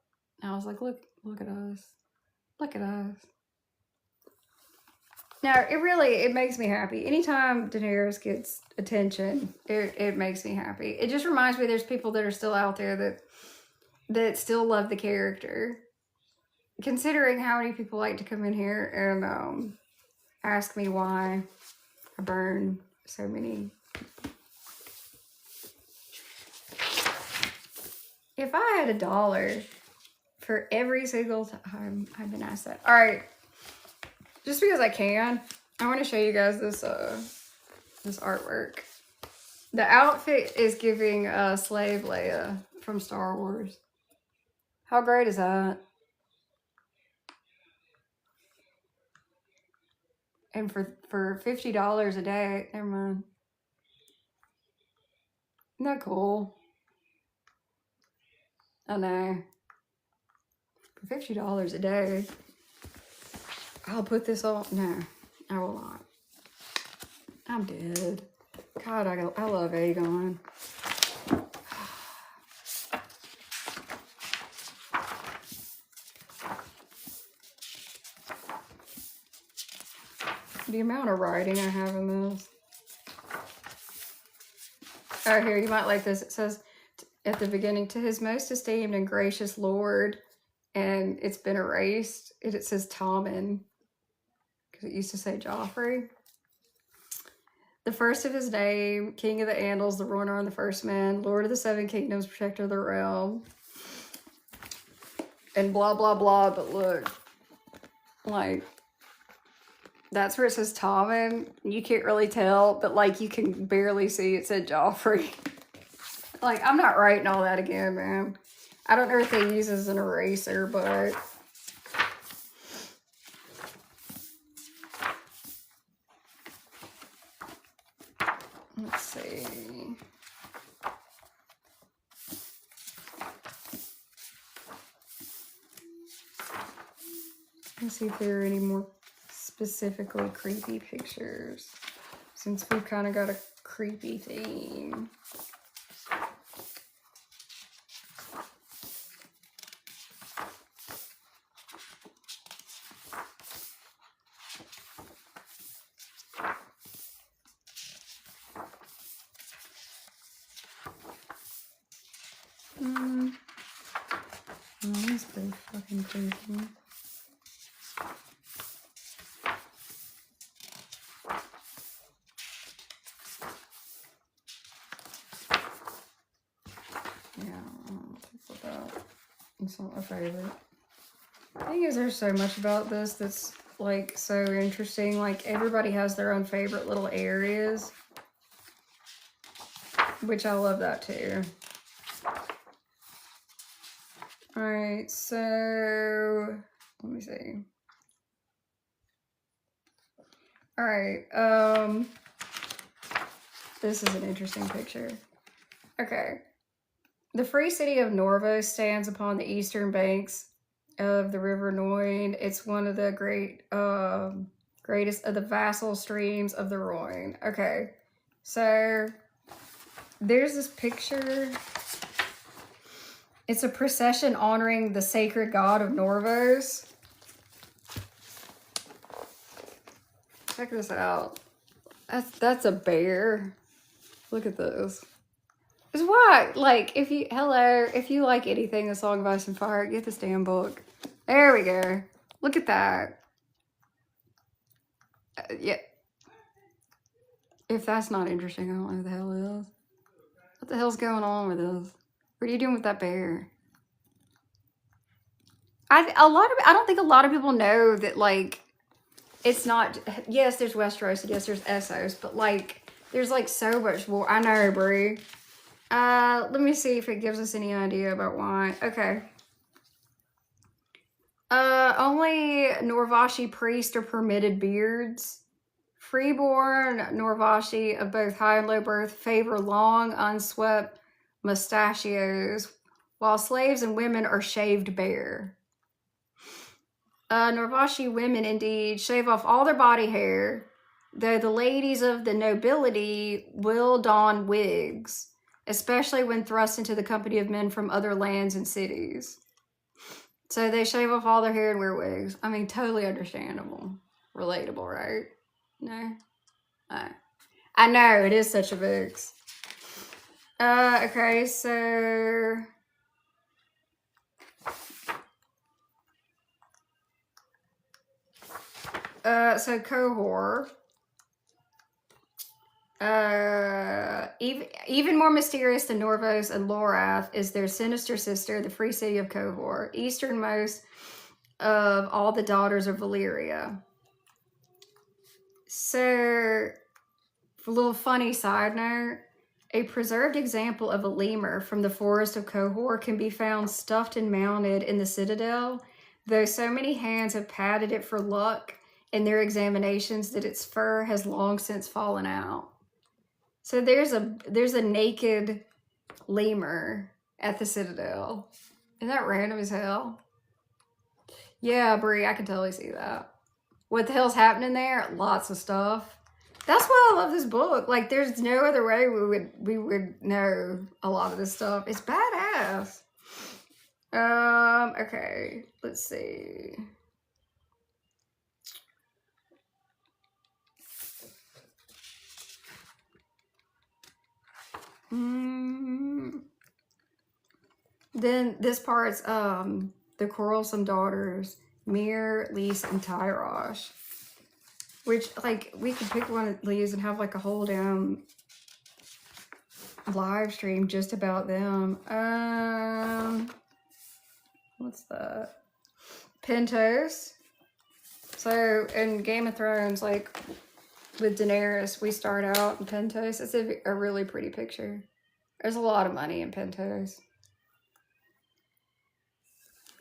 And I was like, look at us. Look at us. Now, it makes me happy. Anytime Daenerys gets attention, it makes me happy. It just reminds me there's people that are still out there that still love the character. Considering how many people like to come in here and ask me why I burn so many. If I had $1 for every single time I've been asked that. All right. Just because I can, I want to show you guys this this artwork. The outfit is giving Slave Leia from Star Wars. How great is that? And for $50 a day, never mind. Isn't that cool? I know. For $50 a day, I'll put this on. No, I will not. I'm dead. God, I love Aegon. The amount of writing I have in this. Oh, here, you might like this. It says at the beginning, to his most esteemed and gracious lord, and it's been erased. It says Tommen, because it used to say Joffrey. The first of his name, King of the Andals, the Ruiner and the First Man, Lord of the Seven Kingdoms, Protector of the Realm, and blah, blah, blah. But look, like, that's where it says Tommen. You can't really tell, but like you can barely see it said Joffrey. Like, I'm not writing all that again, man. I don't know if they use as an eraser, but let's see. Let's see if there are any more specifically creepy pictures, since we've kind of got a creepy theme. Oh, that's pretty fucking creepy. It's not my favorite. The thing is, there's so much about this that's like so interesting. Like everybody has their own favorite little areas, which I love that too. All right, so let me see. All right, this is an interesting picture. Okay. The free city of Norvos stands upon the eastern banks of the River Noin. It's one of the greatest of the vassal streams of the Rhoyne. Okay, so there's this picture. It's a procession honoring the sacred god of Norvos. Check this out. That's a bear. Look at this. It's why, like, if you like anything, The Song of Ice and Fire, get this damn book. There we go. Look at that. Yeah. If that's not interesting, I don't know what the hell it is. What the hell's going on with this? What are you doing with that bear? I don't think a lot of people know that, like, it's not, yes, there's Westeros, and yes, there's Essos, but, like, there's, like, so much more. I know, Brie. Let me see if it gives us any idea about why. Okay. Only Norvashi priests are permitted beards. Freeborn Norvashi of both high and low birth favor long, unswept mustachios, while slaves and women are shaved bare. Norvashi women, indeed, shave off all their body hair, though the ladies of the nobility will don wigs, especially when thrust into the company of men from other lands and cities. So they shave off all their hair and wear wigs. I mean, totally understandable. Relatable, right? No? I know, it is such a vix. Okay, so... so Cohor. Even more mysterious than Norvos and Lorath is their sinister sister, the free city of Cohor, easternmost of all the daughters of Valyria. So, a little funny side note, a preserved example of a lemur from the forest of Cohor can be found stuffed and mounted in the citadel, though so many hands have patted it for luck in their examinations that its fur has long since fallen out. So there's a naked lemur at the citadel. Isn't that random as hell? Yeah, Brie, I can totally see that. What the hell's happening there? Lots of stuff. That's why I love this book. Like, there's no other way we would know a lot of this stuff. It's badass. Okay, let's see. Then this part's the quarrelsome daughters, Mir, Lys, and Tyrosh. Which, like, we could pick one of these and have like a whole damn live stream just about them. What's that? Pentos. So in Game of Thrones, like with Daenerys, we start out in Pentos. It's a really pretty picture. There's a lot of money in Pentos.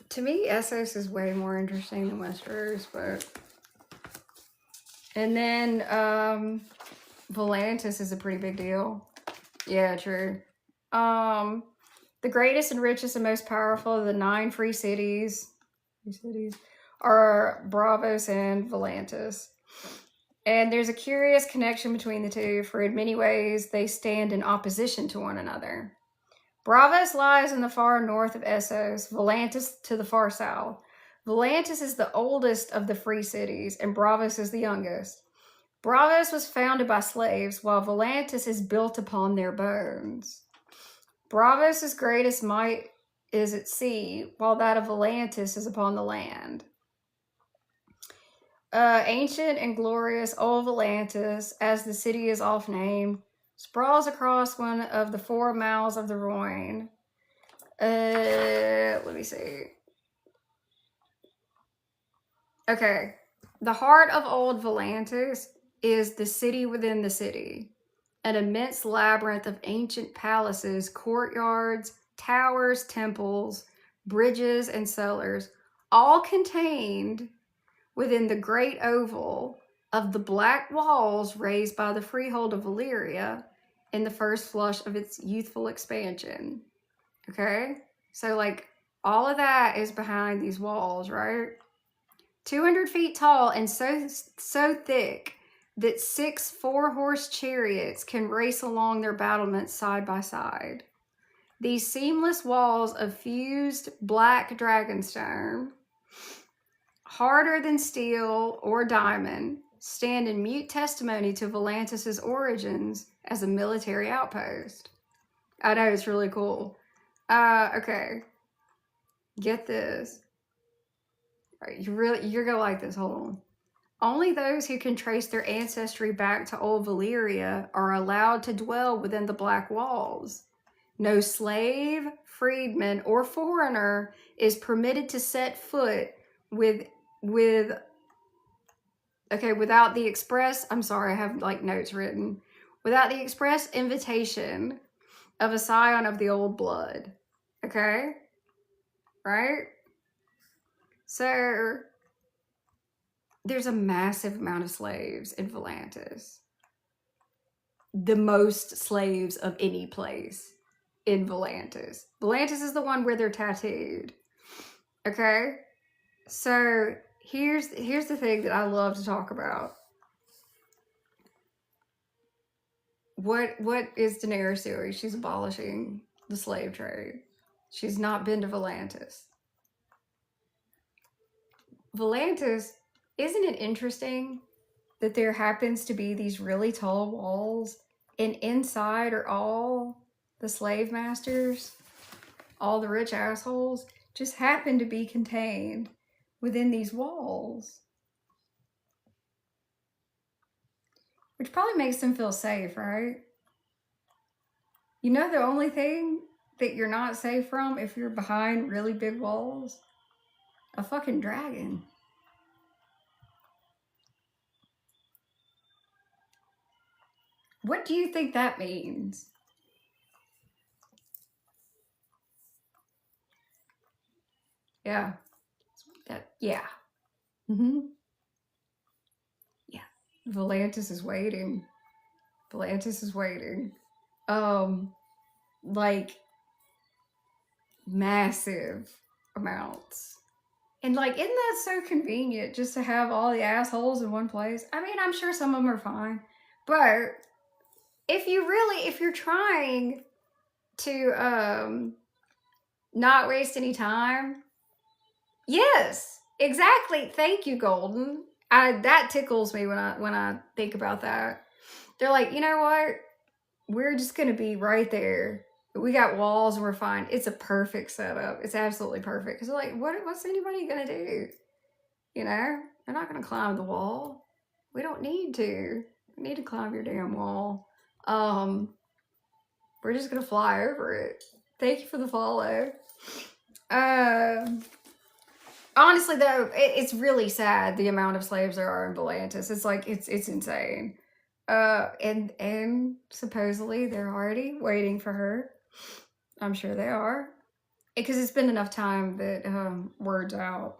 To me, Essos is way more interesting than Westeros, but... And then, Volantis is a pretty big deal. Yeah, true. The greatest and richest and most powerful of the 9 free cities are Braavos and Volantis. And there's a curious connection between the two, for in many ways they stand in opposition to one another. Braavos lies in the far north of Essos, Volantis to the far south. Volantis is the oldest of the free cities, and Braavos is the youngest. Braavos was founded by slaves, while Volantis is built upon their bones. Braavos' greatest might is at sea, while that of Volantis is upon the land. Ancient and glorious old Volantis, as the city is oft named, sprawls across one of the 4 mouths of the Rhoyne. Let me see. Okay. The heart of old Volantis is the city within the city, an immense labyrinth of ancient palaces, courtyards, towers, temples, bridges, and cellars, all contained within the great oval of the black walls raised by the freehold of Valyria in the first flush of its youthful expansion. Okay? So, like, all of that is behind these walls, right? 200 feet tall and so thick that 6 4-horse chariots can race along their battlements side by side. These seamless walls of fused black dragonstone, harder than steel or diamond, stand in mute testimony to Volantis' origins as a military outpost. I know, it's really cool. Okay. Get this. All right, you're gonna like this. Hold on. Only those who can trace their ancestry back to old Valyria are allowed to dwell within the black walls. No slave, freedman, or foreigner is permitted to set foot without the express, I'm sorry, I have like notes written, without the express invitation of a scion of the old blood. Okay? Right? So there's a massive amount of slaves in Volantis. The most slaves of any place in Volantis. Volantis is the one where they're tattooed. Okay? So here's the thing that I love to talk about. What is Daenerys doing? She's abolishing the slave trade. She's not been to Volantis. Volantis, isn't it interesting that there happens to be these really tall walls, and inside are all the slave masters, all the rich assholes, just happen to be contained within these walls. Which probably makes them feel safe, right? You know the only thing that you're not safe from if you're behind really big walls? A fucking dragon. What do you think that means? Yeah. Yeah. Mm-hmm. Yeah. Volantis is waiting. Volantis is waiting. Like, massive amounts. And like, isn't that so convenient just to have all the assholes in one place? I mean, I'm sure some of them are fine. But if you're trying to not waste any time, yes, exactly. Thank you, Golden. That tickles me when I think about that. They're like, you know what? We're just gonna be right there. We got walls and we're fine. It's a perfect setup. It's absolutely perfect. Because like, what's anybody gonna do? You know? They're not gonna climb the wall. We don't need to. We need to climb your damn wall. We're just gonna fly over it. Thank you for the follow. Honestly though, it's really sad the amount of slaves there are in Volantis. It's like, it's insane. And supposedly they're already waiting for her. I'm sure they are. Because it's been enough time that word's out.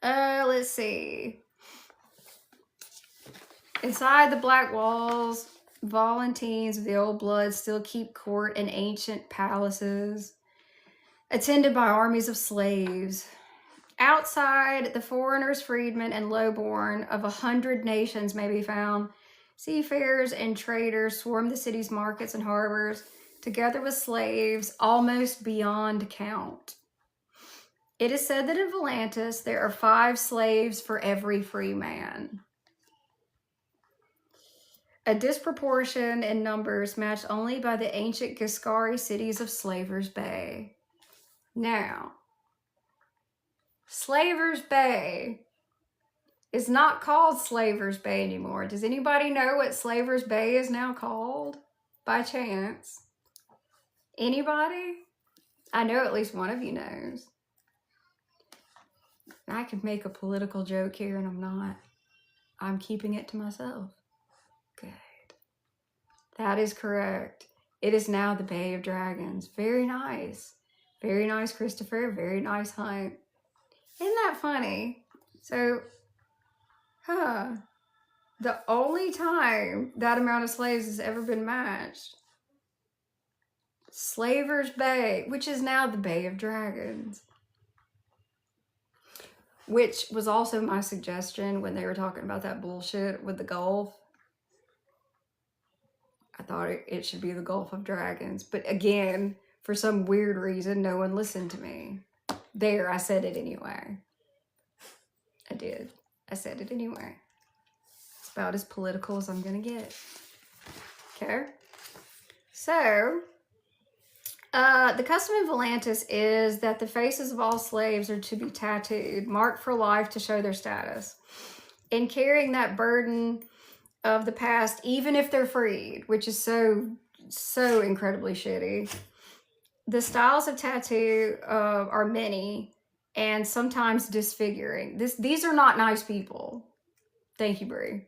Let's see. Inside the black walls, Volantines of the old blood still keep court in ancient palaces, attended by armies of slaves. Outside, the foreigners, freedmen, and lowborn of 100 nations may be found. Seafarers and traders swarm the city's markets and harbors, together with slaves almost beyond count. It is said that in Volantis, there are 5 slaves for every free man. a disproportion in numbers matched only by the ancient Giscari cities of Slavers Bay. Now, Slavers Bay is not called Slavers Bay anymore. Does anybody know what Slavers Bay is now called? By chance? Anybody? I know at least one of you knows. I could make a political joke here and I'm not. I'm keeping it to myself. Good. That is correct. It is now the Bay of Dragons. Very nice. Very nice, Christopher. Very nice hunt. Isn't that funny? So, the only time that amount of slaves has ever been matched, Slavers Bay, which is now the Bay of Dragons, which was also my suggestion when they were talking about that bullshit with the Gulf. I thought it should be the Gulf of Dragons. But again, for some weird reason, no one listened to me. There, I said it anyway. I did. I said it anyway. It's about as political as I'm going to get. Okay? So, the custom in Volantis is that the faces of all slaves are to be tattooed, marked for life to show their status. And carrying that burden of the past, even if they're freed, which is so incredibly shitty. The styles of tattoo are many and sometimes disfiguring. These are not nice people. Thank you, Brie.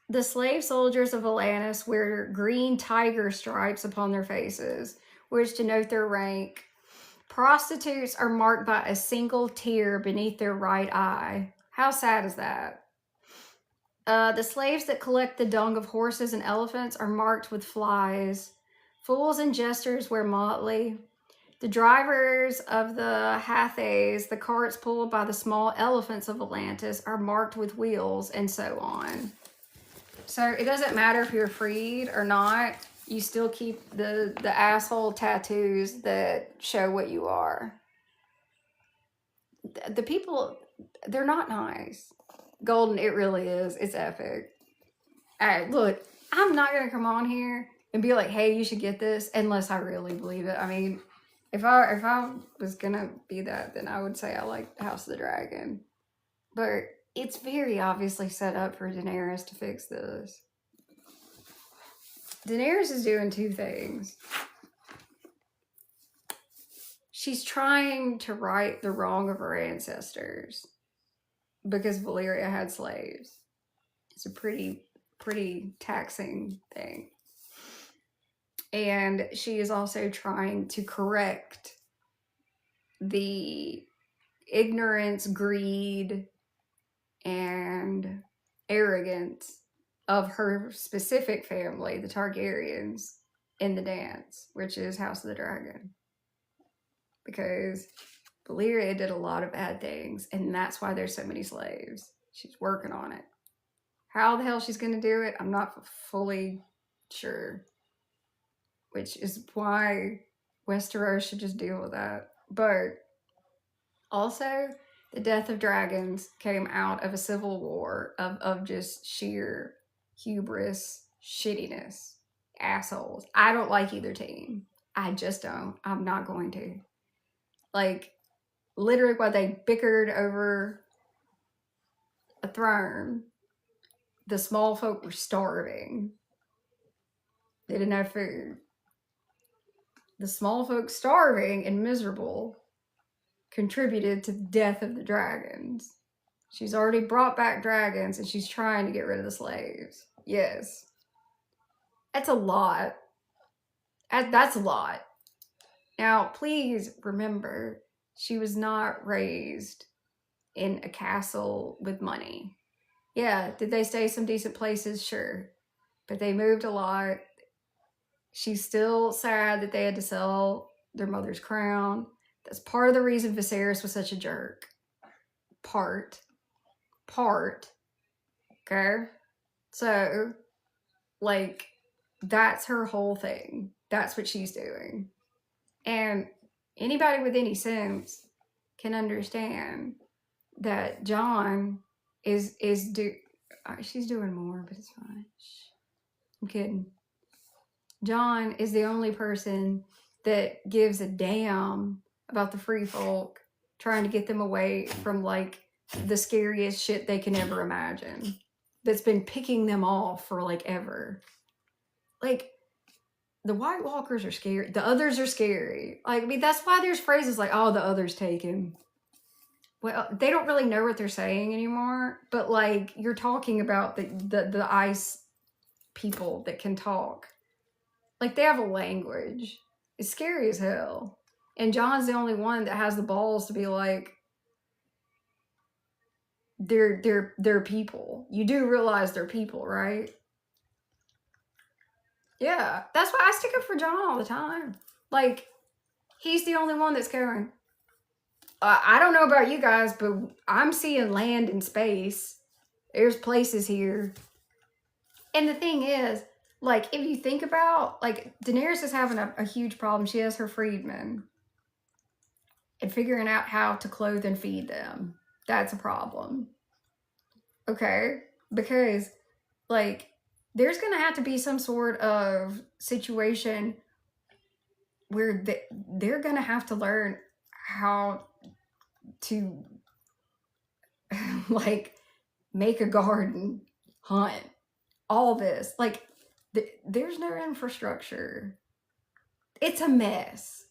The slave soldiers of Volantis wear green tiger stripes upon their faces, which denote their rank. Prostitutes are marked by a single tear beneath their right eye. How sad is that? The slaves that collect the dung of horses and elephants are marked with flies. Fools and jesters wear motley. The drivers of the Hathays, the carts pulled by the small elephants of Atlantis, are marked with wheels, and so on. So it doesn't matter if you're freed or not. You still keep the asshole tattoos that show what you are. The people, they're not nice. Golden, it really is. It's epic. All right, look, I'm not going to come on here and be like, hey, you should get this, unless I really believe it. I mean, if I was going to be that, then I would say I like House of the Dragon. But it's very obviously set up for Daenerys to fix this. Daenerys is doing two things. She's trying to right the wrong of her ancestors because Valyria had slaves. It's a pretty taxing thing. And she is also trying to correct the ignorance, greed, and arrogance of her specific family, the Targaryens, in the dance, which is House of the Dragon. Because Valyria did a lot of bad things, and that's why there's so many slaves. She's working on it. How the hell she's going to do it, I'm not fully sure. Which is why Westeros should just deal with that. But also, the death of dragons came out of a civil war of just sheer hubris, shittiness, assholes. I don't like either team. I just don't. I'm not going to. Like, literally while they bickered over a throne, the small folk were starving. They didn't have food. The small folk starving and miserable contributed to the death of the dragons. She's already brought back dragons and she's trying to get rid of the slaves. Yes. That's a lot. That's a lot. Now, please remember, she was not raised in a castle with money. Yeah, did they stay some decent places? Sure. But they moved a lot. She's still sad that they had to sell their mother's crown. That's part of the reason Viserys was such a jerk. Part. Okay? So, like, that's her whole thing. That's what she's doing. And anybody with any sense can understand that Jon she's doing more, but it's fine. I'm kidding. Jon is the only person that gives a damn about the free folk, trying to get them away from like the scariest shit they can ever imagine. That's been picking them off for like ever. Like, the White Walkers are scary. The others are scary. Like, I mean, that's why there's phrases like, oh, the others take him. Well, they don't really know what they're saying anymore, but like, you're talking about the ice people that can talk. Like, they have a language. It's scary as hell. And Jon's the only one that has the balls to be like, they're people. You do realize they're people, right? Yeah, that's why I stick up for Jon all the time. Like, he's the only one that's going, I don't know about you guys, but I'm seeing land and space. There's places here. And the thing is, like, if you think about, like, Daenerys is having a huge problem. She has her freedmen. And figuring out how to clothe and feed them. That's a problem. Okay? Because, like, there's going to have to be some sort of situation where they're going to have to learn how to, like, make a garden, hunt, all this. Like, there's no infrastructure. It's a mess.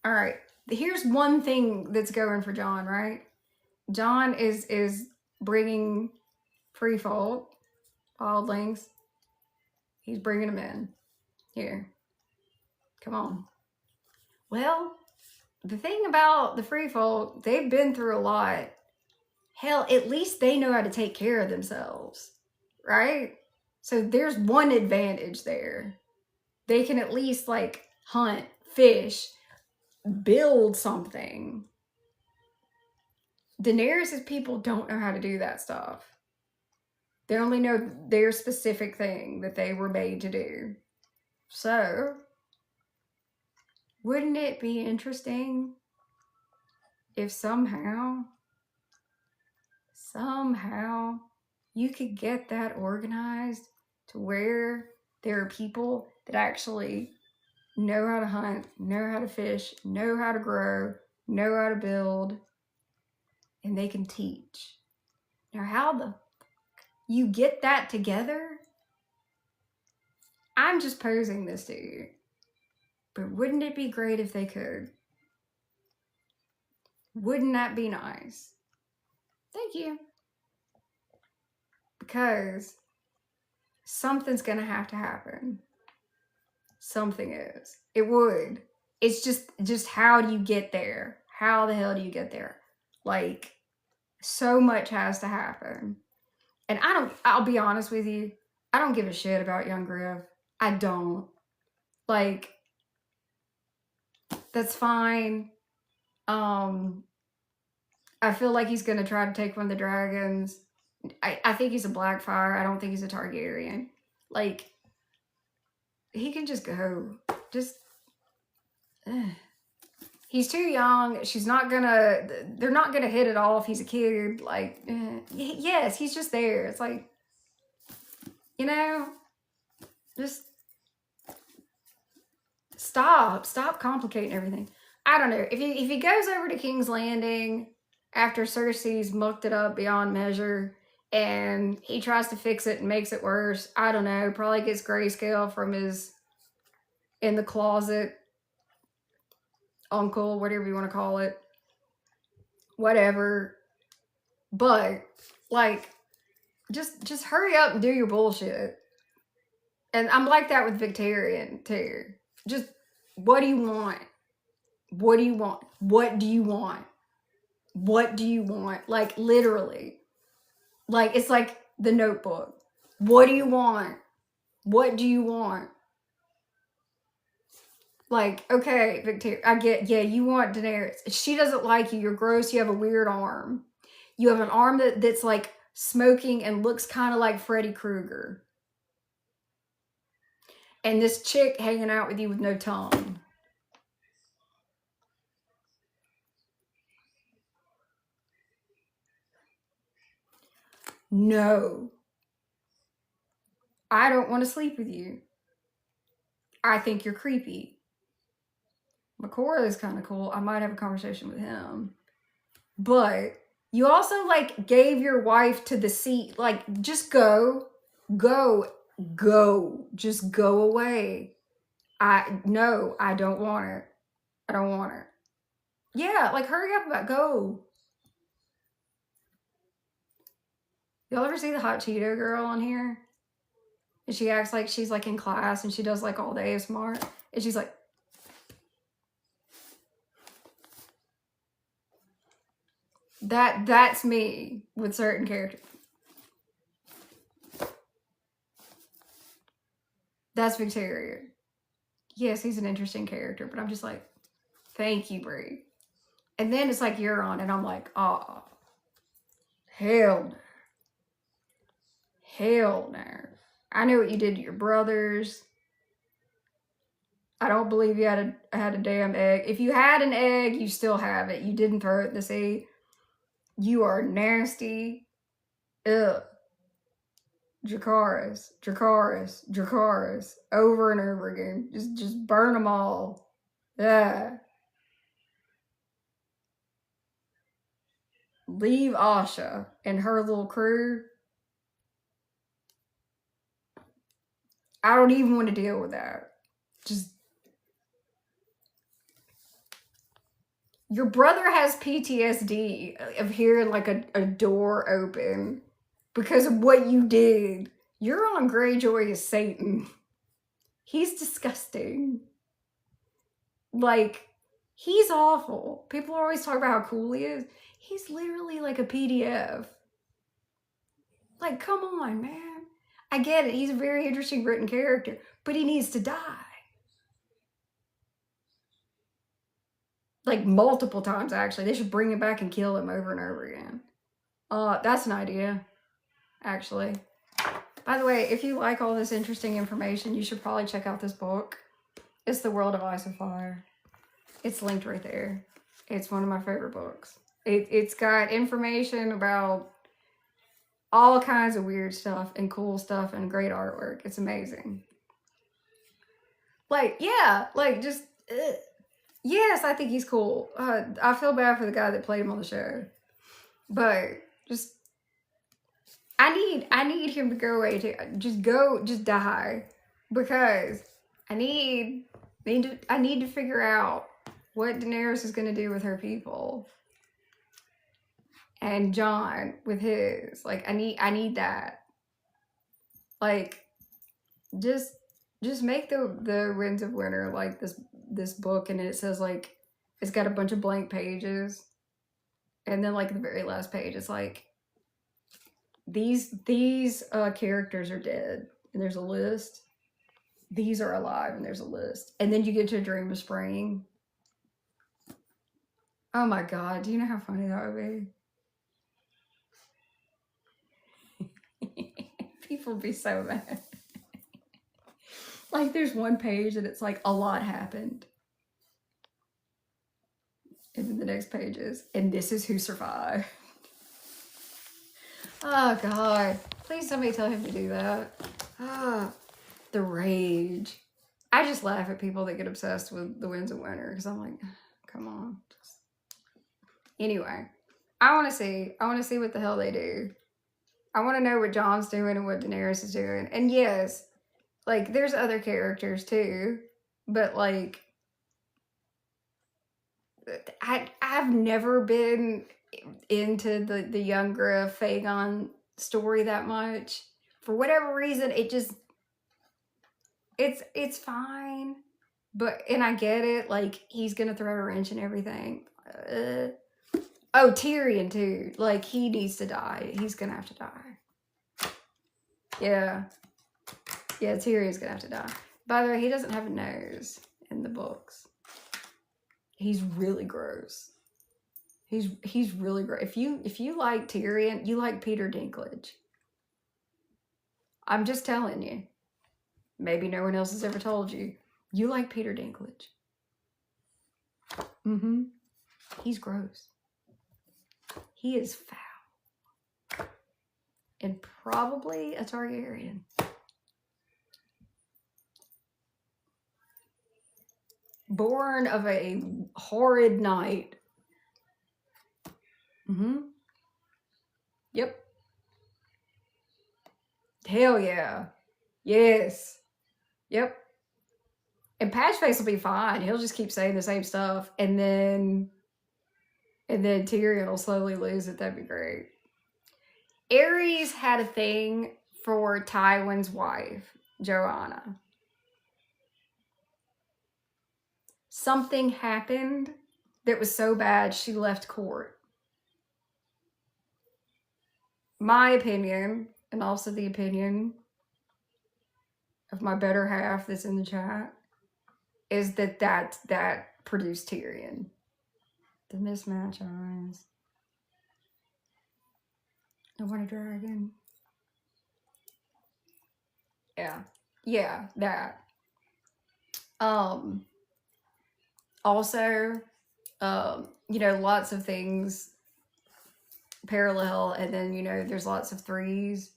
All right. Here's one thing that's going for Jon, right? Jon is bringing free folk, wildlings. He's bringing them in. Here. Come on. Well, the thing about the free folk, they've been through a lot. Hell, at least they know how to take care of themselves, right? So there's one advantage there. They can at least, like, hunt, fish, build something. Daenerys' people don't know how to do that stuff. They only know their specific thing that they were made to do. So, wouldn't it be interesting if somehow you could get that organized to where there are people that actually know how to hunt, know how to fish, know how to grow, know how to build, and they can teach. Now, how the you get that together? I'm just posing this to you. But wouldn't it be great if they could? Wouldn't that be nice? Thank you. Because something's going to have to happen. Something is. It would. It's just how do you get there? How the hell do you get there? Like, so much has to happen. And I'll be honest with you, I don't give a shit about young Griff. I don't. Like, that's fine. I feel like he's gonna try to take one of the dragons. I think he's a Blackfire. I don't think he's a Targaryen. Like, he can just go. Just, he's too young. They're not gonna hit it off. He's a kid. Like, yes, he's just there. It's like, you know, just stop complicating everything. I don't know. If he goes over to King's Landing after Cersei's mucked it up beyond measure and he tries to fix it and makes it worse, I don't know. Probably gets grayscale from his in the closet uncle, whatever you want to call it. Whatever. But, like, just hurry up and do your bullshit. And I'm like that with Victorian too. Just, what do you want? What do you want? What do you want? What do you want? Like, literally. Like, it's like the Notebook. What do you want? What do you want? Like, okay, Victoria, I get, yeah, you want Daenerys. She doesn't like you. You're gross. You have a weird arm. You have an arm that's like smoking and looks kind of like Freddy Krueger. And this chick hanging out with you with no tongue. No. I don't want to sleep with you. I think you're creepy. Makora is kind of cool. I might have a conversation with him. But you also, like, gave your wife to the sea. Like, just go. Go. Go. Just go away. No, I don't want it. I don't want it. Yeah, like, hurry up about go. Y'all ever see the Hot Cheeto girl on here? And she acts like she's, like, in class and she does, like, all the ASMR. And she's like, that's me with certain characters. That's Victoria. Yes, he's an interesting character, but I'm just like, thank you, Brie. And then it's like you're on, and I'm like, oh, hell no. Hell no. I know what you did to your brothers. I don't believe you had a damn egg. If you had an egg, you still have it. You didn't throw it in the sea. You are nasty. Ugh. Dracarys, Dracarys, Dracarys, over and over again. Just burn them all. Yeah. Leave Asha and her little crew. I don't even want to deal with that. Just. Your brother has PTSD of hearing like a door open because of what you did. Euron Greyjoy is Satan. He's disgusting. Like, he's awful. People always talk about how cool he is. He's literally like a PDF. Like, come on, man. I get it. He's a very interesting written character, but he needs to die. Like, multiple times, actually. They should bring him back and kill him over and over again. That's an idea, actually. By the way, if you like all this interesting information, you should probably check out this book. It's The World of Ice and Fire. It's linked right there. It's one of my favorite books. It's got information about all kinds of weird stuff and cool stuff and great artwork. It's amazing. Like, yeah, like, just, yes, I think he's cool. I feel bad for the guy that played him on the show. But, just, I need him to go away, just die. Because I need to figure out what Daenerys is going to do with her people. And Jon with his. Like, I need that. Like, just make the Winds of Winter like this book, and it says, like, it's got a bunch of blank pages. And then, like, the very last page, it's like, these characters are dead, and there's a list. These are alive, and there's a list. And then you get to A Dream of Spring. Oh my god, do you know how funny that would be? People would be so mad. Like, there's one page and it's like, a lot happened. And then the next page is, and this is who survived. Oh god, please somebody tell him to do that. Ah, the rage. I just laugh at people that get obsessed with the Winds of Winter, because I'm like, come on. Anyway, I want to see what the hell they do. I want to know what Jon's doing and what Daenerys is doing. And yes, like, there's other characters too, but, like, I've never been into the younger Fagon story that much. For whatever reason, it's fine. But, and I get it, like, he's gonna throw a wrench and everything. Oh, Tyrion too. Like, he needs to die. He's gonna have to die. Yeah. Yeah, Tyrion's gonna have to die. By the way, he doesn't have a nose in the books. He's really gross. He's really gross. If you like Tyrion, you like Peter Dinklage. I'm just telling you. Maybe no one else has ever told you. You like Peter Dinklage. Mm-hmm. He's gross. He is foul. And probably a Targaryen. Born of a horrid night. Yep. Hell yeah. Yes. Yep. And Patchface will be fine. He'll just keep saying the same stuff, and then Tyrion will slowly lose it. That'd be great. Ares had a thing for Tywin's wife, Joanna. Something happened that was so bad she left court. My opinion, and also the opinion of my better half that's in the chat, is that produced Tyrion. The mismatch eyes. I want a dragon. Yeah. Yeah, that. Also, lots of things parallel, and then, there's lots of threes.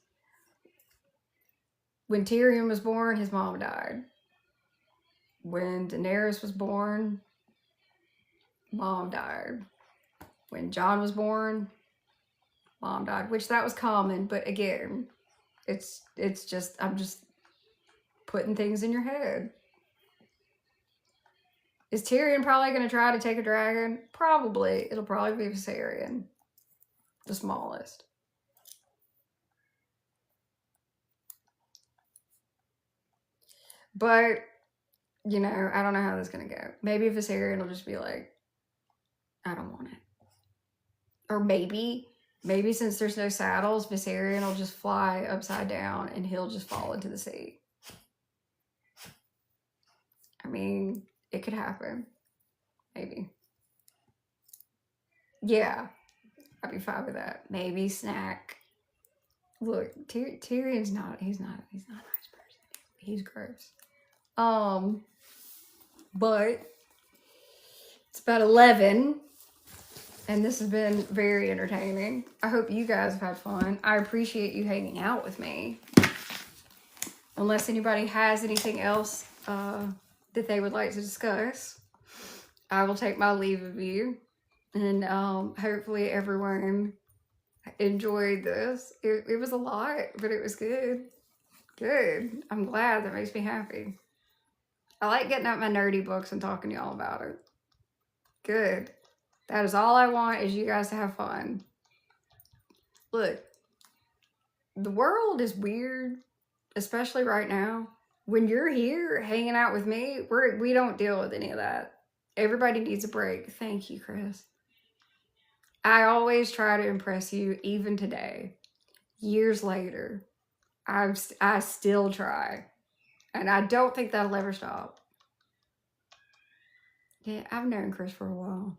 When Tyrion was born, his mom died. When Daenerys was born, mom died. When Jon was born, mom died, which that was common, but again, it's just, I'm just putting things in your head. Is Tyrion probably going to try to take a dragon? Probably. It'll probably be Viserion. The smallest. But, I don't know how this is going to go. Maybe Viserion will just be like, I don't want it. Or maybe since there's no saddles, Viserion will just fly upside down and he'll just fall into the sea. I mean, it could happen. Maybe. Yeah. I'd be fine with that. Maybe snack. Look, Tyrion's not, he's not a nice person. He's gross. But it's about 11, and this has been very entertaining. I hope you guys have had fun. I appreciate you hanging out with me. Unless anybody has anything else that they would like to discuss, I will take my leave of you. And hopefully everyone enjoyed this. It was a lot, but it was good. Good. I'm glad. That makes me happy. I like getting out my nerdy books and talking to y'all about it. Good. That is all I want, is you guys to have fun. Look, the world is weird, especially right now. When you're here hanging out with me, we don't deal with any of that. Everybody needs a break. Thank you, Chris. I always try to impress you, even today. Years later, I still try. And I don't think that'll ever stop. Yeah, I've known Chris for a while.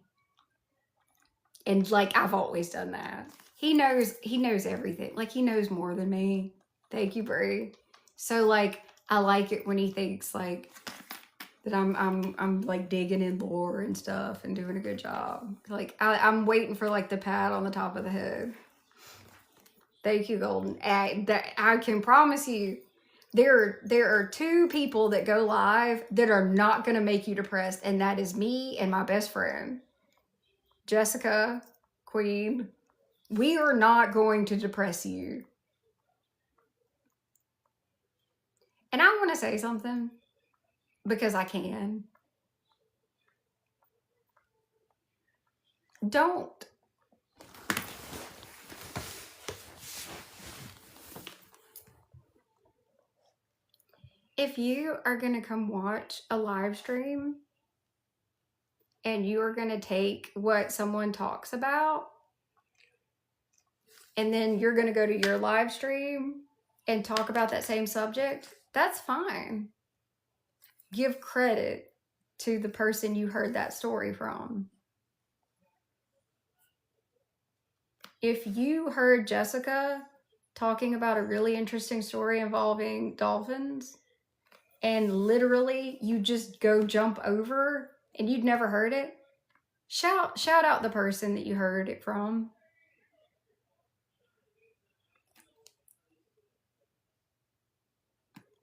And I've always done that. He knows everything. He knows more than me. Thank you, Brie. So I like it when he thinks that I'm digging in lore and stuff and doing a good job. I'm waiting for the pat on the top of the head. Thank you, Golden. I can promise you, there are two people that go live that are not going to make you depressed, and that is me and my best friend, Jessica, Queen. We are not going to depress you. And I want to say something, because I can. Don't. If you are going to come watch a live stream and you are going to take what someone talks about, and then you're going to go to your live stream and talk about that same subject, that's fine. Give credit to the person you heard that story from. If you heard Jessica talking about a really interesting story involving dolphins, and literally you just go jump over and you'd never heard it, shout out the person that you heard it from.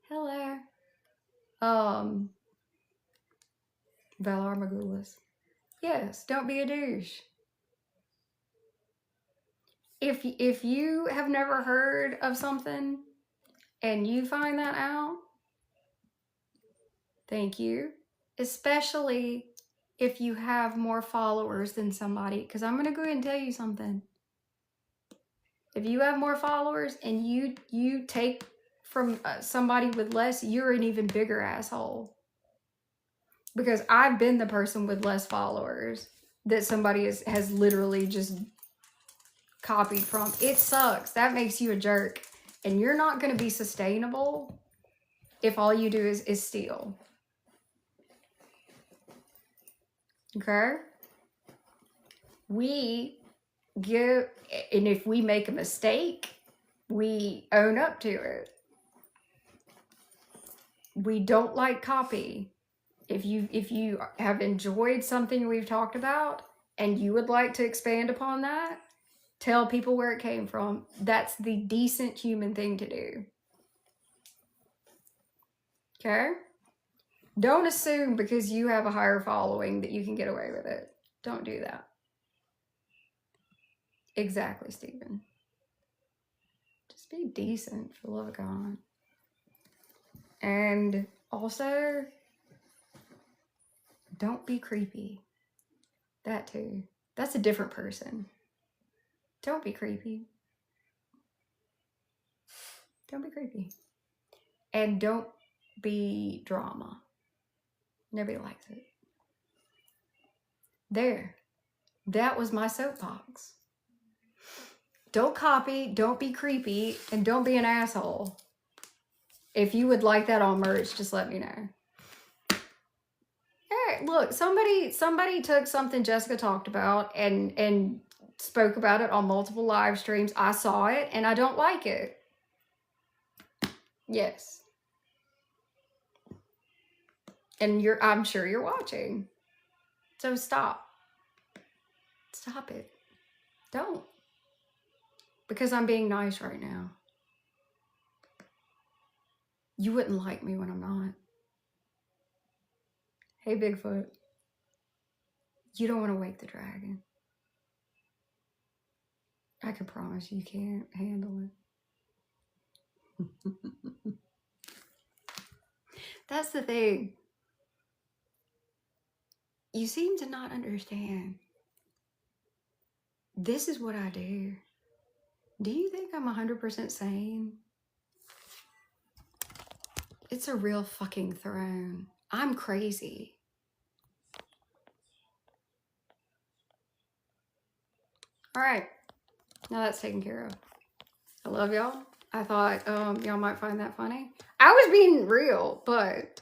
Hello. Valar Morghulis. Yes, don't be a douche. If you have never heard of something and you find that out, thank you. Especially if you have more followers than somebody. Because I'm going to go ahead and tell you something. If you have more followers and you take from somebody with less, you're an even bigger asshole. Because I've been the person with less followers that somebody has literally just copied from. It sucks. That makes you a jerk. And you're not going to be sustainable if all you do is steal. Okay? We give, and if we make a mistake, we own up to it. We don't like copy. If you have enjoyed something we've talked about and you would like to expand upon that, tell people where it came from. That's the decent human thing to do. Okay? Don't assume because you have a higher following that you can get away with it. Don't do that. Exactly, Stephen. Just be decent, for the love of God. And also, don't be creepy. That too. That's a different person. Don't be creepy. Don't be creepy. And don't be drama. Nobody likes it. There. That was my soapbox. Don't copy, don't be creepy, and don't be an asshole. If you would like that on merch, just let me know. Hey, look, somebody took something Jessica talked about and spoke about it on multiple live streams. I saw it and I don't like it. Yes. And I'm sure you're watching. So stop. Stop it. Don't. Because I'm being nice right now. You wouldn't like me when I'm not. Hey, Bigfoot. You don't want to wake the dragon. I can promise you can't handle it. That's the thing. You seem to not understand. This is what I do. Do you think I'm 100% sane? It's a real fucking throne. I'm crazy. All right. Now that's taken care of. I love y'all. I thought y'all might find that funny. I was being real, but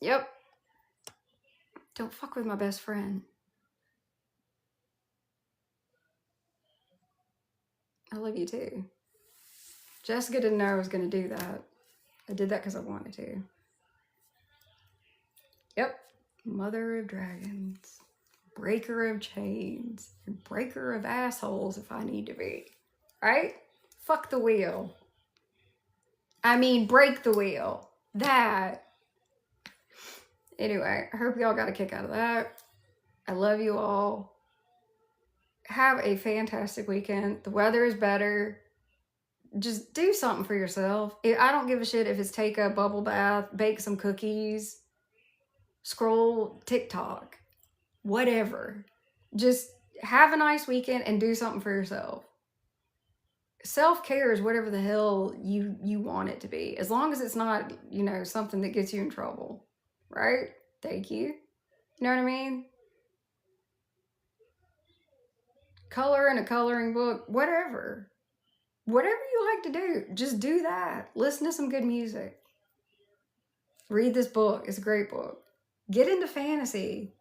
yep. Don't fuck with my best friend. I love you too. Jessica didn't know I was going to do that. I did that because I wanted to. Yep. Mother of dragons. Breaker of chains. Breaker of assholes if I need to be. Right? Fuck the wheel. I mean, break the wheel. That. Anyway, I hope y'all got a kick out of that. I love you all. Have a fantastic weekend. The weather is better. Just do something for yourself. I don't give a shit if it's take a bubble bath, bake some cookies, scroll TikTok, whatever. Just have a nice weekend and do something for yourself. Self-care is whatever the hell you want it to be. As long as it's not, something that gets you in trouble. Right? Thank you. You know what I mean? Color in a coloring book, whatever. Whatever you like to do, just do that. Listen to some good music. Read this book. It's a great book. Get into fantasy.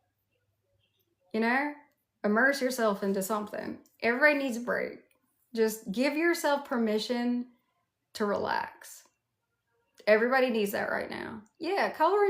Immerse yourself into something. Everybody needs a break. Just give yourself permission to relax. Everybody needs that right now. Yeah, coloring